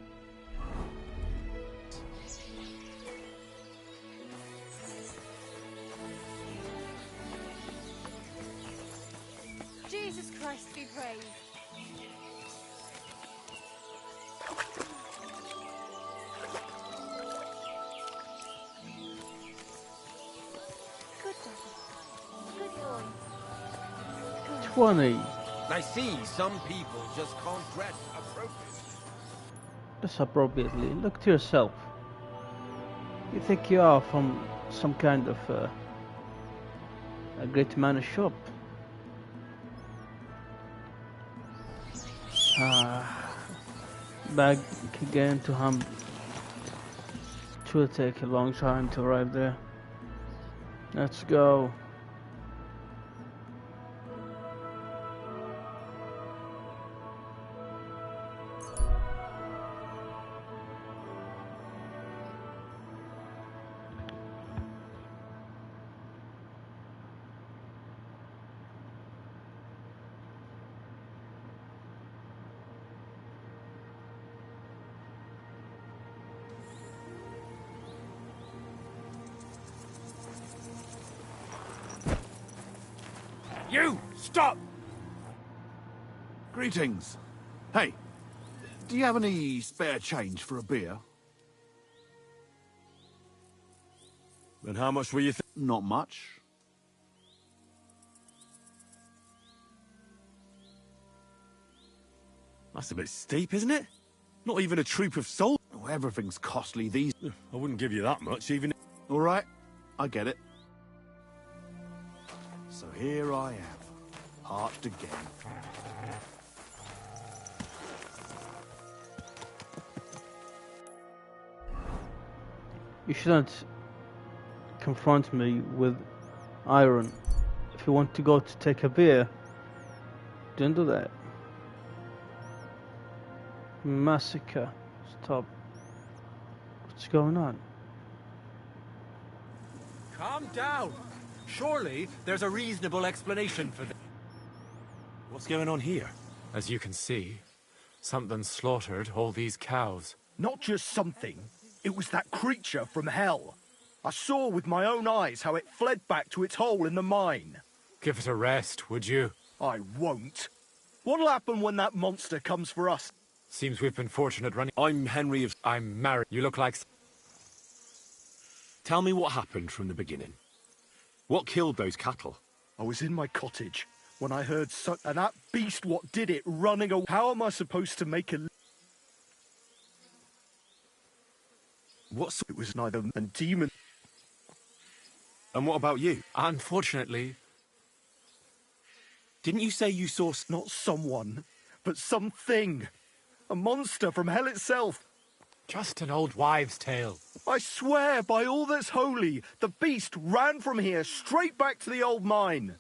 Speaker 5: Jesus Christ be praised. Good boy. Good boy.
Speaker 16: 20.
Speaker 15: I see some people just can't dress appropriately.
Speaker 16: Dress appropriately. Look to yourself. You think you are from some kind of a great man's shop. Back again to Ham. It will take a long time to arrive there. Let's go.
Speaker 15: You! Stop!
Speaker 18: Greetings. Hey, do you have any spare change for a beer?
Speaker 22: And how much were you
Speaker 18: Not much.
Speaker 22: That's a bit steep, isn't it? Not even a troop of soldiers.
Speaker 18: Oh, everything's costly these...
Speaker 22: I wouldn't give you that much, even...
Speaker 18: All right, I get it. So here I am, parched again.
Speaker 16: You shouldn't confront me with iron. If you want to go to take a beer, don't do that. Massacre. Stop. What's going on?
Speaker 3: Calm down. Surely there's a reasonable explanation for this.
Speaker 22: What's going on here?
Speaker 3: As you can see, something slaughtered all these cows.
Speaker 15: Not just something. It was that creature from hell. I saw with my own eyes how it fled back to its hole in the mine.
Speaker 3: Give it a rest, would you?
Speaker 15: I won't. What'll happen when that monster comes for us?
Speaker 3: Seems we've been fortunate running.
Speaker 22: I'm Henry of...
Speaker 3: I'm married. You look like...
Speaker 22: Tell me what happened from the beginning. What killed those cattle?
Speaker 15: I was in my cottage when I heard and that beast what did it running away. How am I supposed to make a...
Speaker 22: What's...
Speaker 15: It was neither a demon...
Speaker 22: And what about you?
Speaker 3: Unfortunately...
Speaker 22: Didn't you say you saw...
Speaker 15: Not someone, but something. A monster from hell itself.
Speaker 3: Just an old wives' tale.
Speaker 15: I swear by all that's holy, the beast ran from here straight back to the old mine.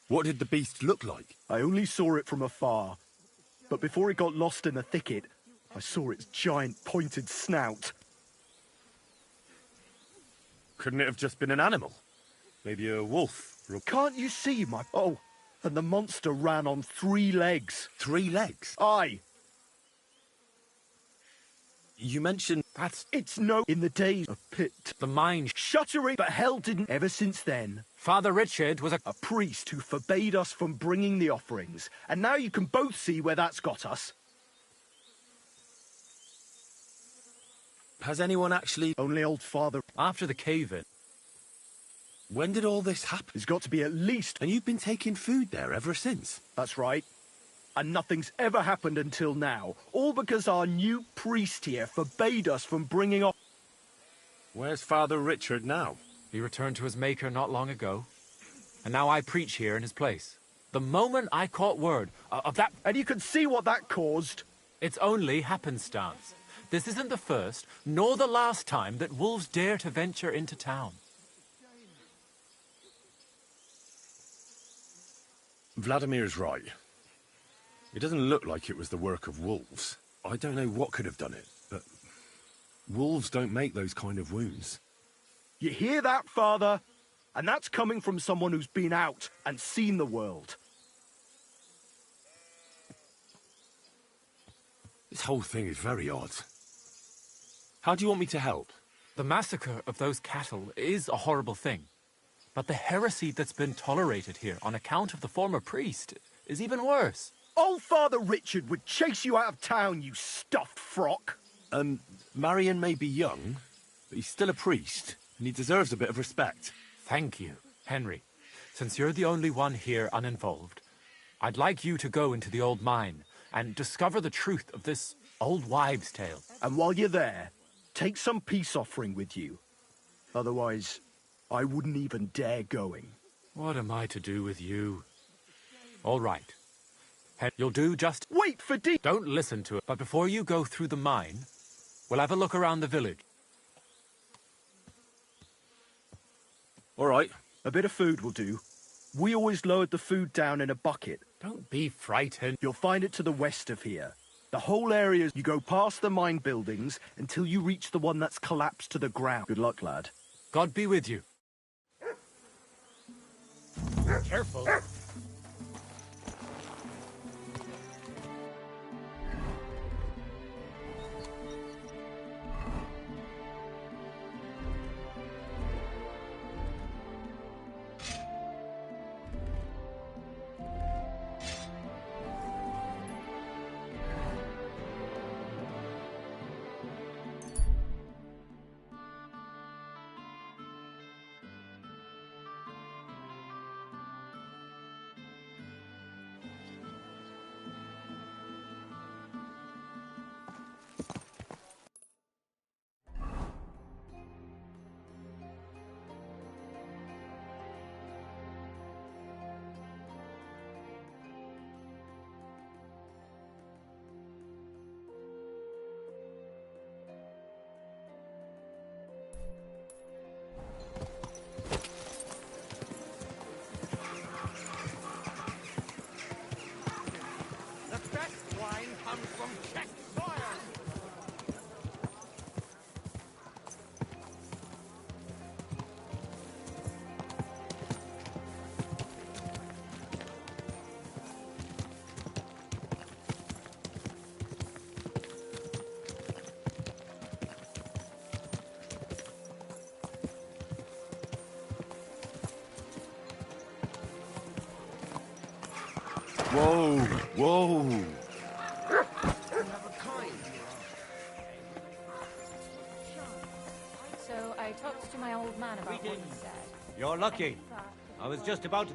Speaker 22: What did the beast look like?
Speaker 15: I only saw it from afar. But before it got lost in the thicket, I saw its giant pointed snout.
Speaker 22: Couldn't it have just been an animal? Maybe a wolf?
Speaker 15: Can't you see my... Oh, and the monster ran on 3 legs.
Speaker 22: 3 legs?
Speaker 15: Aye.
Speaker 22: You mentioned...
Speaker 15: It's no... In the days of pit...
Speaker 3: The mine...
Speaker 15: Shuttering, but hell didn't... Ever since then...
Speaker 3: Father Richard was
Speaker 15: a priest who forbade us from bringing the offerings. And now you can both see where that's got us.
Speaker 22: Has anyone actually...
Speaker 15: Only old Father...
Speaker 3: After the cave-in.
Speaker 22: When did all this happen?
Speaker 15: It's got to be at least...
Speaker 22: And you've been taking food there ever since?
Speaker 15: That's right. And nothing's ever happened until now. All because our new priest here forbade us from bringing off...
Speaker 22: Where's Father Richard now?
Speaker 3: He returned to his maker not long ago. And now I preach here in his place. The moment I caught word of that...
Speaker 15: And you can see what that caused.
Speaker 3: It's only happenstance. This isn't the first, nor the last time that wolves dare to venture into town.
Speaker 22: Vladimir's right. It doesn't look like it was the work of wolves. I don't know what could have done it, but wolves don't make those kind of wounds.
Speaker 15: You hear that, Father? And that's coming from someone who's been out and seen the world.
Speaker 22: This whole thing is very odd. How do you want me to help?
Speaker 3: The massacre of those cattle is a horrible thing. But the heresy that's been tolerated here on account of the former priest is even worse.
Speaker 15: Old Father Richard would chase you out of town, you stuffed frock.
Speaker 22: Marion may be young, but he's still a priest, and he deserves a bit of respect.
Speaker 3: Thank you, Henry. Since you're the only one here uninvolved, I'd like you to go into the old mine and discover the truth of this old wives' tale.
Speaker 15: And while you're there, take some peace offering with you. Otherwise, I wouldn't even dare going.
Speaker 3: What am I to do with you? All right. You'll do just...
Speaker 15: Wait for D...
Speaker 3: Don't listen to it. But before you go through the mine, we'll have a look around the village.
Speaker 22: All right.
Speaker 15: A bit of food will do. We always lowered the food down in a bucket.
Speaker 3: Don't be frightened.
Speaker 15: You'll find it to the west of here. The whole area, you go past the mine buildings until you reach the one that's collapsed to the ground. Good luck, lad.
Speaker 3: God be with you.
Speaker 12: Careful.
Speaker 22: Whoa, whoa.
Speaker 5: So I talked to my old man about what he said.
Speaker 1: You're lucky. I was just about to...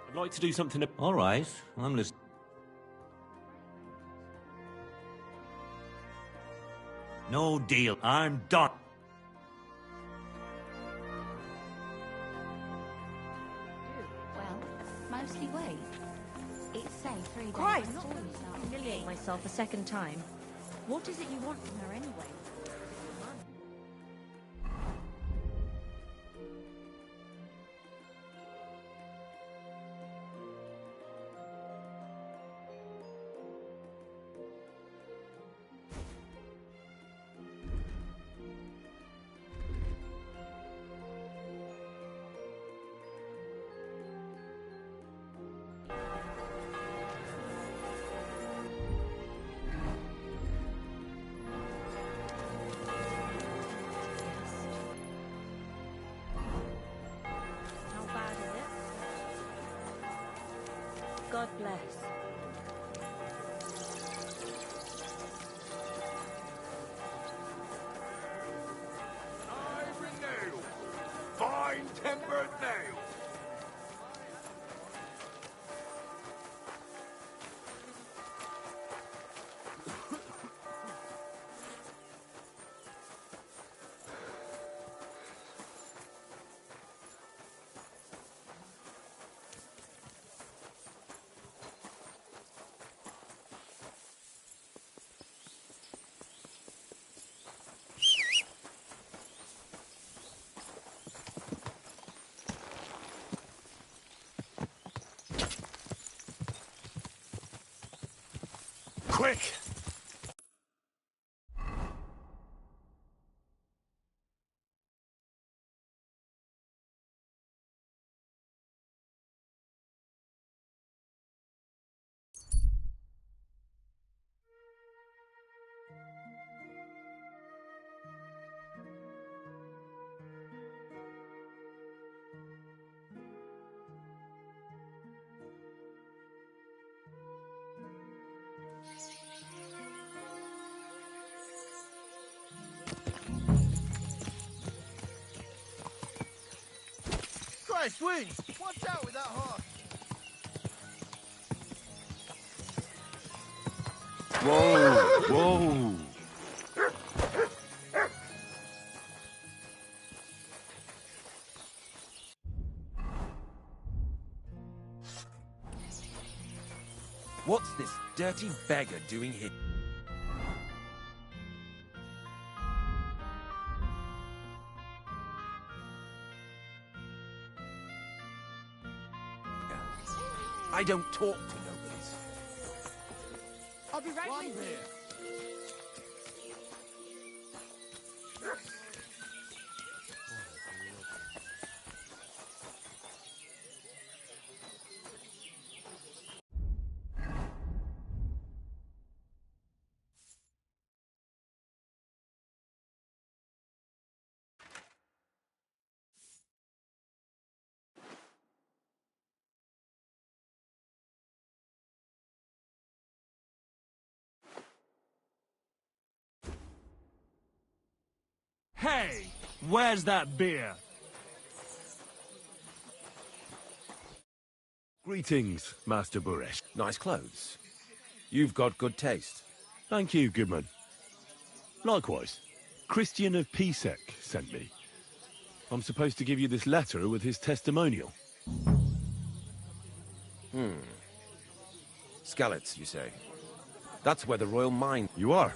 Speaker 11: I'd like to do something...
Speaker 1: All right, I'm listening. No deal. I'm done.
Speaker 5: Well, mostly wait. It's safe 3 days.
Speaker 9: Christ!
Speaker 5: I'm not going to start
Speaker 9: Humiliate myself a second time. What is it you want from her anyway? How bad is it? God bless.
Speaker 2: Iron nails! Fine timbered nails!
Speaker 15: Quick!
Speaker 7: Hey, Swings! Watch out with that horse!
Speaker 22: Whoa! Whoa!
Speaker 4: What's this dirty beggar doing here? I don't talk to nobodies.
Speaker 9: I'll be right with you.
Speaker 17: Hey, where's that beer?
Speaker 22: Greetings, Master Buresh.
Speaker 4: Nice clothes. You've got good taste.
Speaker 22: Thank you, Goodman. Likewise. Christian of Pisek sent me. I'm supposed to give you this letter with his testimonial.
Speaker 4: Skallets, you say? That's where the royal mine...
Speaker 22: You are.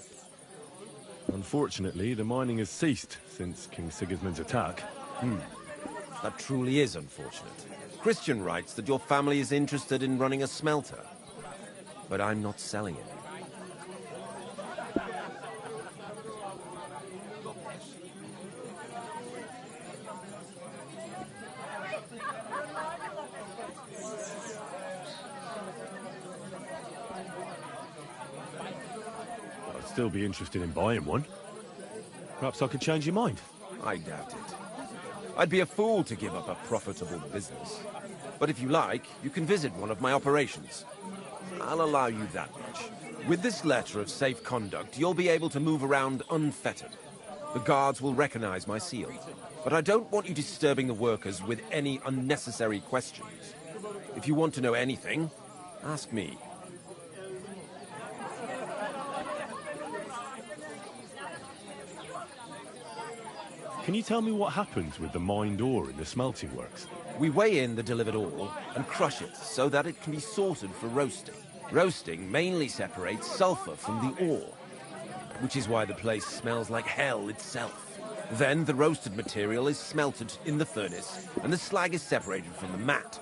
Speaker 22: Unfortunately, the mining has ceased since King Sigismund's attack.
Speaker 4: That truly is unfortunate. Christian writes that your family is interested in running a smelter. But I'm not selling it.
Speaker 22: I'd still be interested in buying one. Perhaps I could change your mind.
Speaker 4: I doubt it. I'd be a fool to give up a profitable business. But if you like, you can visit one of my operations. I'll allow you that much. With this letter of safe conduct, you'll be able to move around unfettered. The guards will recognize my seal. But I don't want you disturbing the workers with any unnecessary questions. If you want to know anything, ask me.
Speaker 22: Can you tell me what happens with the mined ore in the smelting works?
Speaker 4: We weigh in the delivered ore and crush it so that it can be sorted for roasting. Roasting mainly separates sulfur from the ore, which is why the place smells like hell itself. Then the roasted material is smelted in the furnace and the slag is separated from the matte.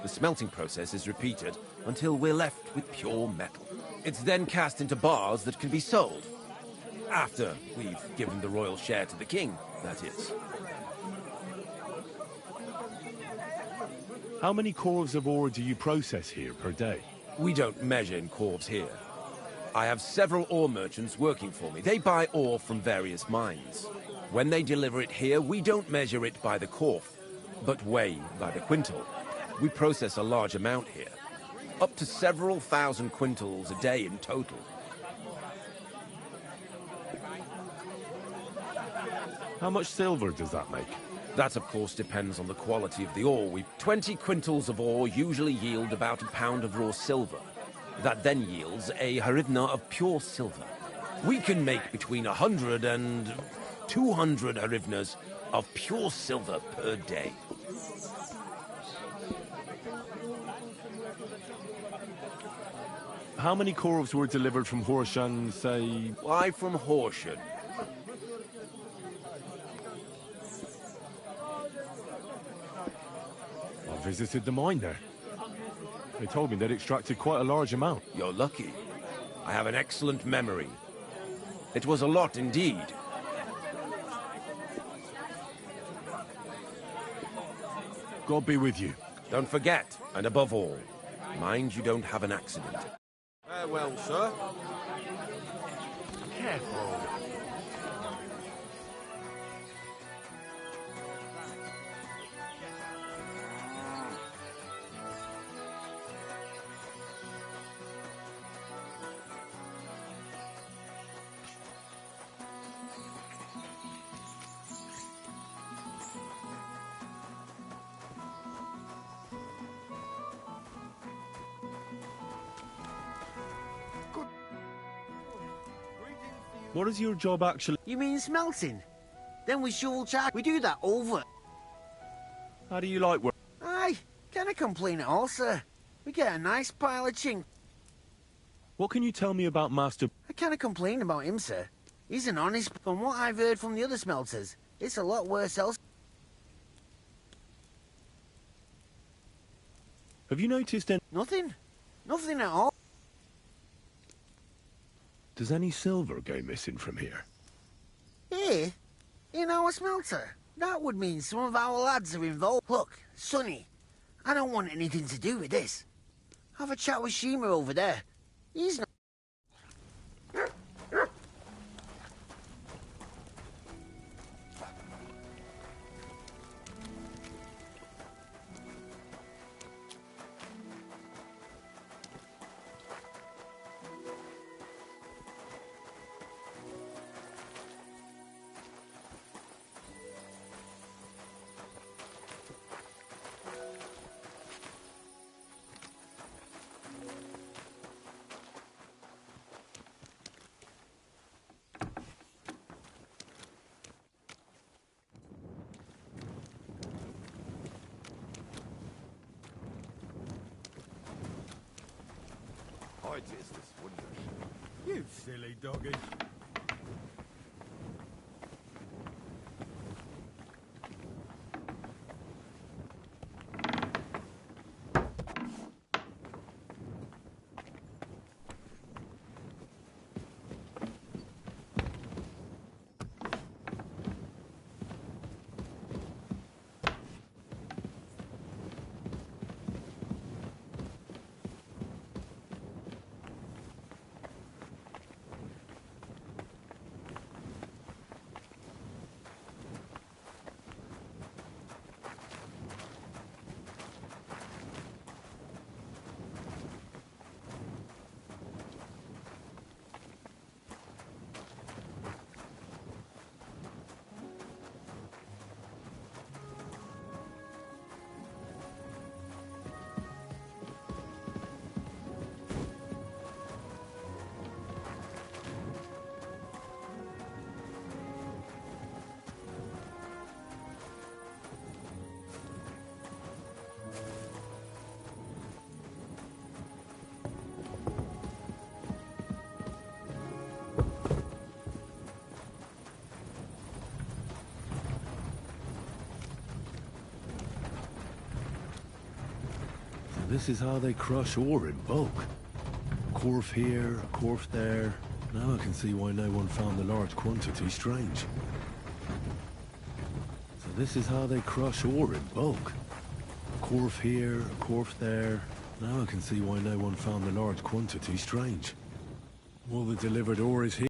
Speaker 4: The smelting process is repeated until we're left with pure metal. It's then cast into bars that can be sold. After we've given the royal share to the king, that is.
Speaker 22: How many corves of ore do you process here per day?
Speaker 4: We don't measure in corves here. I have several ore merchants working for me. They buy ore from various mines. When they deliver it here, we don't measure it by the corf, but weigh by the quintal. We process a large amount here. Up to several thousand quintals a day in total.
Speaker 22: How much silver does that make?
Speaker 4: That, of course, depends on the quality of the ore. 20 quintals of ore usually yield about a pound of raw silver. That then yields a hryvnia of pure silver. We can make between 100 and 200 hryvnias of pure silver per day.
Speaker 22: How many corves were delivered from Horshan, say...
Speaker 4: Why from Horshan?
Speaker 22: I visited the mine there. They told me they'd extracted quite a large amount.
Speaker 4: You're lucky. I have an excellent memory. It was a lot indeed.
Speaker 22: God be with you.
Speaker 4: Don't forget, and above all, mind you don't have an accident. Farewell, sir.
Speaker 22: Careful.
Speaker 11: What is your job actually?
Speaker 21: You mean smelting? Then we shovel charcoal. We do that over.
Speaker 11: How do you like work?
Speaker 21: Aye, can't complain at all, sir. We get a nice pile of chink.
Speaker 11: What can you tell me about Master...
Speaker 21: I can't complain about him, sir. He's an honest... From what I've heard from the other smelters, it's a lot worse else.
Speaker 11: Have you noticed any...
Speaker 21: Nothing. Nothing at all.
Speaker 22: Does any silver go missing from here?
Speaker 21: Here? In our smelter? That would mean some of our lads are involved. Look, Sonny, I don't want anything to do with this. Have a chat with Shima over there. He's not...
Speaker 2: Oh, it is this wonders.
Speaker 15: You silly doggy.
Speaker 22: This is how they crush ore in bulk. Corf here, corf there. Now I can see why no one found the large quantity strange. So this is how they crush ore in bulk. Corf here, corf there. Now I can see why no one found the large quantity strange. All the delivered ore is here.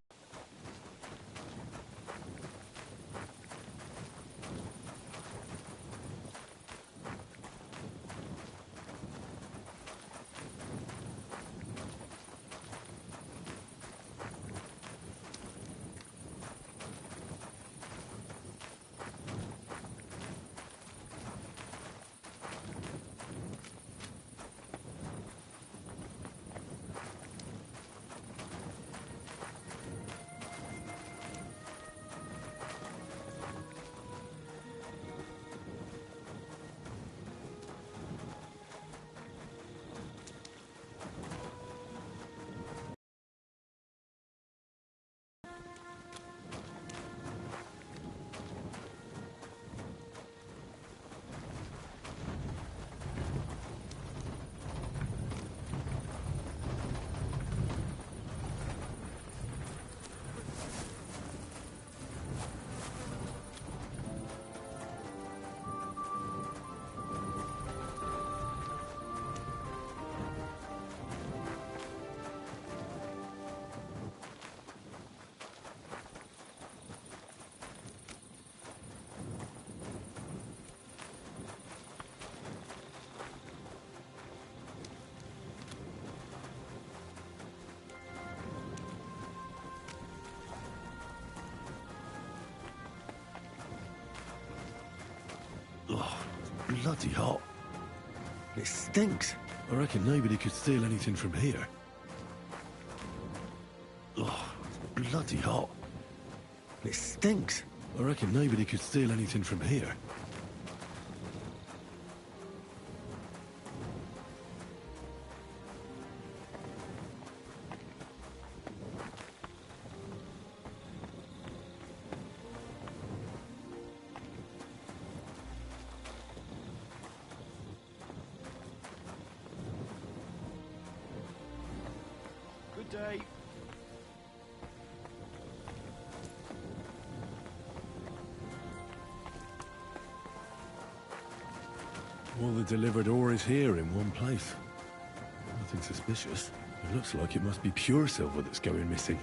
Speaker 22: Oh, it's bloody hot. It stinks. I reckon nobody could steal anything from here. Oh, it's bloody hot. It stinks. I reckon nobody could steal anything from here.
Speaker 7: Good day.
Speaker 22: All the delivered ore is here in one place. Nothing suspicious. It looks like it must be pure silver that's going missing.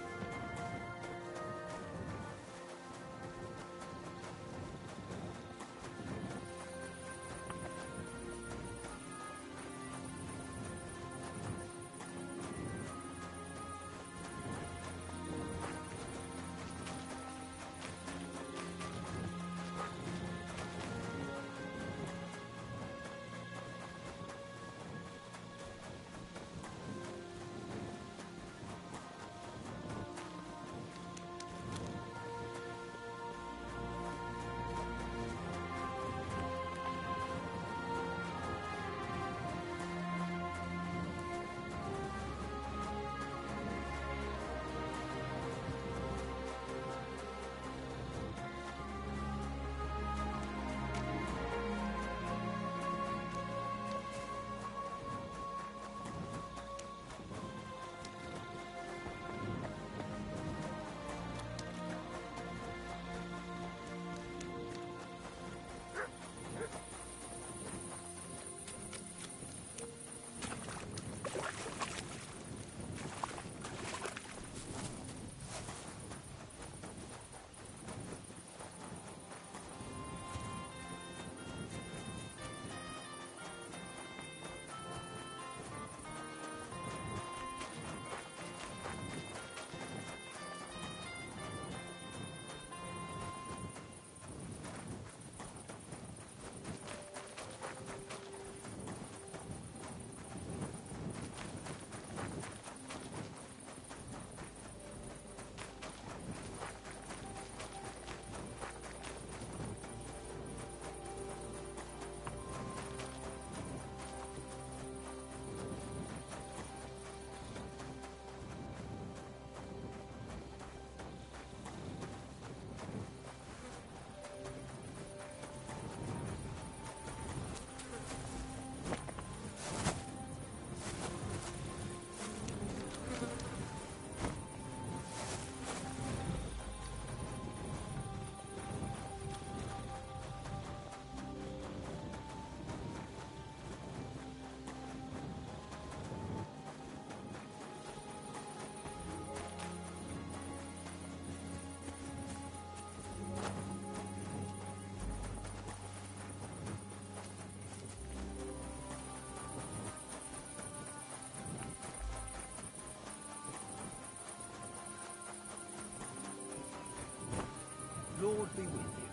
Speaker 7: Lord be with you.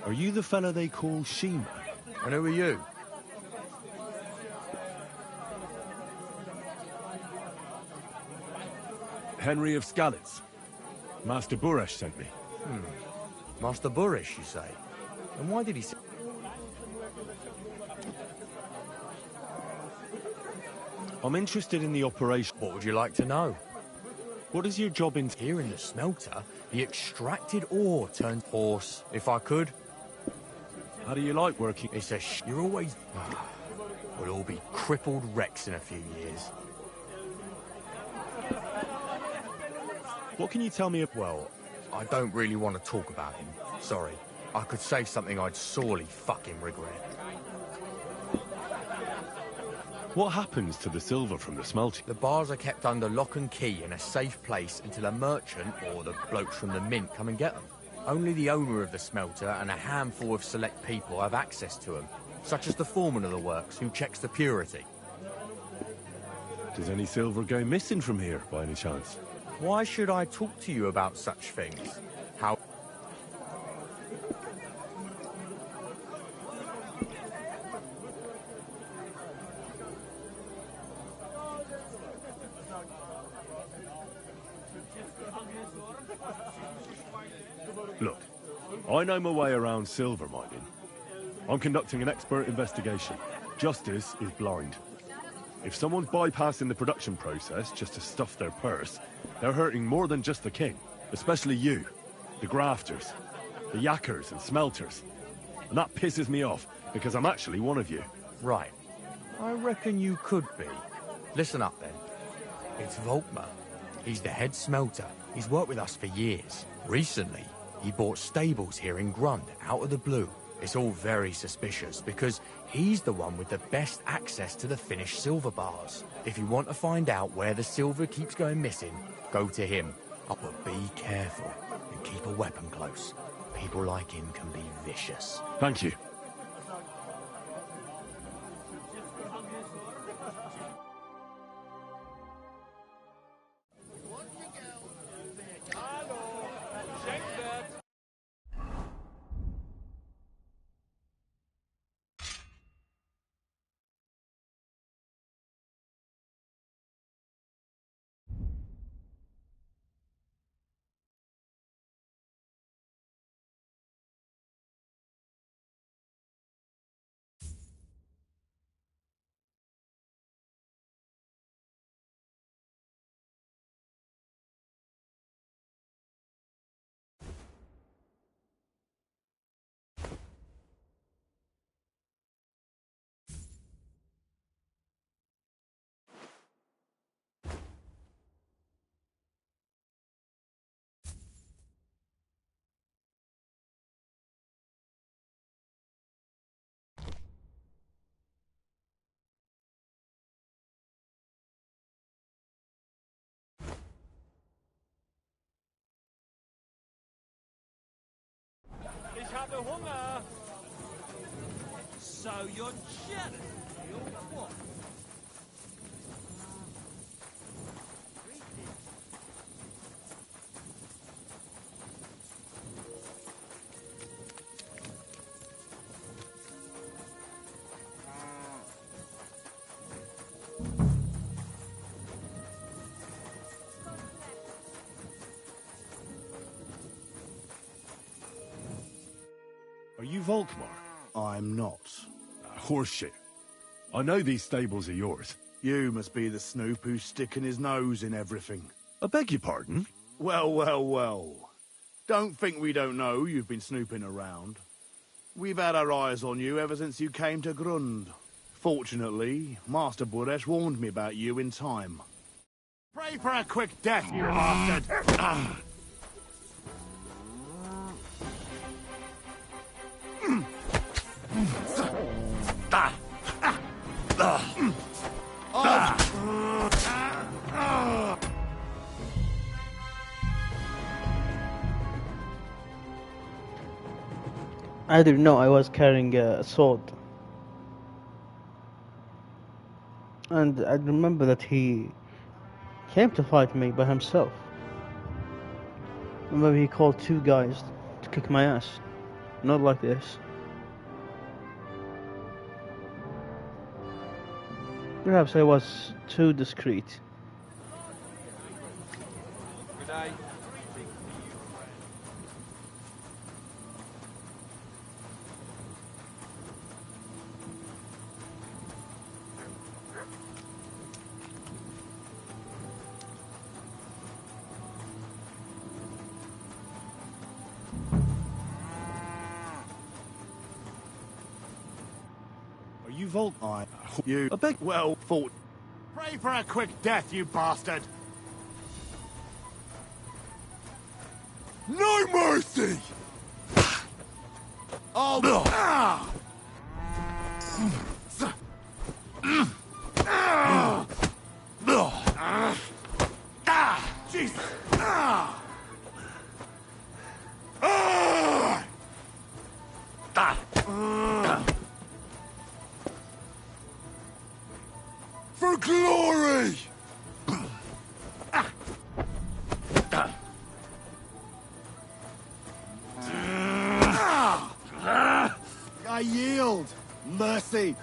Speaker 22: Are you the fella they call Shima?
Speaker 19: And who are you?
Speaker 22: Henry of Skalitz. Master Buresh sent me.
Speaker 19: Master Buresh, you say? And why did he say...
Speaker 22: I'm interested in the operation.
Speaker 19: What would you like to know?
Speaker 22: What is your job in...
Speaker 19: Here in the smelter, the extracted ore turns horse, if I could.
Speaker 22: How do you like working?
Speaker 19: It's a You're always... We'll all be crippled wrecks in a few years.
Speaker 22: What can you tell me of...
Speaker 19: Well, I don't really want to talk about him. Sorry. I could say something I'd sorely fucking regret.
Speaker 22: What happens to the silver from the smelting?
Speaker 19: The bars are kept under lock and key in a safe place until a merchant or the blokes from the mint come and get them. Only the owner of the smelter and a handful of select people have access to them, such as the foreman of the works who checks the purity.
Speaker 22: Does any silver go missing from here, by any chance?
Speaker 19: Why should I talk to you about such things? How...
Speaker 22: I know my way around silver mining. I'm conducting an expert investigation. Justice is blind. If someone's bypassing the production process just to stuff their purse, they're hurting more than just the king. Especially you, the grafters, the yackers and smelters. And that pisses me off, because I'm actually one of you.
Speaker 19: Right. I reckon you could be. Listen up, then. It's Volkmar. He's the head smelter. He's worked with us for years. Recently, he bought stables here in Grund, out of the blue. It's all very suspicious, because he's the one with the best access to the finished silver bars. If you want to find out where the silver keeps going missing, go to him. But be careful, and keep a weapon close. People like him can be vicious.
Speaker 22: Thank you.
Speaker 12: Ich habe Hunger. So you're jealous, you what?
Speaker 22: Are you Volkmar?
Speaker 15: I'm not.
Speaker 22: Horseshit. I know these stables are yours.
Speaker 15: You must be the snoop who's sticking his nose in everything.
Speaker 22: I beg your pardon?
Speaker 15: Well, well, well. Don't think we don't know you've been snooping around. We've had our eyes on you ever since you came to Grund. Fortunately, Master Buresh warned me about you in time.
Speaker 8: Pray for a quick death, you bastard!
Speaker 16: I didn't know I was carrying a sword. And I remember that he came to fight me by himself. Remember he called 2 guys to kick my ass. Not like this. Perhaps I was too discreet.
Speaker 19: Good day.
Speaker 22: Are you Volk?
Speaker 15: You.
Speaker 22: I beg.
Speaker 15: Well, fought.
Speaker 8: Pray for a quick death, you bastard!
Speaker 18: No mercy!
Speaker 8: Oh,
Speaker 18: Jesus! For glory!
Speaker 8: I yield. Mercy.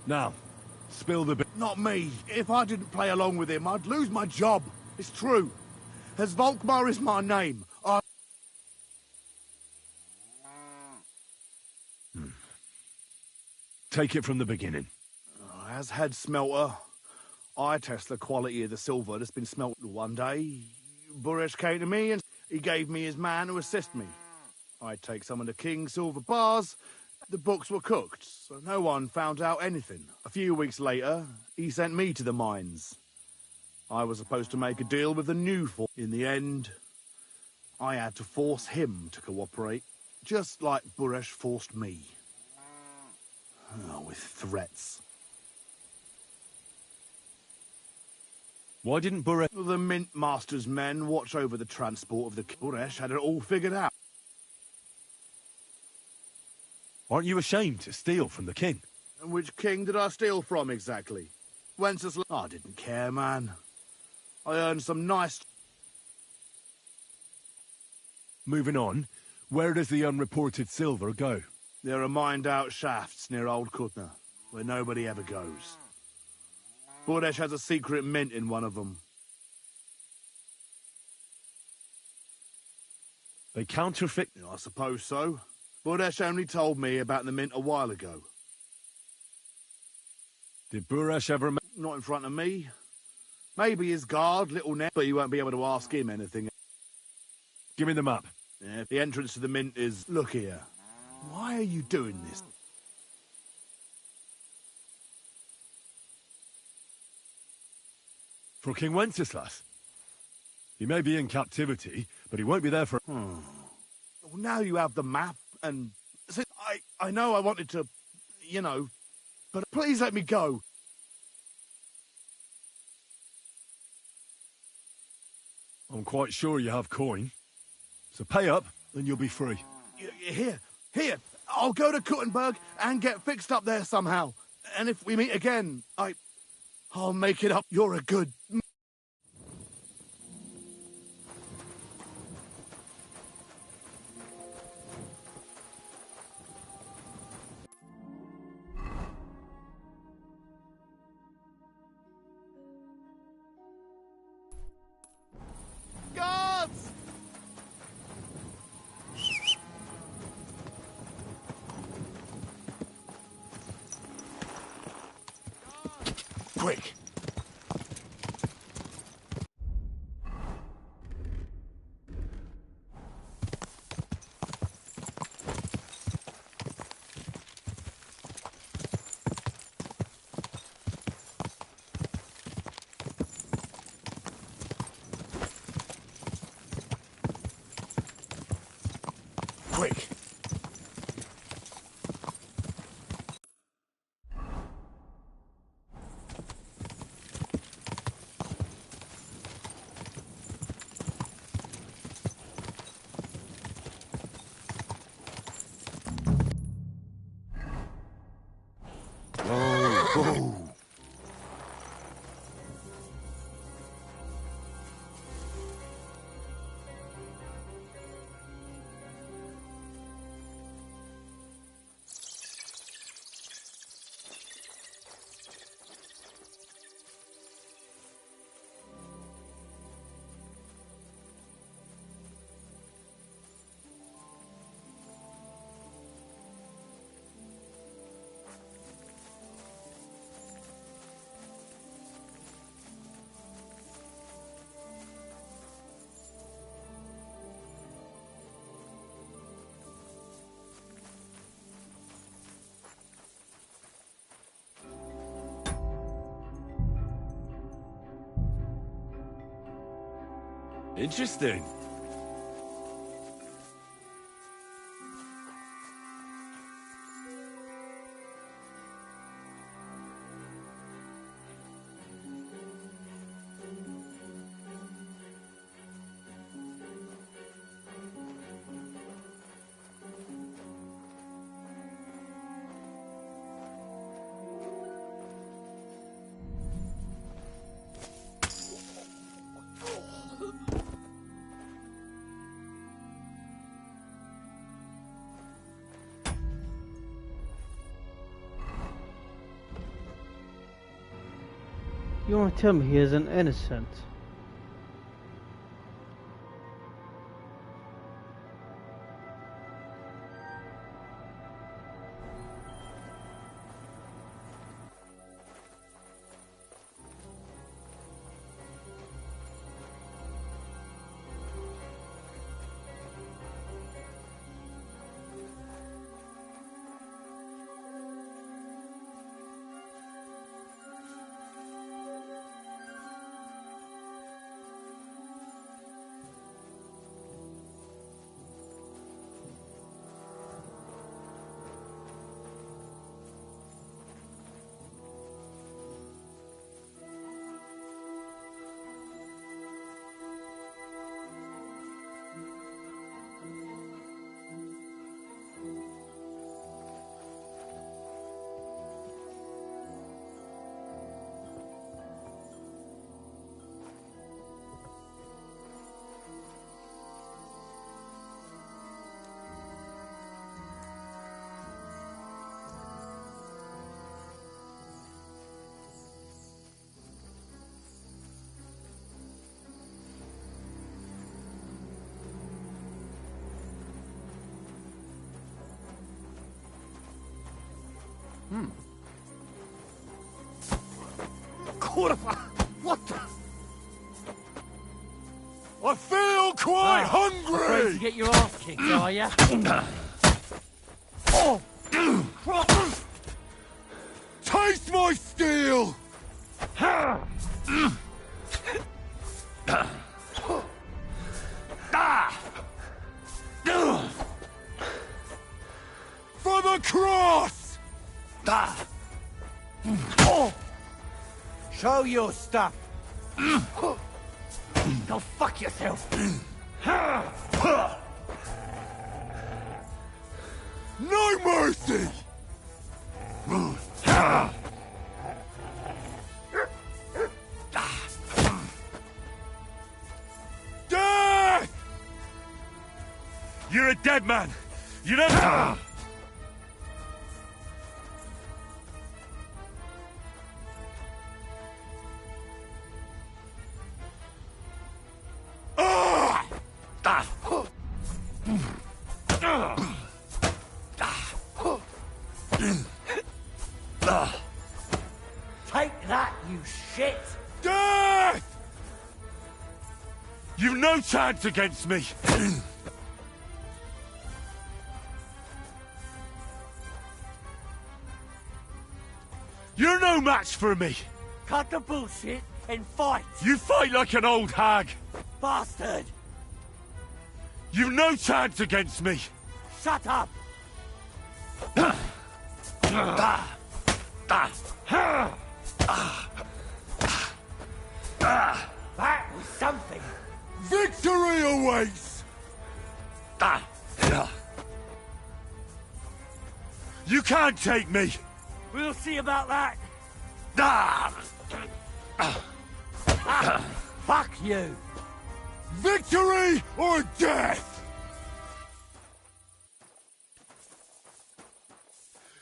Speaker 22: Now, spill the bit.
Speaker 15: Not me. If I didn't play along with him, I'd lose my job. It's true. As Volkmar is my name,
Speaker 22: take it from the beginning.
Speaker 15: As head smelter, I test the quality of the silver that's been smelted. One day, Buresh came to me and he gave me his man to assist me. I'd take some of the king's silver bars. The books were cooked, so no one found out anything. A few weeks later, he sent me to the mines. I was supposed to make a deal with the new fort. In the end, I had to force him to cooperate, just like Buresh forced me. Oh, with threats.
Speaker 22: Why didn't Buresh...
Speaker 15: The Mint Master's men watch over the transport of the... Buresh had it all figured out.
Speaker 22: Aren't you ashamed to steal from the king?
Speaker 15: And which king did I steal from, exactly? Wenceslas... I didn't care, man. I earned some nice...
Speaker 22: Moving on, where does the unreported silver go?
Speaker 15: There are mined-out shafts near Old Kutna, where nobody ever goes. Buresh has a secret mint in one of them.
Speaker 22: They counterfeit...
Speaker 15: I suppose so. Buresh only told me about the mint a while ago.
Speaker 22: Did Buresh ever...
Speaker 15: Not in front of me. Maybe his guard, Little Ned, but you won't be able to ask him anything.
Speaker 22: Give me the map.
Speaker 15: Yeah, the entrance to the mint is... Look here. Why are you doing this?
Speaker 22: For King Wenceslas. He may be in captivity, but he won't be there for...
Speaker 15: Well, now you have the map, and... See, I know I wanted to, you know, but please let me go.
Speaker 22: I'm quite sure you have coin. So pay up, and you'll be free.
Speaker 15: Here. I'll go to Kuttenberg and get fixed up there somehow. And if we meet again, I'll make it up. You're a good... Guards!
Speaker 22: Quick! Quick! Oh. Interesting.
Speaker 16: You want to tell me he is an innocent?
Speaker 2: What the? I feel quite hungry!
Speaker 6: Afraid to get your ass kicked, are ya? Oh!
Speaker 2: Taste my steel! For the cross!
Speaker 6: Show your stuff! Go fuck yourself!
Speaker 2: No mercy! Death!
Speaker 22: You're a dead man! You know...
Speaker 6: Take that, you shit!
Speaker 22: Death! You've no chance against me! You're no match for me!
Speaker 6: Cut the bullshit and fight!
Speaker 22: You fight like an old hag!
Speaker 6: Bastard!
Speaker 22: You've no chance against me!
Speaker 6: Shut up! That was something!
Speaker 2: Victory awaits!
Speaker 22: You can't take me!
Speaker 6: We'll see about that! Fuck you!
Speaker 2: Victory or death!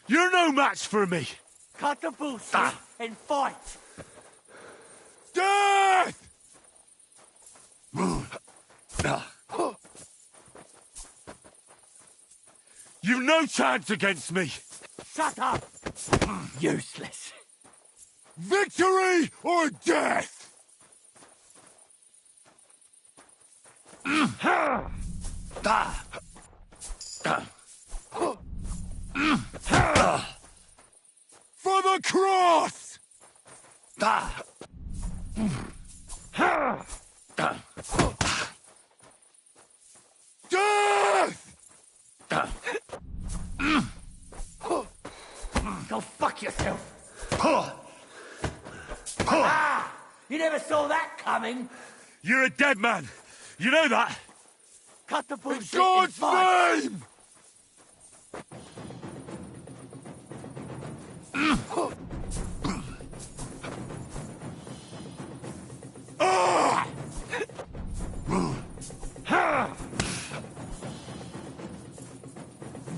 Speaker 22: You're no match for me!
Speaker 6: Cut the bullshit and fight!
Speaker 2: Death!
Speaker 22: You've no chance against me!
Speaker 6: Shut up! Useless!
Speaker 2: Victory or death! For the cross! Death!
Speaker 6: Go fuck yourself! You never saw that coming!
Speaker 22: You're a dead man! You know that?
Speaker 6: Cut the bullshit
Speaker 2: In God's
Speaker 6: and fight.
Speaker 2: name!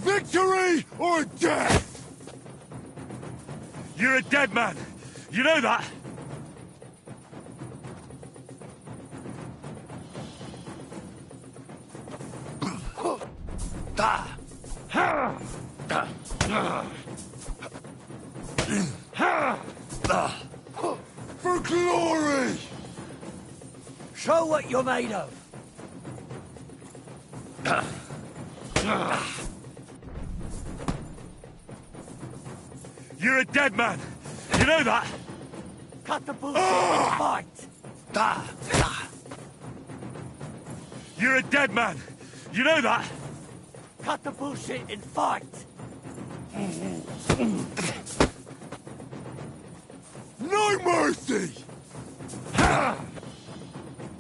Speaker 2: Victory or death!
Speaker 22: You're a dead man! You know that?
Speaker 2: For glory!
Speaker 6: Show what you're made of!
Speaker 22: You're a dead man! You know that?
Speaker 6: Cut the bullshit and fight!
Speaker 22: You're a dead man! You know that?
Speaker 6: Cut the bullshit and fight!
Speaker 2: No mercy!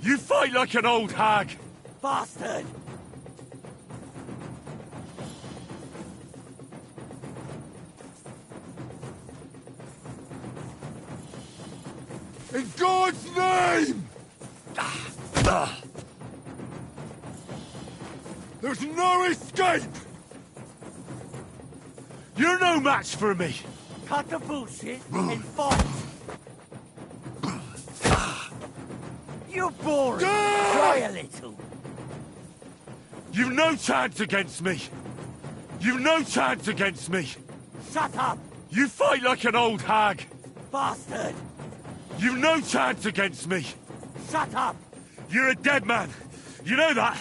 Speaker 22: You fight like an old hag!
Speaker 6: Bastard!
Speaker 2: In God's name! There's no escape!
Speaker 22: You're no match for me!
Speaker 6: Cut the bullshit and fight! You're boring! Try a little!
Speaker 22: You've no chance against me! You've no chance against me!
Speaker 6: Shut up!
Speaker 22: You fight like an old hag!
Speaker 6: Bastard!
Speaker 22: You've no chance against me!
Speaker 6: Shut up!
Speaker 22: You're a dead man! You know that?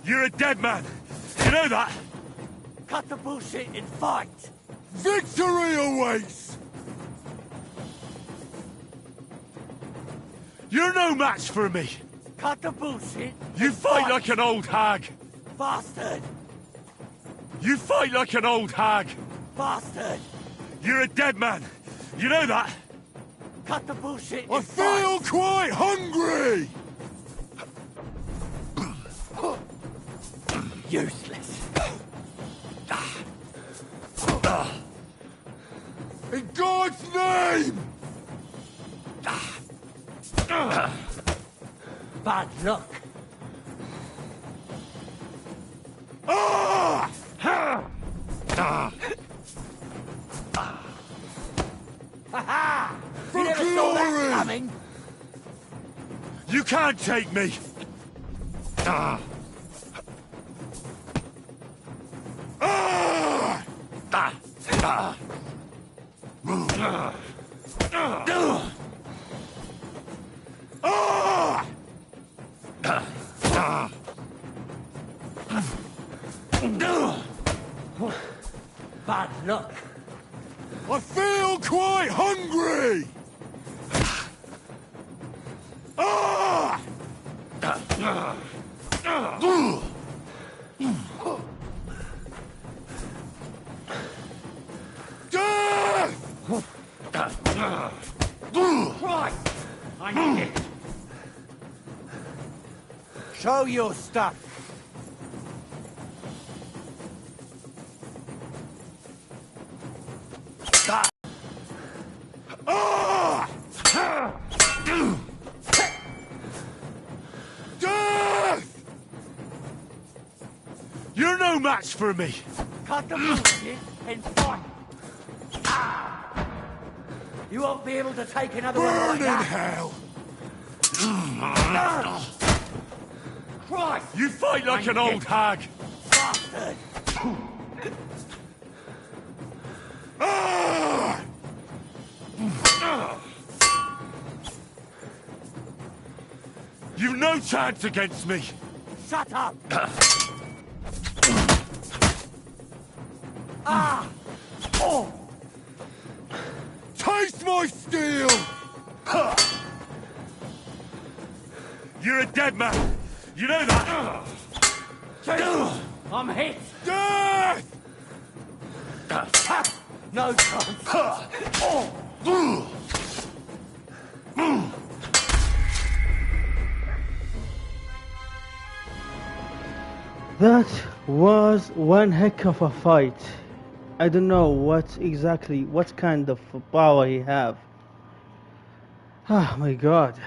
Speaker 22: You're a dead man! You know that?
Speaker 6: Cut the bullshit and fight!
Speaker 22: Victory awaits! You're no match for me!
Speaker 6: Cut the bullshit!
Speaker 22: You fight like an old hag!
Speaker 6: Bastard!
Speaker 22: You fight like an old hag!
Speaker 6: Bastard!
Speaker 22: You're a dead man! You know that?
Speaker 6: Cut the bullshit
Speaker 22: I feel quite hungry!
Speaker 6: Useless.
Speaker 22: In God's name!
Speaker 6: Bad luck. Ha-ha! You never saw that coming!
Speaker 22: You can't take me!
Speaker 6: Bad luck.
Speaker 22: I feel quite hungry!
Speaker 6: Right! I need it. Show your stuff.
Speaker 22: Death! You're no match for me!
Speaker 6: Cut the bullshit and fight. You won't be able to take another one like
Speaker 22: Burn in
Speaker 6: that.
Speaker 22: hell!
Speaker 6: Christ!
Speaker 22: You fight like an old hag!
Speaker 6: Bastard!
Speaker 22: You've no chance against me!
Speaker 6: Shut up! Ah! Oh!
Speaker 22: Taste my steel! You're a dead man! You know that?
Speaker 6: I'm hit!
Speaker 22: Death!
Speaker 6: No chance!
Speaker 16: That was one heck of a fight. I don't know what kind of power he have. Ah, my God.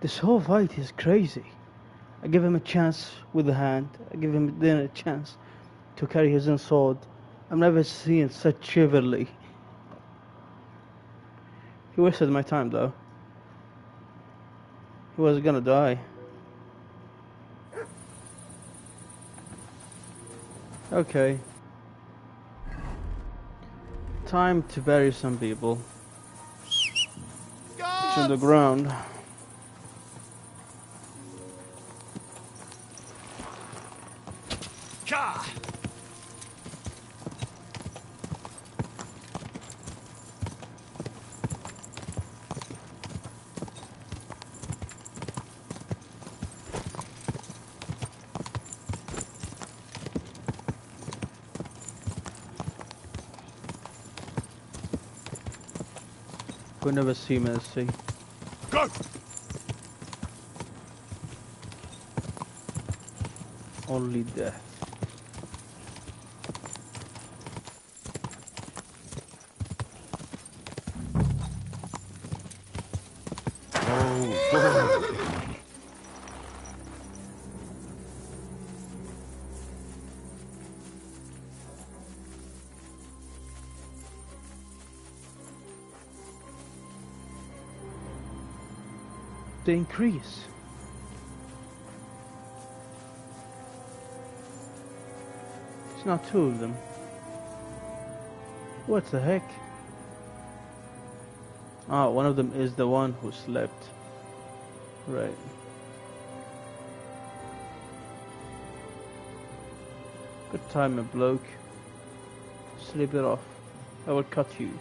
Speaker 16: This whole fight is crazy. I give him a chance with the hand. I give him then a chance to carry his own sword. I've never seen such chivalry. He wasted my time though. He was gonna die. Okay. Time to bury some people. To the ground. We'll never see mercy.
Speaker 22: Go!
Speaker 16: Only death. they increase? It's not two of them. What the heck? Ah, one of them is the one who slept. Right. Good time, my bloke. Sleep it off. I will cut you.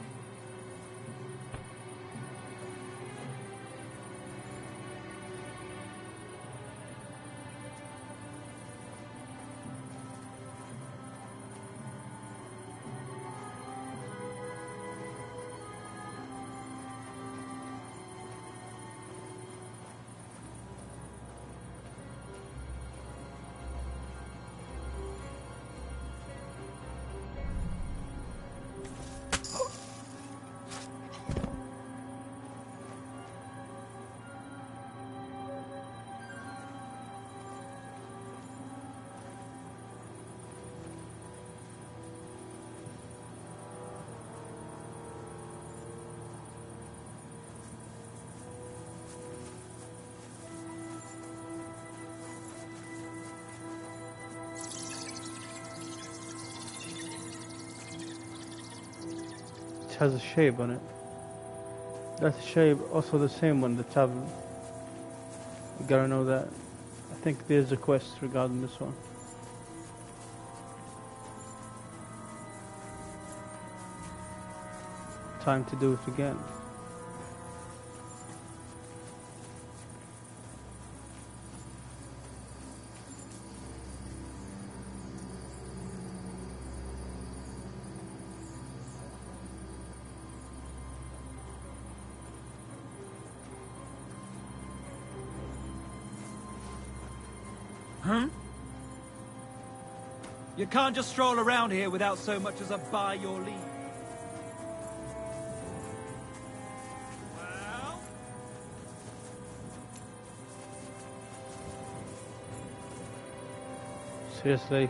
Speaker 16: Has a shape on it. That shape also the same one, the tavern. You gotta know that. I think there's a quest regarding this one. Time to do it again.
Speaker 17: Huh? You can't just stroll around here without so much as a by your leave. Well?
Speaker 16: Seriously.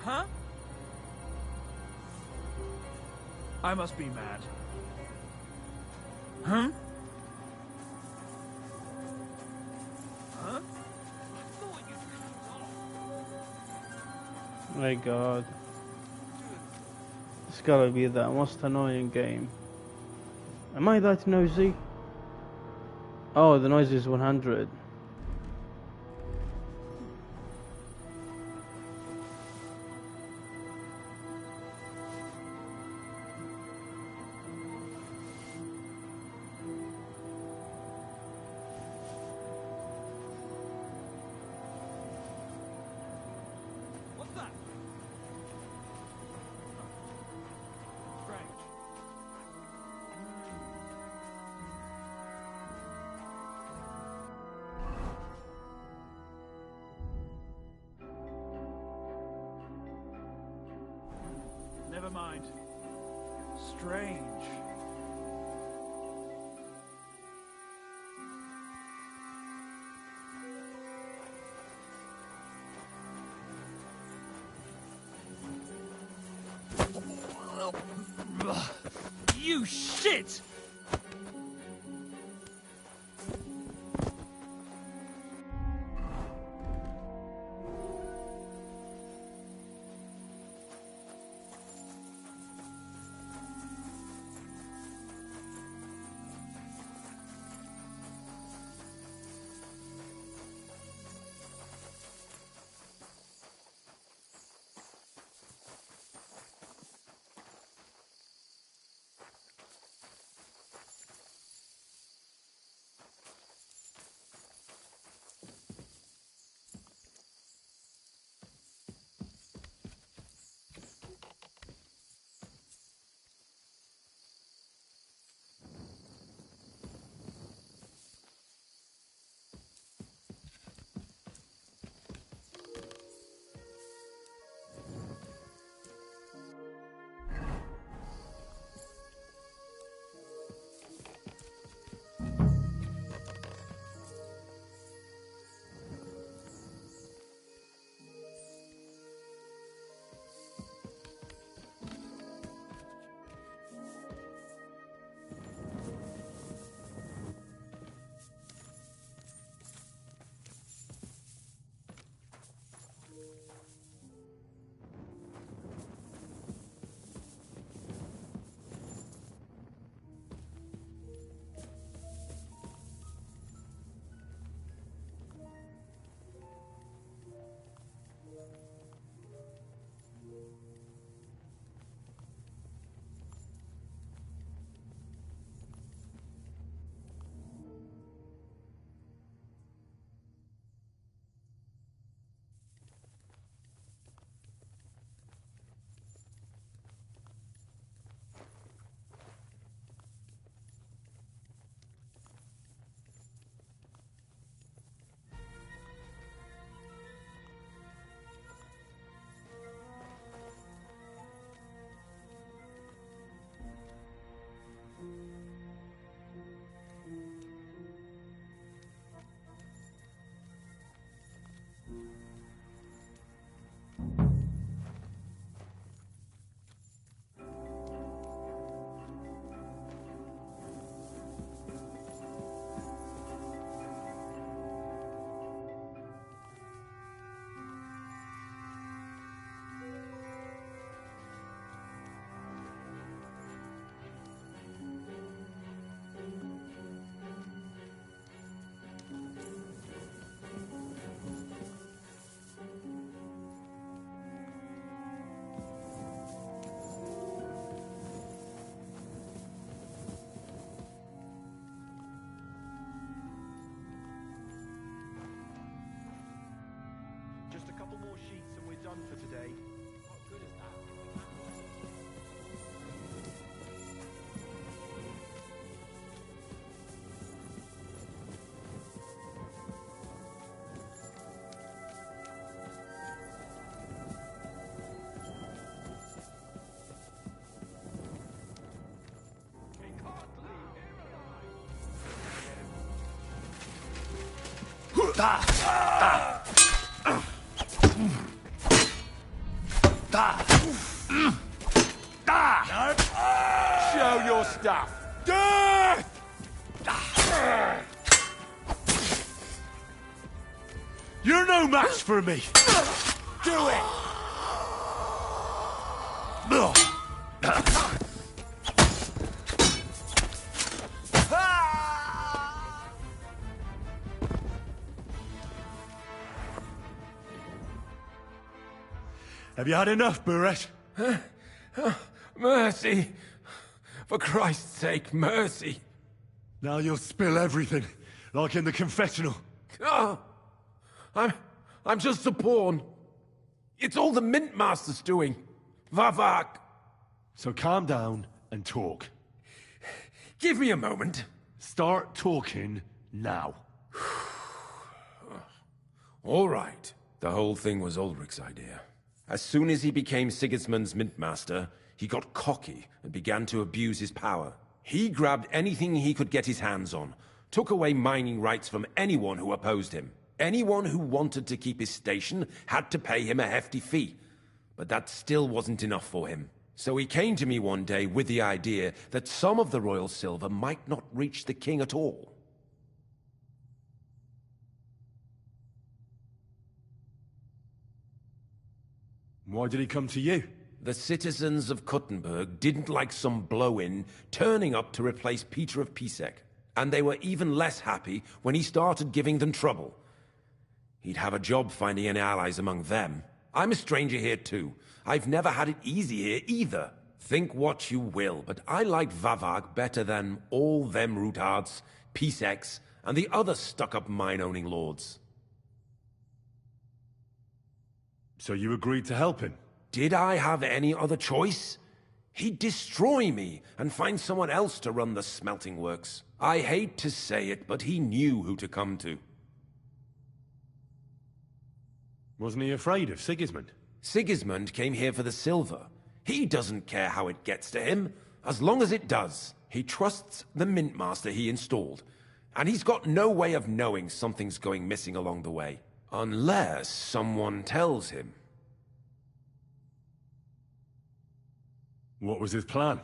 Speaker 17: Huh? I must be mad. Huh? Huh?
Speaker 16: My god. It's gotta be that most annoying game. Am I that noisy? Oh, the noise is 100.
Speaker 17: What's that? Strange. Never mind. Strange. You shit!
Speaker 7: couple more sheets and we're done for today.
Speaker 12: What good is that?
Speaker 15: Show your stuff.
Speaker 22: You're no match for me.
Speaker 15: Do it.
Speaker 22: Have you had enough, Buret?
Speaker 3: Mercy! For Christ's sake, mercy!
Speaker 22: Now you'll spill everything, like in the confessional.
Speaker 3: Oh, I'm just a pawn. It's all the Mint Master's doing. Vavak!
Speaker 22: So calm down and talk.
Speaker 3: Give me a moment.
Speaker 22: Start talking now.
Speaker 4: All right. The whole thing was Ulrich's idea. As soon as he became Sigismund's Mintmaster, he got cocky and began to abuse his power. He grabbed anything he could get his hands on, took away mining rights from anyone who opposed him. Anyone who wanted to keep his station had to pay him a hefty fee. But that still wasn't enough for him. So he came to me one day with the idea that some of the royal silver might not reach the king at all.
Speaker 22: Why did he come to you?
Speaker 4: The citizens of Kuttenberg didn't like some blow-in turning up to replace Peter of Pisek, and they were even less happy when he started giving them trouble. He'd have a job finding any allies among them. I'm a stranger here too. I've never had it easy here either. Think what you will, but I like Vavag better than all them Rutards, Piseks, and the other stuck-up mine-owning lords.
Speaker 22: So you agreed to help him?
Speaker 4: Did I have any other choice? He'd destroy me and find someone else to run the smelting works. I hate to say it, but he knew who to come to.
Speaker 22: Wasn't he afraid of Sigismund?
Speaker 4: Sigismund came here for the silver. He doesn't care how it gets to him, as long as it does. He trusts the Mintmaster he installed, and he's got no way of knowing something's going missing along the way. Unless someone tells him.
Speaker 22: What was his plan?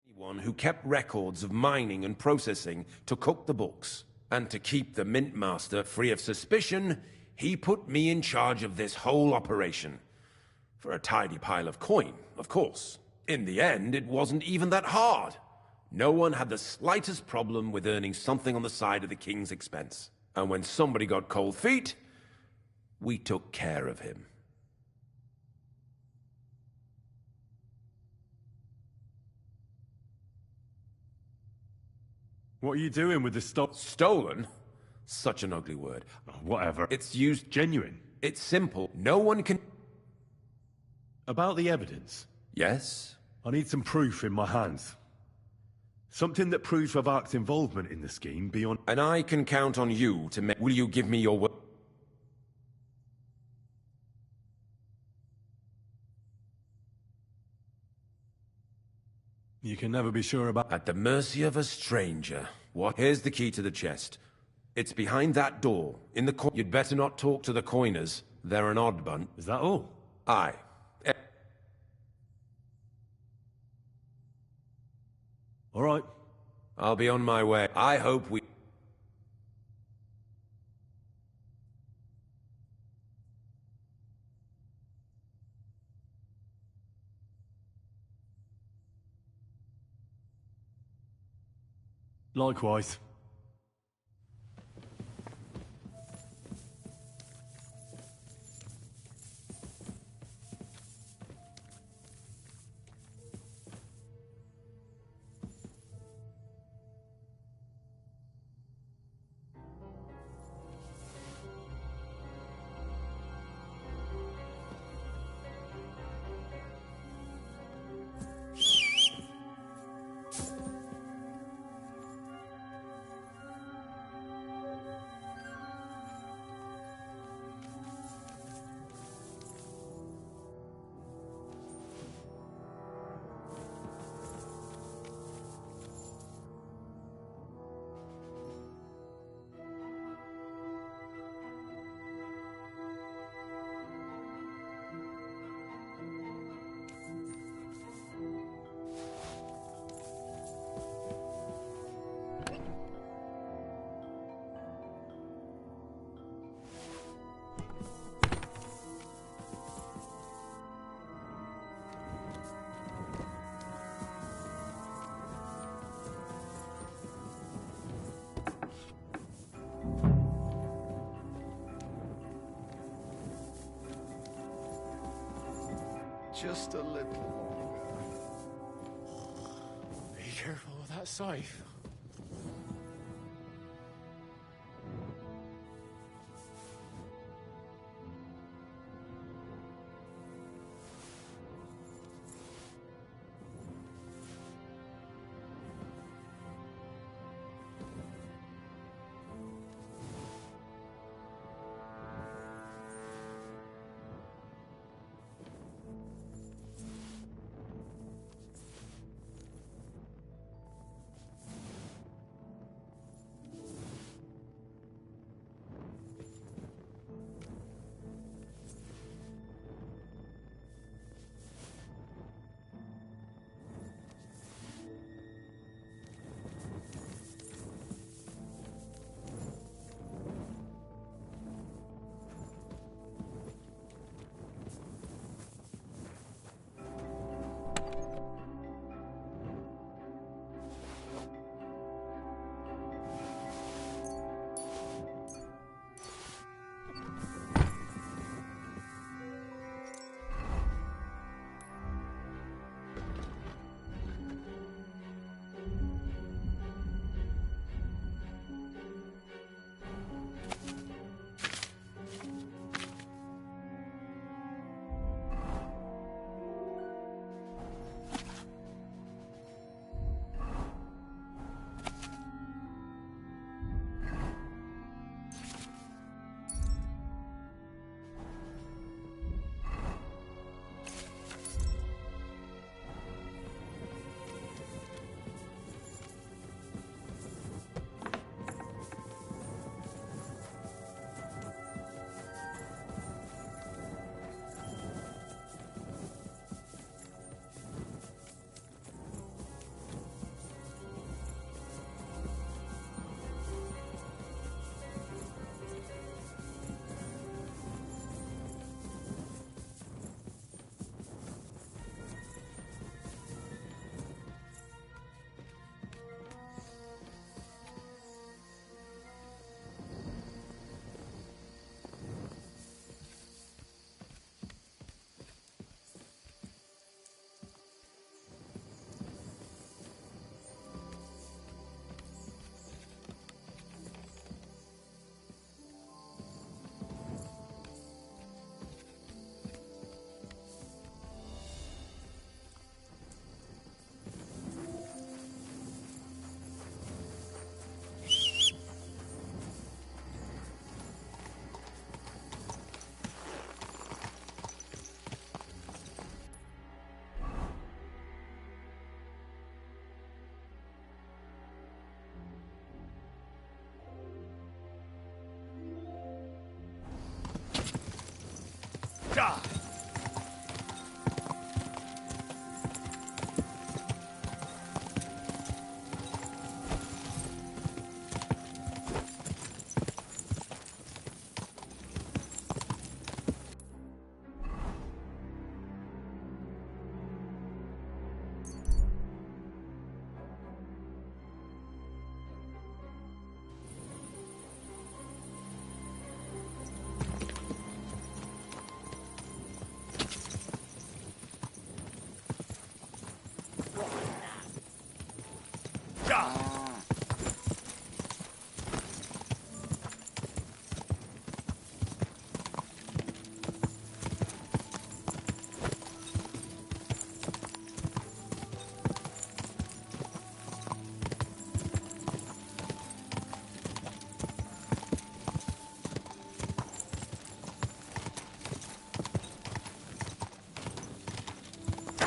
Speaker 4: Anyone who kept records of mining and processing to cook the books. And to keep the Mintmaster free of suspicion, he put me in charge of this whole operation. For a tidy pile of coin, of course. In the end, it wasn't even that hard. No one had the slightest problem with earning something on the side of the king's expense. And when somebody got cold feet, we took care of him.
Speaker 22: What are you doing with the stuff?
Speaker 4: Stolen? Such an ugly word.
Speaker 22: Oh, whatever.
Speaker 4: It's used...
Speaker 22: Genuine.
Speaker 4: It's simple. No one can...
Speaker 22: About the evidence?
Speaker 4: Yes?
Speaker 22: I need some proof in my hands. Something that proves Vavak's involvement in the scheme beyond...
Speaker 4: And I can count on you to make... Will you give me your word?
Speaker 22: You can never be sure about...
Speaker 4: At the mercy of a stranger. What? Here's the key to the chest. It's behind that door, in the You'd better not talk to the coiners. They're an odd bunch.
Speaker 22: Is that all?
Speaker 4: Aye.
Speaker 22: All right.
Speaker 4: I'll be on my way. I hope we...
Speaker 22: Likewise.
Speaker 18: just a little longer.
Speaker 3: Be careful with that scythe.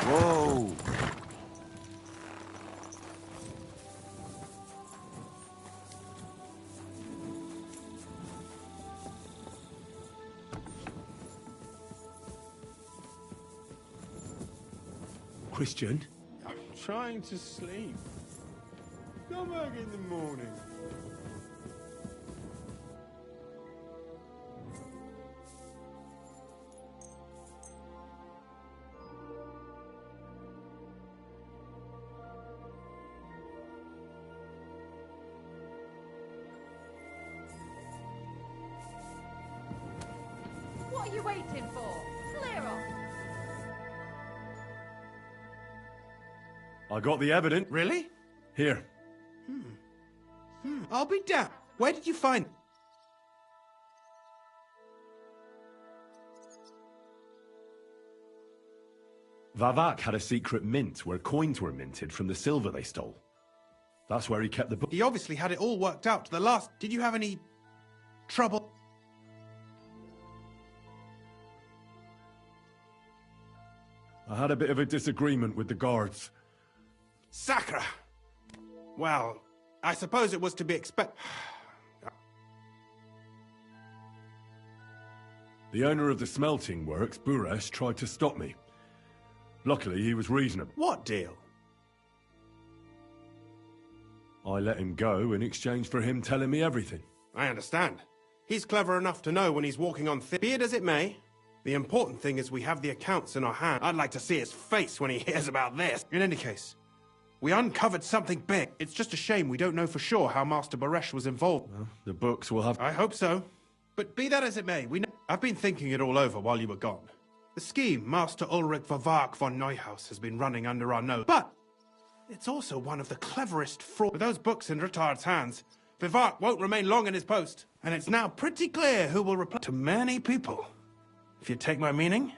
Speaker 4: Whoa!
Speaker 11: Christian?
Speaker 10: I'm trying to sleep. Come back in the morning.
Speaker 14: What are you waiting for? Clear off!
Speaker 22: I got the evidence.
Speaker 8: Really?
Speaker 22: Here.
Speaker 8: I'll be damned. Where did you find...
Speaker 22: Vavak had a secret mint where coins were minted from the silver they stole. That's where he kept the book.
Speaker 8: He obviously had it all worked out to the last... Did you have any... trouble?
Speaker 22: I had a bit of a disagreement with the guards.
Speaker 8: Sakra! Well, I suppose it was to be expected.
Speaker 22: The owner of the smelting works, Buresh, tried to stop me. Luckily, he was reasonable.
Speaker 8: What deal?
Speaker 22: I let him go in exchange for him telling me everything.
Speaker 8: I understand. He's clever enough to know when he's walking on thin. Be it as it may, the important thing is we have the accounts in our hand. I'd like to see his face when he hears about this. In any case, we uncovered something big. It's just a shame we don't know for sure how Master Baresh was involved.
Speaker 22: Well, the books will have...
Speaker 8: I hope so. But be that as it may, we know... I've been thinking it all over while you were gone. The scheme Master Ulrich Vavak von Neuhaus has been running under our nose. But it's also one of the cleverest fraud. With those books in Retard's hands, Vivak won't remain long in his post. And it's now pretty clear who will reply to many people. If you take my meaning.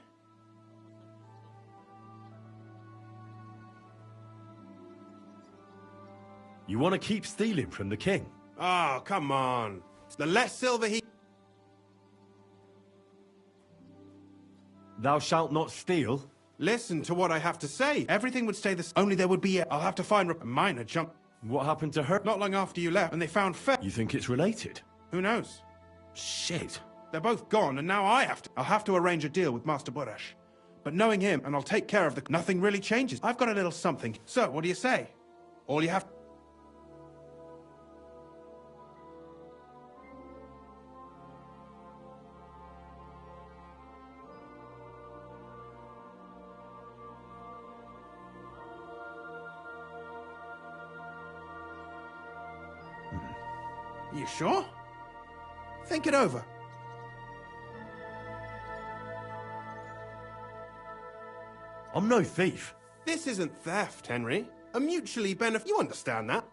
Speaker 22: You want to keep stealing from the king?
Speaker 8: Oh, come on. The less silver he...
Speaker 22: Thou shalt not steal?
Speaker 8: Listen to what I have to say. Everything would stay the same. Only there would be I'll have to find a minor jump.
Speaker 22: What happened to her?
Speaker 8: Not long after you left, and they found
Speaker 22: You think it's related?
Speaker 8: Who knows?
Speaker 22: Shit.
Speaker 8: They're both gone, and now I'll have to arrange a deal with Master Buresh. But knowing him, and I'll take care of the... Nothing really changes. I've got a little something. So, what do you say? All you have... You sure? Think it over.
Speaker 22: I'm no thief.
Speaker 8: This isn't theft, Henry. A mutually You understand that?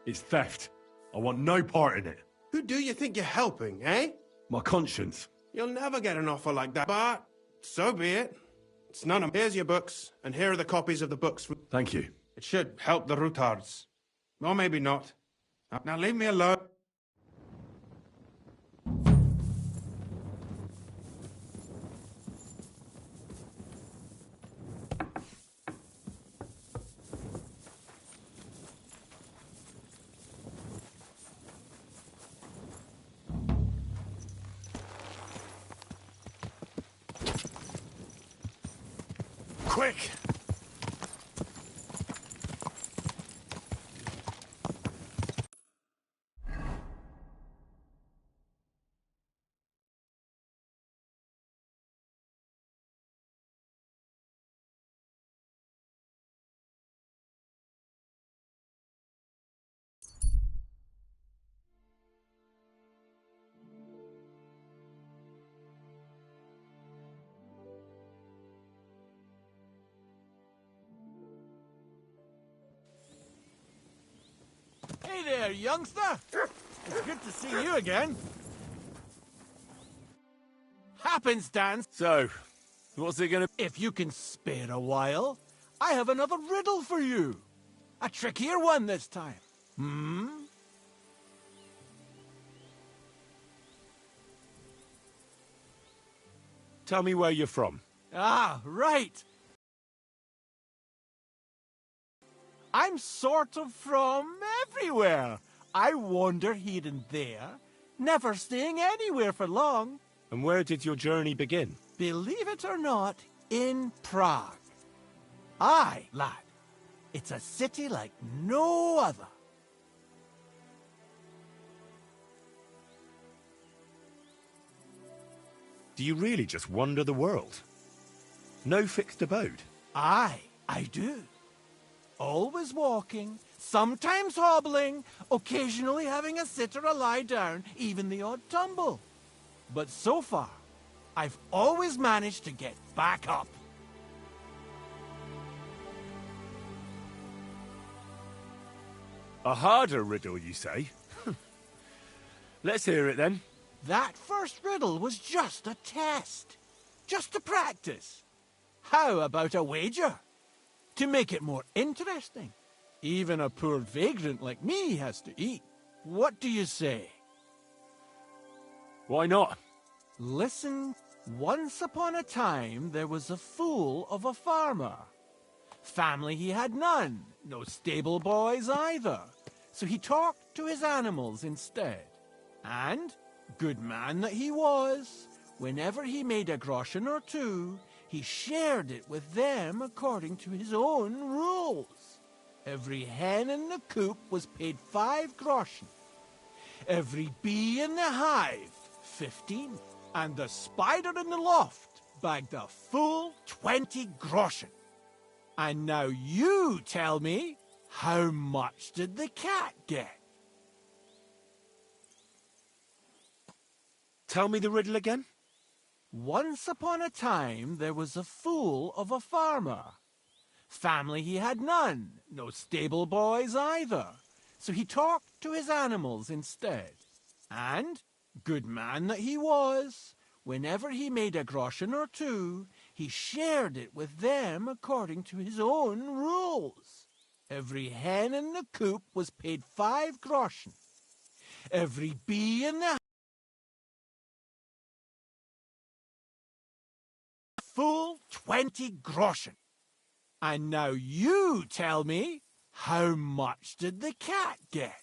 Speaker 22: It's theft. I want no part in it.
Speaker 8: Who do you think you're helping, eh?
Speaker 22: My conscience.
Speaker 8: You'll never get an offer like that, but so be it. It's none of... Here's your books, and here are the copies of the books.
Speaker 22: Thank you.
Speaker 8: It should help the Rutards. Or maybe not. Now leave me alone.
Speaker 22: Quick!
Speaker 17: Hey there, youngster! It's good to see you again. Happenstance.
Speaker 22: So, what's it gonna...
Speaker 17: If you can spare a while, I have another riddle for you. A trickier one this time.
Speaker 22: Tell me where you're from.
Speaker 17: Ah, right. I'm sort of from everywhere. I wander here and there, never staying anywhere for long.
Speaker 22: And where did your journey begin?
Speaker 17: Believe it or not, in Prague. Aye, lad. It's a city like no other.
Speaker 22: Do you really just wander the world? No fixed abode?
Speaker 17: Aye, I do. Always walking, sometimes hobbling, occasionally having a sit or a lie down, even the odd tumble. But so far, I've always managed to get back up.
Speaker 22: A harder riddle, you say? Let's hear it then.
Speaker 17: That first riddle was just a test. Just to practice. How about a wager? To make it more interesting. Even a poor vagrant like me has to eat. What do you say?
Speaker 22: Why not?
Speaker 17: Listen. Once upon a time, there was a fool of a farmer. Family he had none, no stable boys either. So he talked to his animals instead. And, good man that he was, whenever he made a groschen or two, he shared it with them according to his own rules. Every hen in the coop was paid 5 groschen. Every bee in the hive, 15. And the spider in the loft bagged a full 20 groschen. And now you tell me, how much did the cat get?
Speaker 22: Tell me the riddle again.
Speaker 17: Once upon a time, there was a fool of a farmer. Family he had none, no stable boys either. So he talked to his animals instead. And, good man that he was, whenever he made a groschen or two, he shared it with them according to his own rules. Every hen in the coop was paid 5 groschen. Every bee in the full 20 groschen. And now you tell me, how much did the cat get?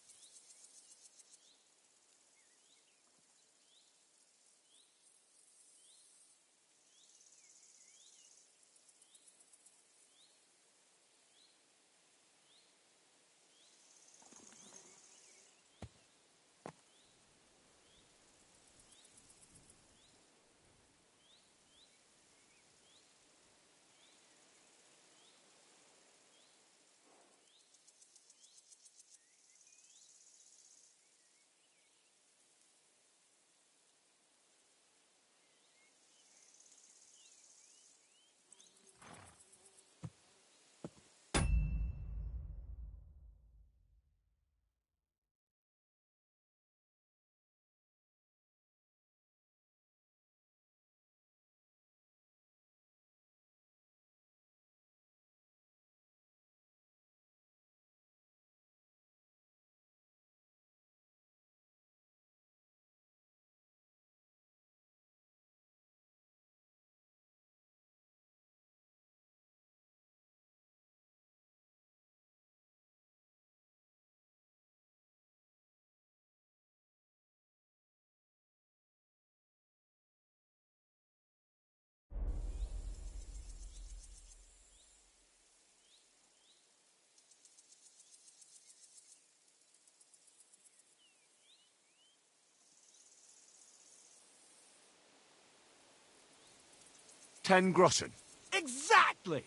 Speaker 22: $10 groschen.
Speaker 17: Exactly!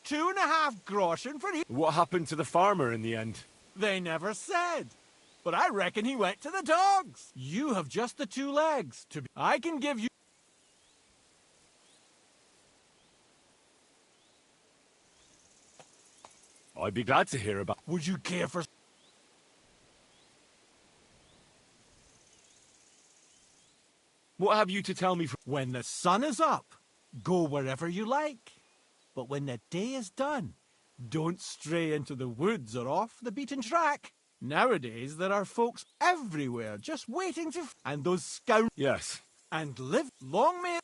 Speaker 17: 2.5 groschen for each.
Speaker 22: What happened to the farmer in the end?
Speaker 17: They never said. But I reckon he went to the dogs. You have just the 2 legs. I can give you...
Speaker 22: I'd be glad to hear about...
Speaker 17: Would you care for...
Speaker 22: What have you to tell me?
Speaker 17: When the sun is up, go wherever you like. But when the day is done, don't stray into the woods or off the beaten track. Nowadays, there are folks everywhere just waiting to... And those scoundrels...
Speaker 22: Yes.
Speaker 17: And live long may...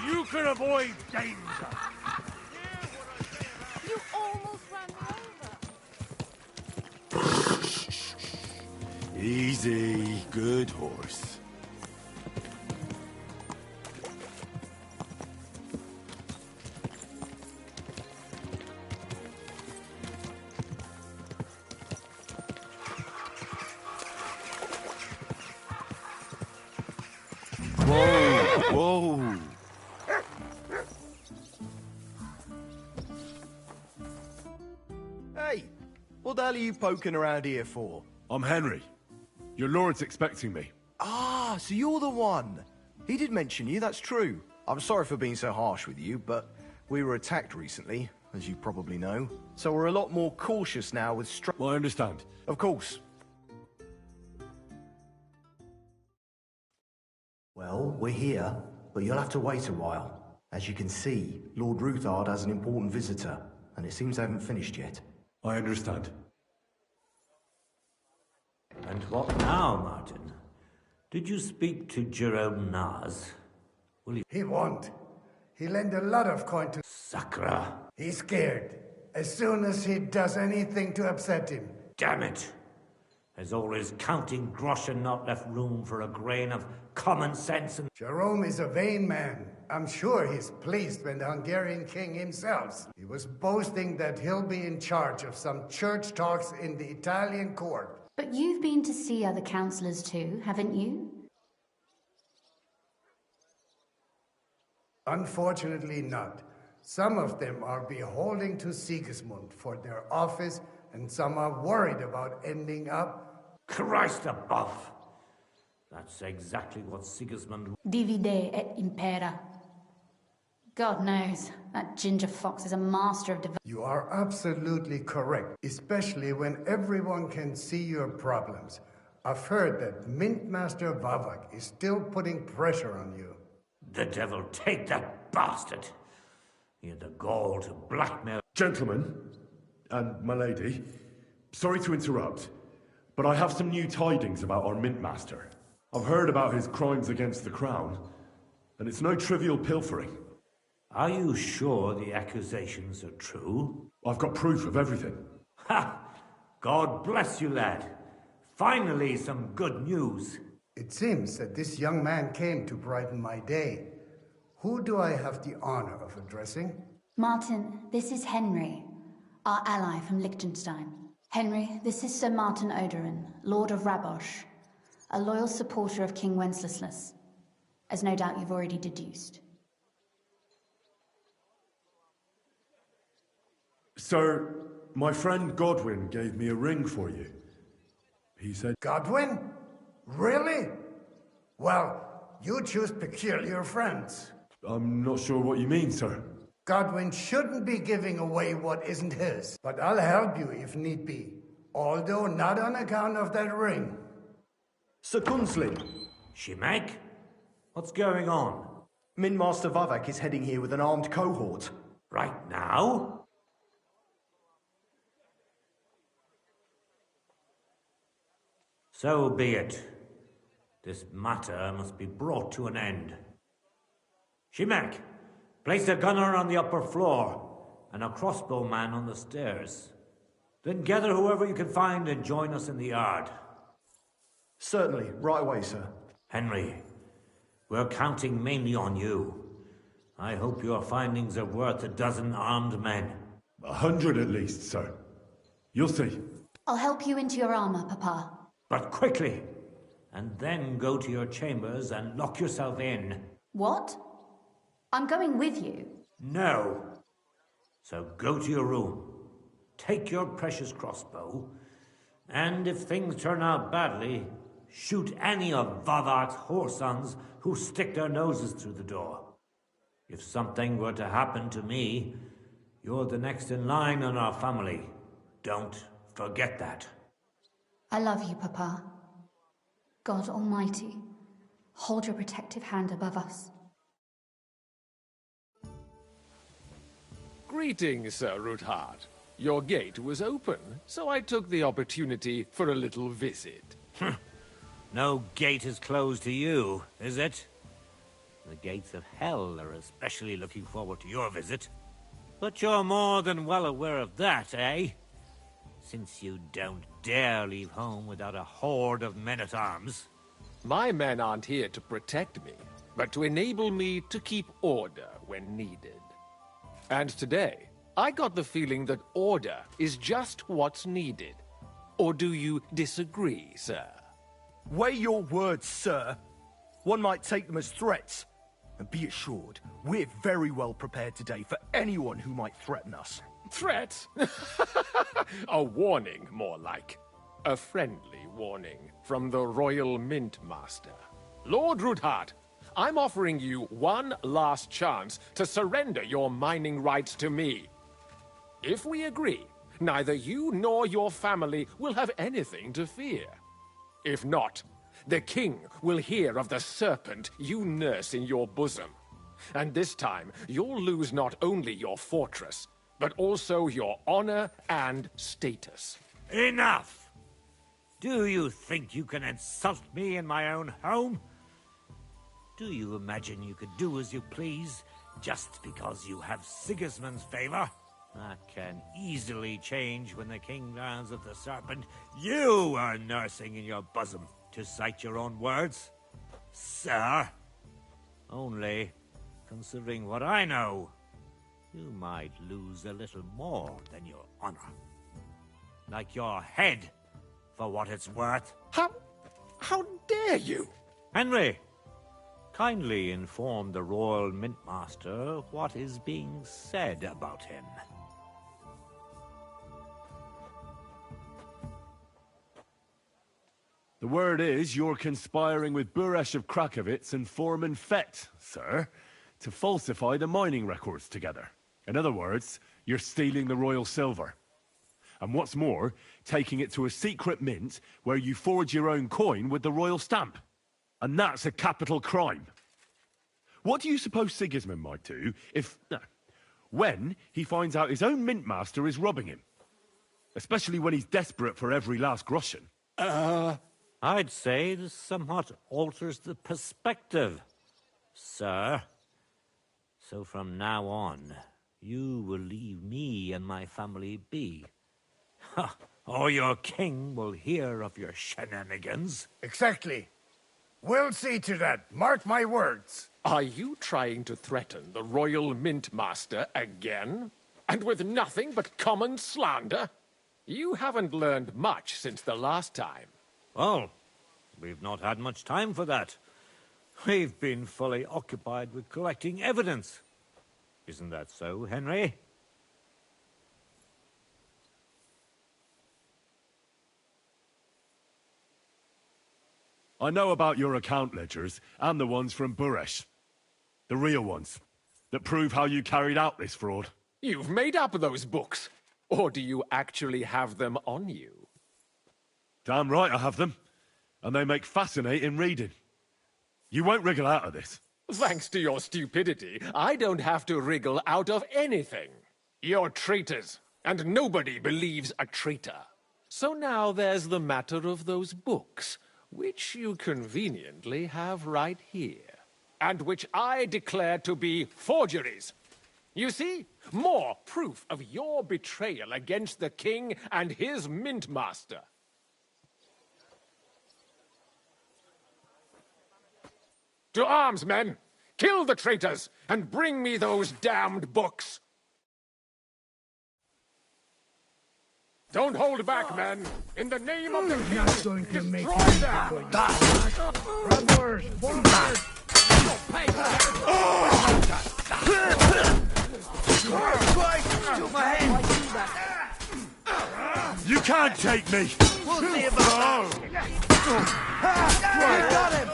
Speaker 2: You can avoid danger.
Speaker 9: You almost ran me over.
Speaker 22: Easy, good horse. Whoa!
Speaker 13: Hey, what the hell are you poking around here for?
Speaker 22: I'm Henry. Your lord's expecting me.
Speaker 13: Ah, so you're the one. He did mention you, that's true. I'm sorry for being so harsh with you, but we were attacked recently, as you probably know. So we're a lot more cautious now with
Speaker 22: I understand.
Speaker 13: Of course. Well, we're here, but you'll have to wait a while. As you can see, Lord Ruthard has an important visitor, and it seems they haven't finished yet.
Speaker 22: I understand.
Speaker 1: And what now, Martin? Did you speak to Jerome Naz? Will you...
Speaker 20: He won't. He lent a lot of coin to...
Speaker 1: Sakra.
Speaker 20: He's scared. As soon as he does anything to upset him.
Speaker 1: Damn it! There's always counting grosh and not left room for a grain of common sense and...
Speaker 20: Jerome is a vain man. I'm sure he's pleased when the Hungarian king himself. He was boasting that he'll be in charge of some church talks in the Italian court.
Speaker 23: But you've been to see other councillors too, haven't you?
Speaker 20: Unfortunately not. Some of them are beholding to Sigismund for their office, and some are worried about ending up...
Speaker 1: Christ above! That's exactly what Sigismund...
Speaker 23: Divide et impera. God knows, that ginger fox is a master of
Speaker 20: You are absolutely correct, especially when everyone can see your problems. I've heard that Mint Master Vavak is still putting pressure on you.
Speaker 1: The devil take that bastard! He had the gall to blackmail...
Speaker 22: Gentlemen, and my lady, sorry to interrupt, but I have some new tidings about our Mint Master. I've heard about his crimes against the crown, and it's no trivial pilfering.
Speaker 1: Are you sure the accusations are true?
Speaker 22: I've got proof of everything.
Speaker 1: Ha! God bless you, lad. Finally, some good news.
Speaker 20: It seems that this young man came to brighten my day. Who do I have the honor of addressing?
Speaker 23: Martin, this is Henry, our ally from Liechtenstein. Henry, this is Sir Martin Odorin, Lord of Rabosh, a loyal supporter of King Wenceslas, as no doubt you've already deduced.
Speaker 22: Sir, my friend Godwin gave me a ring for you. He said...
Speaker 20: Godwin? Really? Well, you choose peculiar friends.
Speaker 22: I'm not sure what you mean, sir.
Speaker 20: Godwin shouldn't be giving away what isn't his, but I'll help you if need be. Although not on account of that ring.
Speaker 13: Sir Gunslin.
Speaker 1: Shimek? What's going on?
Speaker 13: Mint Master Vavak is heading here with an armed cohort.
Speaker 1: Right now? So be it. This matter must be brought to an end. Shimek, place a gunner on the upper floor and a crossbowman on the stairs. Then gather whoever you can find and join us in the yard.
Speaker 13: Certainly, right away, sir.
Speaker 1: Henry, we're counting mainly on you. I hope your findings are worth 12 armed men.
Speaker 22: 100 at least, sir. You'll see.
Speaker 23: I'll help you into your armor, Papa.
Speaker 1: But quickly! And then go to your chambers and lock yourself in.
Speaker 23: What? I'm going with you.
Speaker 1: No. So go to your room. Take your precious crossbow. And if things turn out badly, shoot any of Vavak's whoresons who stick their noses through the door. If something were to happen to me, you're the next in line in our family. Don't forget that.
Speaker 23: I love you, Papa. God Almighty, hold your protective hand above us.
Speaker 3: Greetings, Sir Ruthard. Your gate was open, so I took the opportunity for a little visit.
Speaker 1: No gate is closed to you, is it? The gates of hell are especially looking forward to your visit. But you're more than well aware of that, eh? Since you don't dare leave home without a horde of men-at-arms.
Speaker 3: My men aren't here to protect me, but to enable me to keep order when needed. And today, I got the feeling that order is just what's needed. Or do you disagree, sir?
Speaker 13: Weigh your words, sir. One might take them as threats. And be assured, we're very well prepared today for anyone who might threaten us.
Speaker 3: Threat? A warning, more like. A friendly warning from the Royal Mint Master. Lord Ruthard, I'm offering you one last chance to surrender your mining rights to me. If we agree, neither you nor your family will have anything to fear. If not, the king will hear of the serpent you nurse in your bosom. And this time, you'll lose not only your fortress, but also your honor and status.
Speaker 1: Enough! Do you think you can insult me in my own home? Do you imagine you could do as you please, just because you have Sigismund's favor? That can easily change when the king learns of the serpent you are nursing in your bosom, to cite your own words, sir. Only, considering what I know, you might lose a little more than your honor. Like your head, for what it's worth.
Speaker 3: How dare you?
Speaker 1: Henry, kindly inform the Royal Mint Master what is being said about him.
Speaker 22: The word is you're conspiring with Buresh of Krakowitz and Foreman Fett, sir, to falsify the mining records together. In other words, you're stealing the royal silver. And what's more, taking it to a secret mint where you forge your own coin with the royal stamp. And that's a capital crime. What do you suppose Sigismund might do when he finds out his own mint master is robbing him? Especially when he's desperate for every last groschen.
Speaker 1: I'd say this somewhat alters the perspective, sir. So from now on, you will leave me and my family be. Or your king will hear of your shenanigans.
Speaker 2: Exactly. We'll see to that. Mark my words.
Speaker 3: Are you trying to threaten the Royal Mint Master again? And with nothing but common slander? You haven't learned much since the last time.
Speaker 1: Well, we've not had much time for that. We've been fully occupied with collecting evidence. Isn't that so, Henry?
Speaker 22: I know about your account ledgers and the ones from Buresh. The real ones, that prove how you carried out this fraud.
Speaker 3: You've made up those books. Or do you actually have them on you?
Speaker 22: Damn right I have them. And they make fascinating reading. You won't wriggle out of this.
Speaker 3: Thanks to your stupidity, I don't have to wriggle out of anything. You're traitors, and nobody believes a traitor. So now there's the matter of those books, which you conveniently have right here, and which I declare to be forgeries. You see, more proof of your betrayal against the king and his mint master. To arms, men! Kill the traitors, and bring me those damned books! Don't hold back, men! In the name of the king,
Speaker 20: Not going to make
Speaker 3: destroy them!
Speaker 20: Brothers, forward!
Speaker 22: You can't take me!
Speaker 20: We'll see about that! Got him!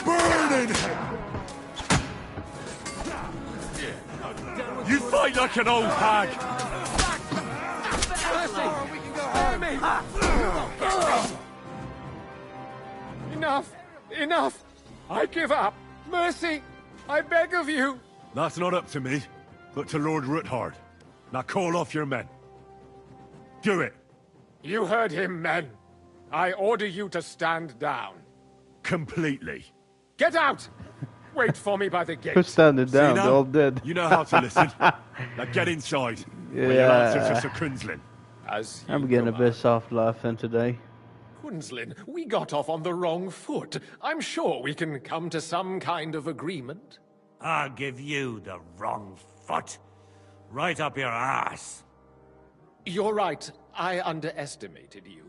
Speaker 22: Burning! You fight like an old hag!
Speaker 3: Enough! Enough! I give up! Mercy! I beg of you!
Speaker 22: That's not up to me, but to Lord Ruthard. Now call off your men. Do it!
Speaker 3: You heard him, men. I order you to stand down.
Speaker 22: completely.
Speaker 5: Get out! Wait for me by the gate.
Speaker 16: Who's standing
Speaker 22: See
Speaker 16: down?
Speaker 22: now?
Speaker 16: They're all dead.
Speaker 22: You know how to listen. Now get inside. Where you'll answer to Sir Kunzlin.
Speaker 5: As you
Speaker 16: I'm getting a
Speaker 5: command.
Speaker 16: bit soft laughing today.
Speaker 5: Kunzlin, we got off on the wrong foot. I'm sure we can come to some kind of agreement.
Speaker 1: I'll give you the wrong foot. Right up your ass.
Speaker 5: You're right. I underestimated you.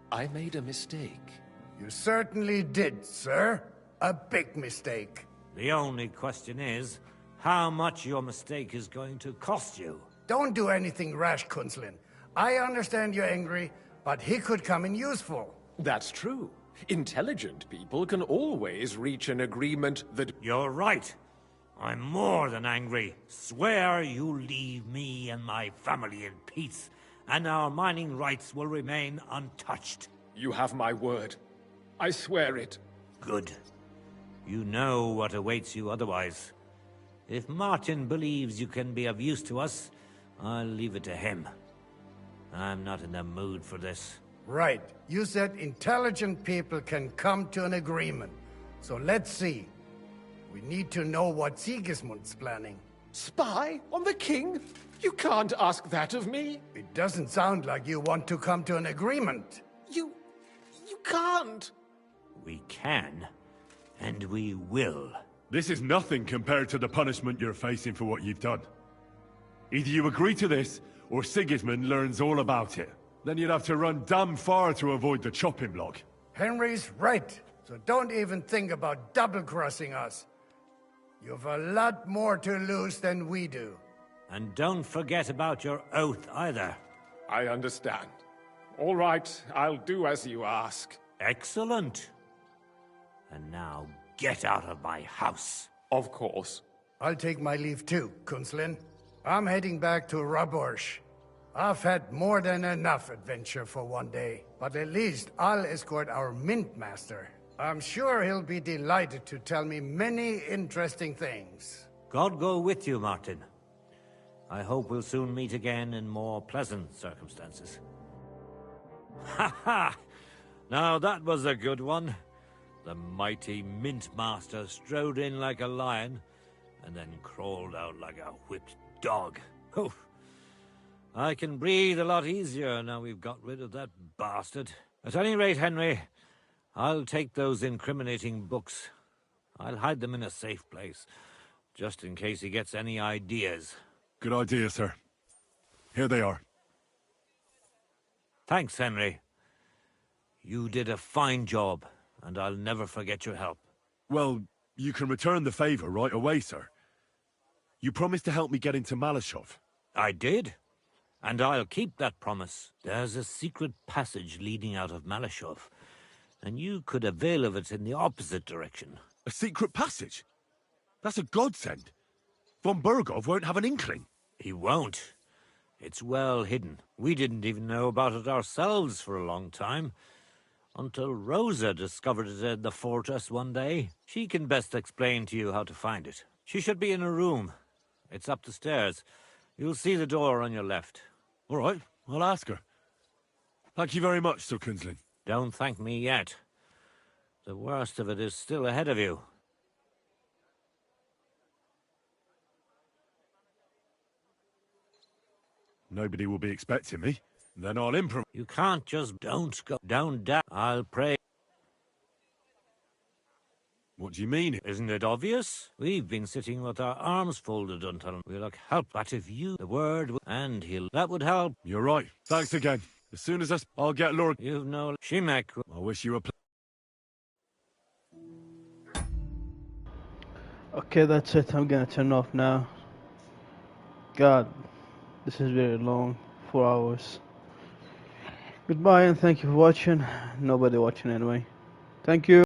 Speaker 5: I made a mistake.
Speaker 20: You certainly did, sir. A big mistake.
Speaker 1: The only question is, how much your mistake is going to cost you.
Speaker 20: Don't do anything rash, Kunzlin. I understand you're angry, but he could come in useful.
Speaker 5: That's true. Intelligent people can always reach an agreement that...
Speaker 1: You're right. I'm more than angry. Swear you leave me and my family in peace, and our mining rights will remain untouched.
Speaker 5: You have my word. I swear it.
Speaker 1: Good. You know what awaits you otherwise. If Martin believes you can be of use to us, I'll leave it to him. I'm not in the mood for this.
Speaker 20: Right. You said intelligent people can come to an agreement. So let's see. We need to know what Sigismund's planning.
Speaker 5: Spy on the king? You can't ask that of me.
Speaker 20: It doesn't sound like you want to come to an agreement.
Speaker 5: You can't.
Speaker 1: We can, and we will.
Speaker 22: This is nothing compared to the punishment you're facing for what you've done. Either you agree to this, or Sigismund learns all about it. Then you'd have to run damn far to avoid the chopping block.
Speaker 20: Henry's right, so don't even think about double-crossing us. You've a lot more to lose than we do.
Speaker 1: And don't forget about your oath either.
Speaker 5: I understand. All right, I'll do as you ask.
Speaker 1: Excellent. And now get out of my house.
Speaker 5: Of course.
Speaker 20: I'll take my leave too, Kunzlin. I'm heading back to Raborsh. I've had more than enough adventure for one day, but at least I'll escort our Mint Master. I'm sure he'll be delighted to tell me many interesting things.
Speaker 1: God go with you, Martin. I hope we'll soon meet again in more pleasant circumstances. Ha ha! Now that was a good one. The mighty Mint Master strode in like a lion, and then crawled out like a whipped dog. Oof. I can breathe a lot easier now we've got rid of that bastard. At any rate, Henry, I'll take those incriminating books. I'll hide them in a safe place, just in case he gets any ideas.
Speaker 22: Good idea, sir. Here they are.
Speaker 1: Thanks, Henry. You did a fine job, and I'll never forget your help.
Speaker 22: Well, you can return the favor right away, sir. You promised to help me get into Malashov.
Speaker 1: I did, and I'll keep that promise. There's a secret passage leading out of Malashov, and you could avail of it in the opposite direction.
Speaker 22: A secret passage? That's a godsend. Von Bergov won't have an inkling.
Speaker 1: He won't. It's well hidden. We didn't even know about it ourselves for a long time, until Rosa discovered it in the fortress one day. She can best explain to you how to find it. She should be in a room. It's up the stairs. You'll see the door on your left.
Speaker 22: All right, I'll ask her. Thank you very much, Sir Kunzlin.
Speaker 1: Don't thank me yet. The worst of it is still ahead of you.
Speaker 22: Nobody will be expecting me. Then I'll improvise.
Speaker 1: You can't just don't go down. I'll pray.
Speaker 22: What do you mean?
Speaker 1: Isn't it obvious? We've been sitting with our arms folded until we look help. But if you, the word, and that would help.
Speaker 22: You're right. Thanks again. As soon as I'll get Laura.
Speaker 1: You've no Shimek.
Speaker 22: I wish you a
Speaker 16: Okay, that's it. I'm gonna turn off now. God, this is very long. 4 hours. Goodbye and thank you for watching. Nobody watching anyway. Thank you.